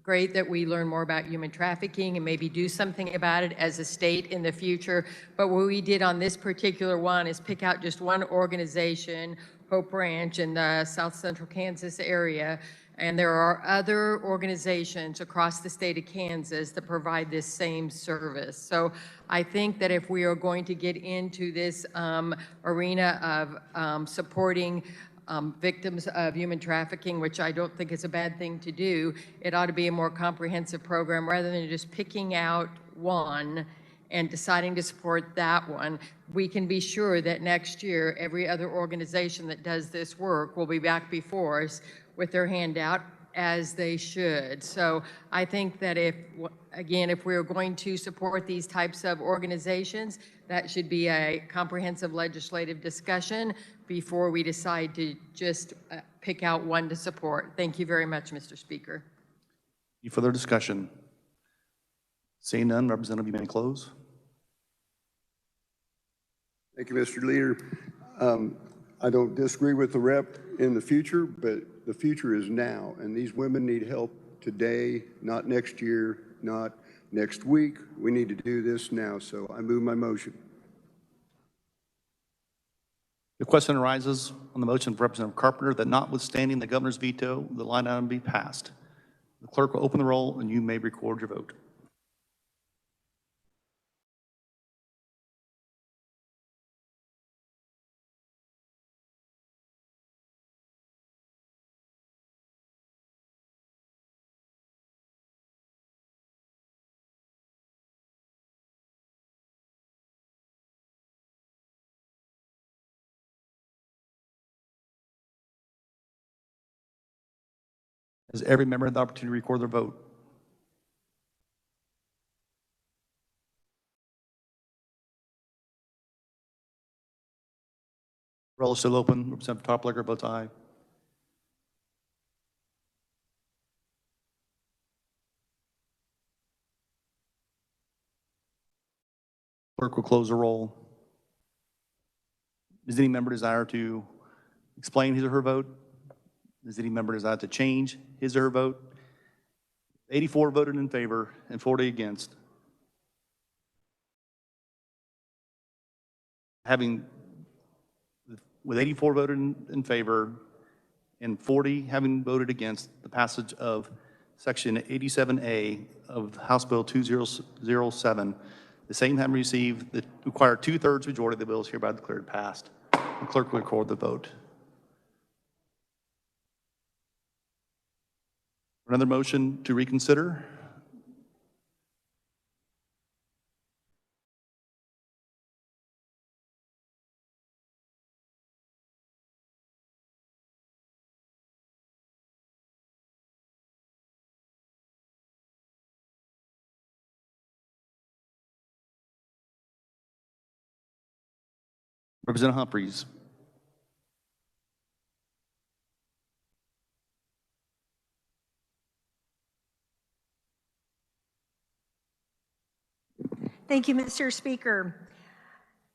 great that we learn more about human trafficking and maybe do something about it as a state in the future. But what we did on this particular one is pick out just one organization, Hope Ranch in the South Central Kansas area, And there are other organizations across the state of Kansas that provide this same service. So I think that if we are going to get into this arena of supporting victims of human trafficking, which I don't think is a bad thing to do, it ought to be a more comprehensive program rather than just picking out one and deciding to support that one. We can be sure that next year, every other organization that does this work will be back before us with their hand out, as they should. So I think that if we're going to support these types of organizations, that should be a comprehensive legislative discussion before we decide to just pick out one to support. Thank you very much, Mr. Speaker. Any further discussion? Seeing none, Representative, you may close. Thank you, Mr. Leader. I don't disagree with the rep in the future, but the future is now, and these women need help today, not next year, not next week. We need to do this now, so I move my motion. The question arises on the motion of Representative Carpenter that notwithstanding the governor's veto, the line item be passed. The clerk will open the roll, and you may record your vote. Has every member had the opportunity to record their vote? Roll is still open. Representative Topolager votes aye. Clerk will close the roll. Does any member desire to explain his or her vote? Does any member desire to change his or her vote? 84 voted in favor and 40 against. With 84 voted in favor and 40 having voted against the passage of Section 87A of House Bill 2007, the same having received the required 2/3 majority of the bill is hereby declared passed. The clerk will record the vote. Another motion to reconsider. Representative Humphreys. Thank you, Mr. Speaker.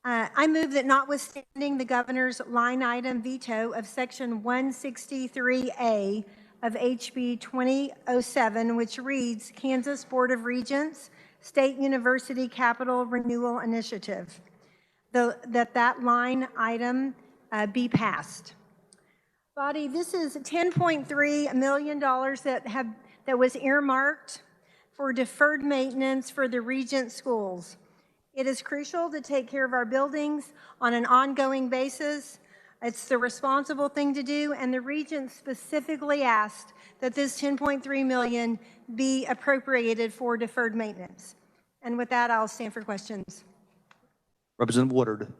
I move that notwithstanding the governor's line item veto of Section 163A of HB 2007, which reads Kansas Board of Regents State University Capital Renewal Initiative, that line item be passed. Body, this is $10.3 million that was earmarked for deferred maintenance for the Regent schools. It is crucial to take care of our buildings on an ongoing basis. It's the responsible thing to do, and the Regent specifically asked that this $10.3 million be appropriated for deferred maintenance. And with that, I'll stand for questions. Representative Woodard.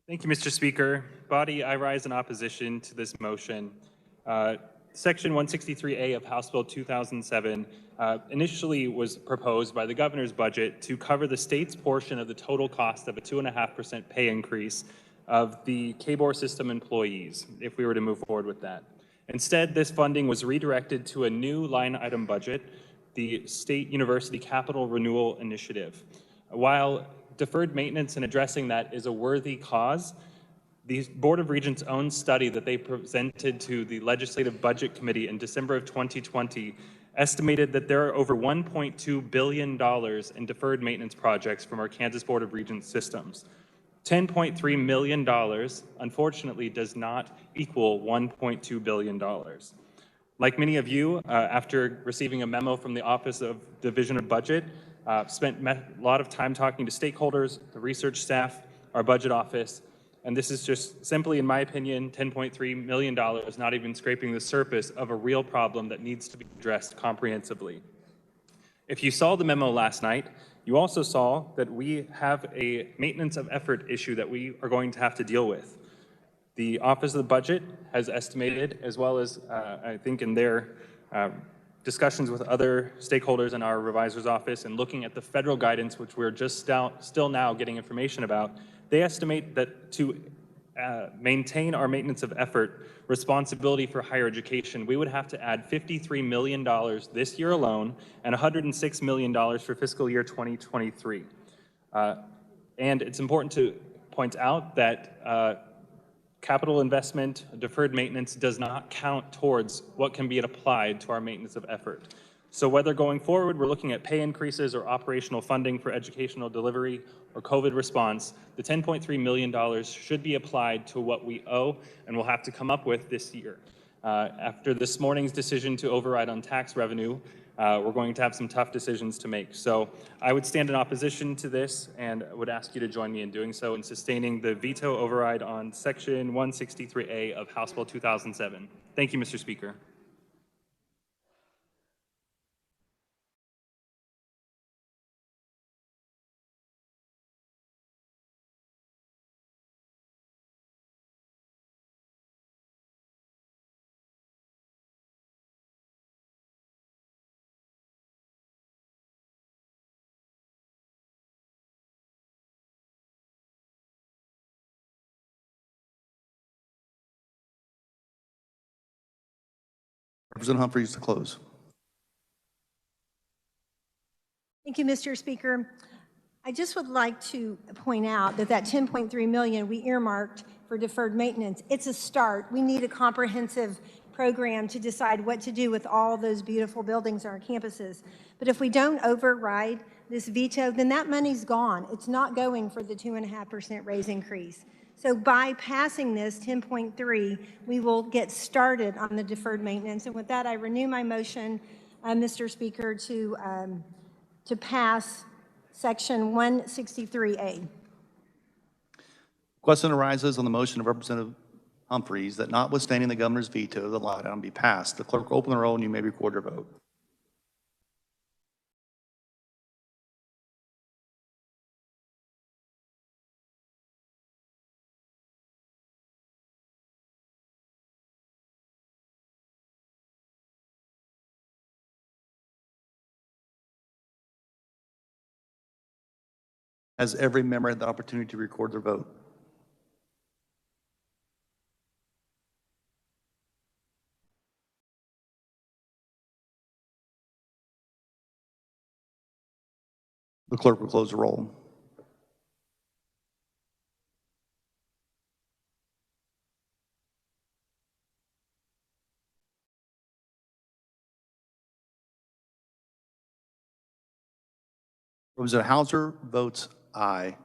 Thank you, Mr. Speaker. Body, I rise in opposition to this motion. Section 163A of House Bill 2007 initially was proposed by the governor's budget to cover the state's portion of the total cost of a 2.5% pay increase of the KBOR system employees, if we were to move forward with that. Instead, this funding was redirected to a new line item budget, the State University Capital Renewal Initiative. While deferred maintenance and addressing that is a worthy cause, the Board of Regents' own study that they presented to the Legislative Budget Committee in December of 2020 estimated that there are over $1.2 billion in deferred maintenance projects from our Kansas Board of Regents systems. $10.3 million, unfortunately, does not equal $1.2 billion. Like many of you, after receiving a memo from the Office of Division of Budget, spent a lot of time talking to stakeholders, the research staff, our budget office, and this is just simply, in my opinion, $10.3 million, not even scraping the surface of a real problem that needs to be addressed comprehensively. If you saw the memo last night, you also saw that we have a maintenance of effort issue that we are going to have to deal with. The Office of the Budget has estimated, as well as I think in their discussions with other stakeholders in our revisor's office and looking at the federal guidance, which we're just still now getting information about, they estimate that to maintain our maintenance of effort responsibility for higher education, we would have to add $53 million this year alone and $106 million for fiscal year 2023. And it's important to point out that capital investment, deferred maintenance does not count towards what can be applied to our maintenance of effort. So whether going forward we're looking at pay increases or operational funding for educational delivery or COVID response, the $10.3 million should be applied to what we owe and will have to come up with this year. After this morning's decision to override on tax revenue, we're going to have some tough decisions to make. So I would stand in opposition to this and would ask you to join me in doing so in sustaining the veto override on Section 163A of House Bill 2007. Thank you, Mr. Speaker. Representative Humphries to close. Thank you, Mr. Speaker. I just would like to point out that that 10.3 million we earmarked for deferred maintenance, it's a start. We need a comprehensive program to decide what to do with all those beautiful buildings on our campuses. But if we don't override this veto, then that money's gone. It's not going for the 2.5% raise increase. So by passing this 10.3, we will get started on the deferred maintenance. And with that, I renew my motion, Mr. Speaker, to pass Section 163A. Question arises on the motion of Representative Humphries that notwithstanding the governor's veto, the line item be passed. The clerk will open the roll and you may record your vote. Has every member had the opportunity to record their vote? The clerk will close the roll. Representative Hauser votes aye.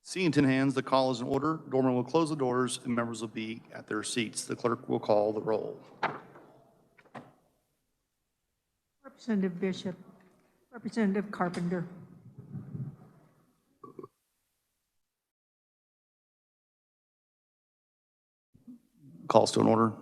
Seeing 10 hands, the call is in order. Doorman will close the doors and members will be at their seats. The clerk will call the roll. Representative Bishop, Representative Carpenter. Call still in order.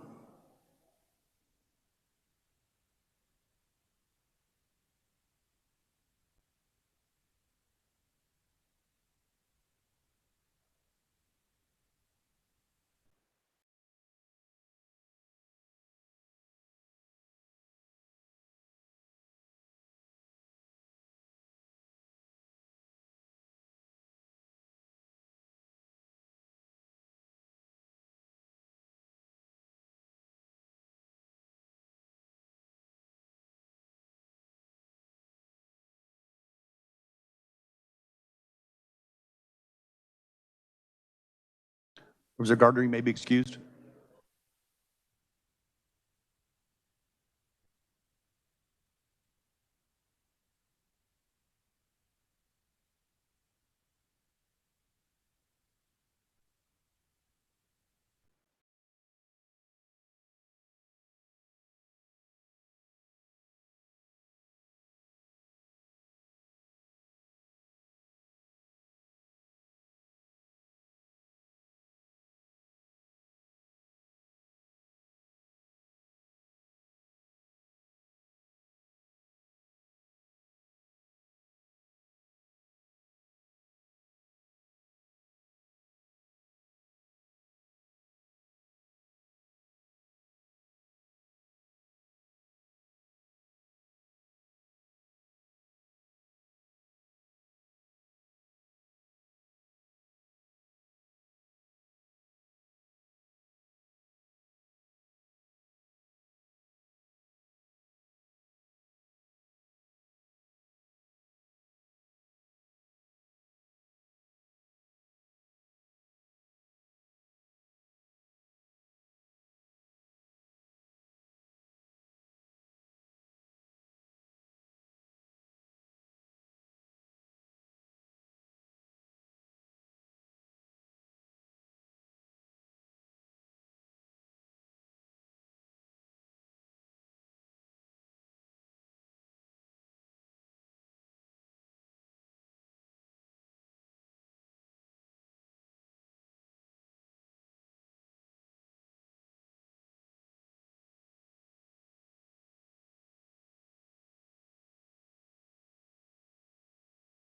Representative Gardner, you may be excused.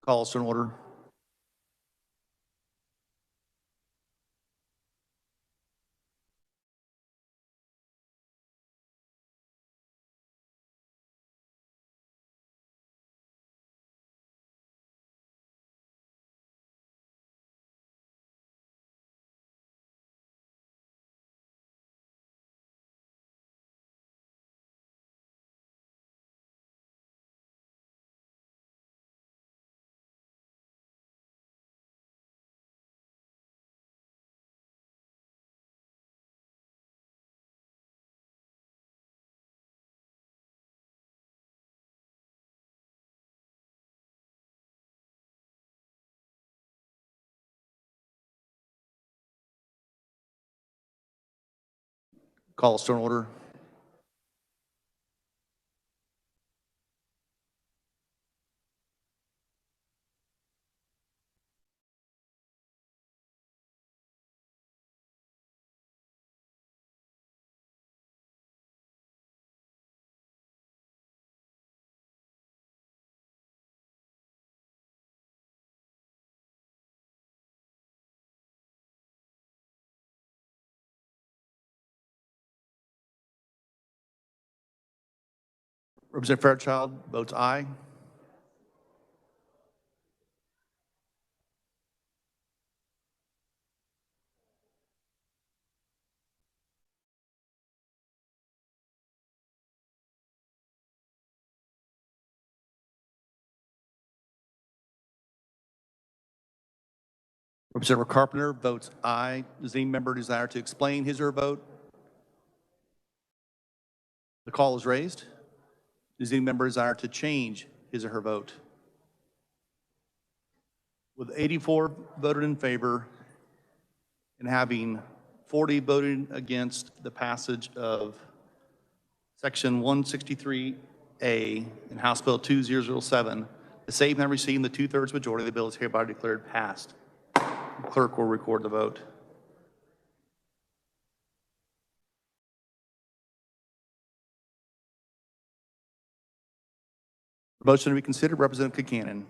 Call is in order. Call is in order. Representative Fairchild votes aye. Representative Carpenter votes aye. Does any member desire to explain his or her vote? The call is raised. Does any member desire to change his or her vote? With 84 voted in favor and having 40 voted against the passage of Section 163A in House Bill 2007, the same having received the two-thirds majority of the bill is hereby declared passed. The clerk will record the vote. Motion to be considered, Representative Buchanan.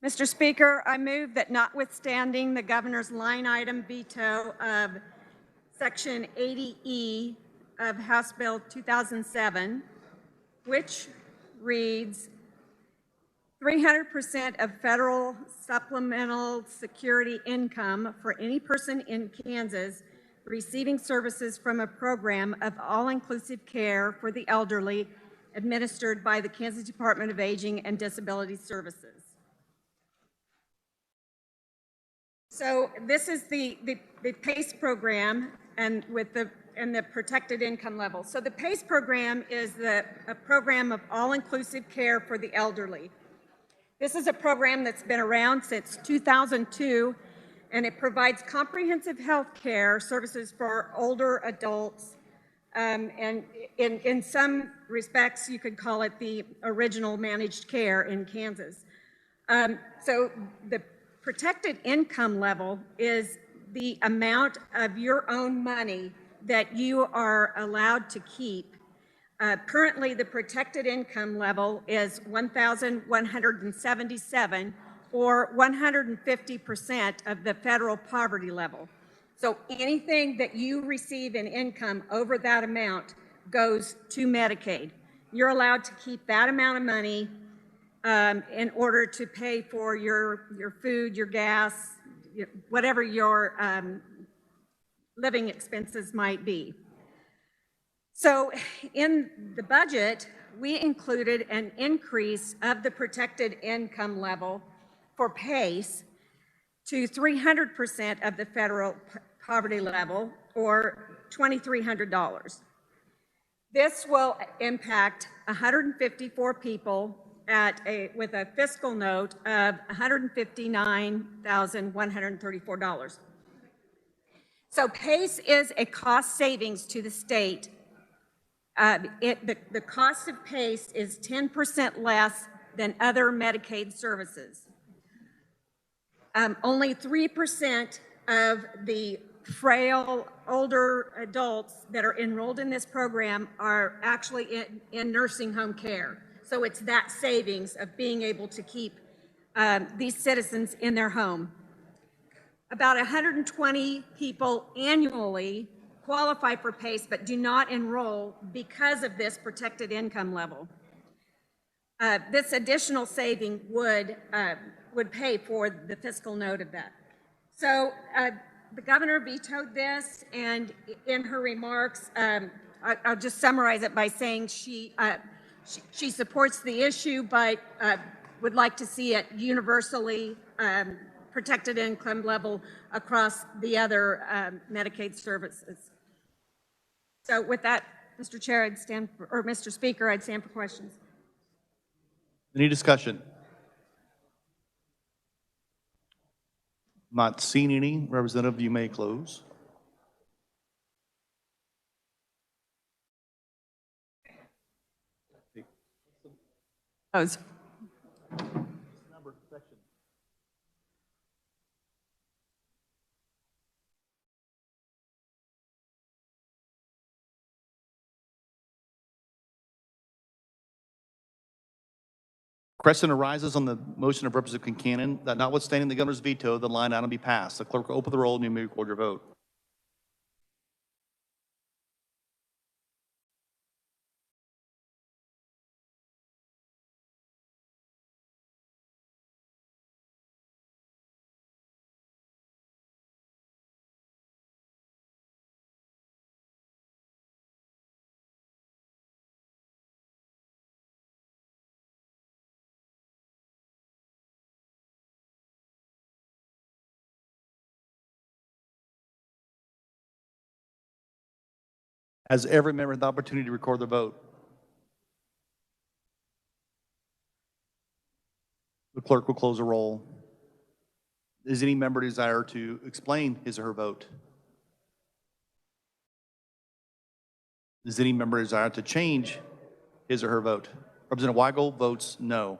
Mr. Speaker, I move that notwithstanding the governor's line item veto of Section 80E of House Bill 2007, which reads 300% of federal supplemental security income for any person in Kansas receiving services from a program of all-inclusive care for the elderly administered by the Kansas Department of Aging and Disability Services. So this is the PACE program and the protected income level. So the PACE program is a program of all-inclusive care for the elderly. This is a program that's been around since 2002, and it provides comprehensive health care services for older adults. And in some respects, you could call it the original managed care in Kansas. So the protected income level is the amount of your own money that you are allowed to keep. Currently, the protected income level is $1,177, or 150% of the federal poverty level. So anything that you receive in income over that amount goes to Medicaid. You're allowed to keep that amount of money in order to pay for your food, your gas, whatever your living expenses might be. So in the budget, we included an increase of the protected income level for PACE to 300% of the federal poverty level, or $2,300. This will impact 154 people with a fiscal note of $159,134. So PACE is a cost savings to the state. The cost of PACE is 10% less than other Medicaid services. Only 3% of the frail older adults that are enrolled in this program are actually in nursing home care. So it's that savings of being able to keep these citizens in their home. About 120 people annually qualify for PACE but do not enroll because of this protected income level. This additional saving would pay for the fiscal note of that. So the governor vetoed this, and in her remarks, I'll just summarize it by saying she supports the issue, but would like to see it universally protected income level across the other Medicaid services. So with that, Mr. Chair, Mr. Speaker, I'd stand for questions. Any discussion? Not seeing any. Representative, you may close. Close. Question arises on the motion of Representative Concanon that notwithstanding the governor's veto, the line item be passed. The clerk will open the roll and you may record your vote. Has every member had the opportunity to record their vote? The clerk will close the roll. Does any member desire to explain his or her vote? Does any member desire to change his or her vote? Representative Weigel votes no.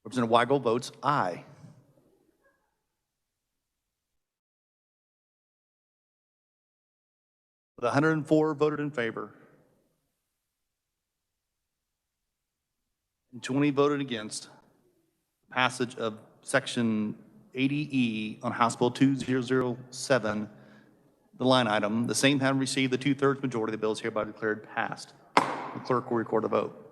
Representative Weigel votes aye. With 104 voted in favor, and 20 voted against passage of Section 80E on House Bill 2007, the line item. The same having received the two-thirds majority, the bill is hereby declared passed. The clerk will record the vote.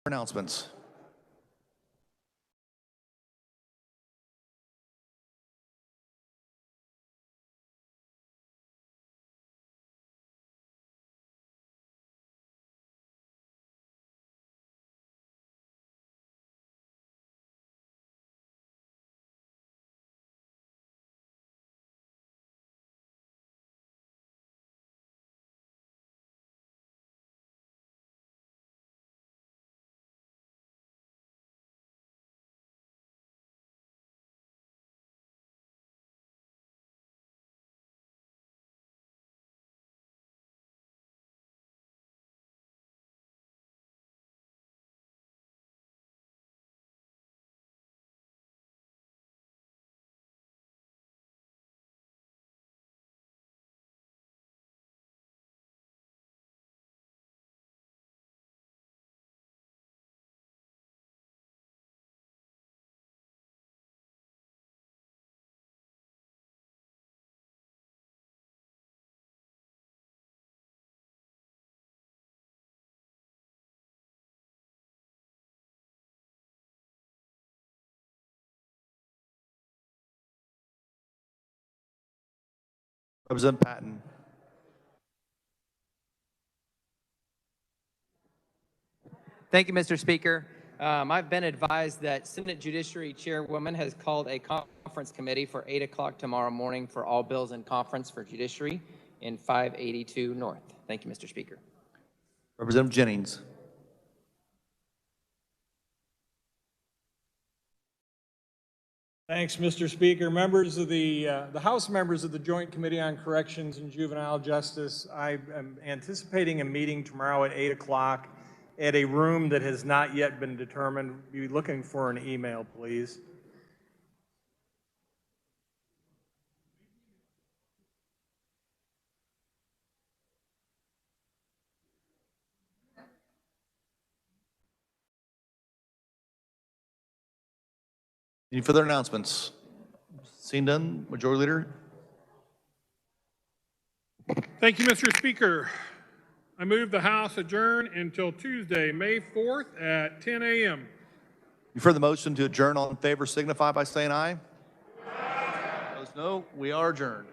Announcements. Representative Patton. Thank you, Mr. Speaker. I've been advised that Senate Judiciary Chairwoman has called a conference committee for 8 o'clock tomorrow morning for all bills in conference for judiciary in 582 North. Thank you, Mr. Speaker. Representative Jennings. Thanks, Mr. Speaker. Members of the House members of the Joint Committee on Corrections and Juvenile Justice, I am anticipating a meeting tomorrow at 8 o'clock at a room that has not yet been determined. Be looking for an email, please. Any further announcements? Seeing none, Majority Leader. Thank you, Mr. Speaker. I move the House adjourn until Tuesday, May 4th at 10 a.m. You've heard the motion to adjourn. All in favor signify by saying aye. Opposed, no. We are adjourned.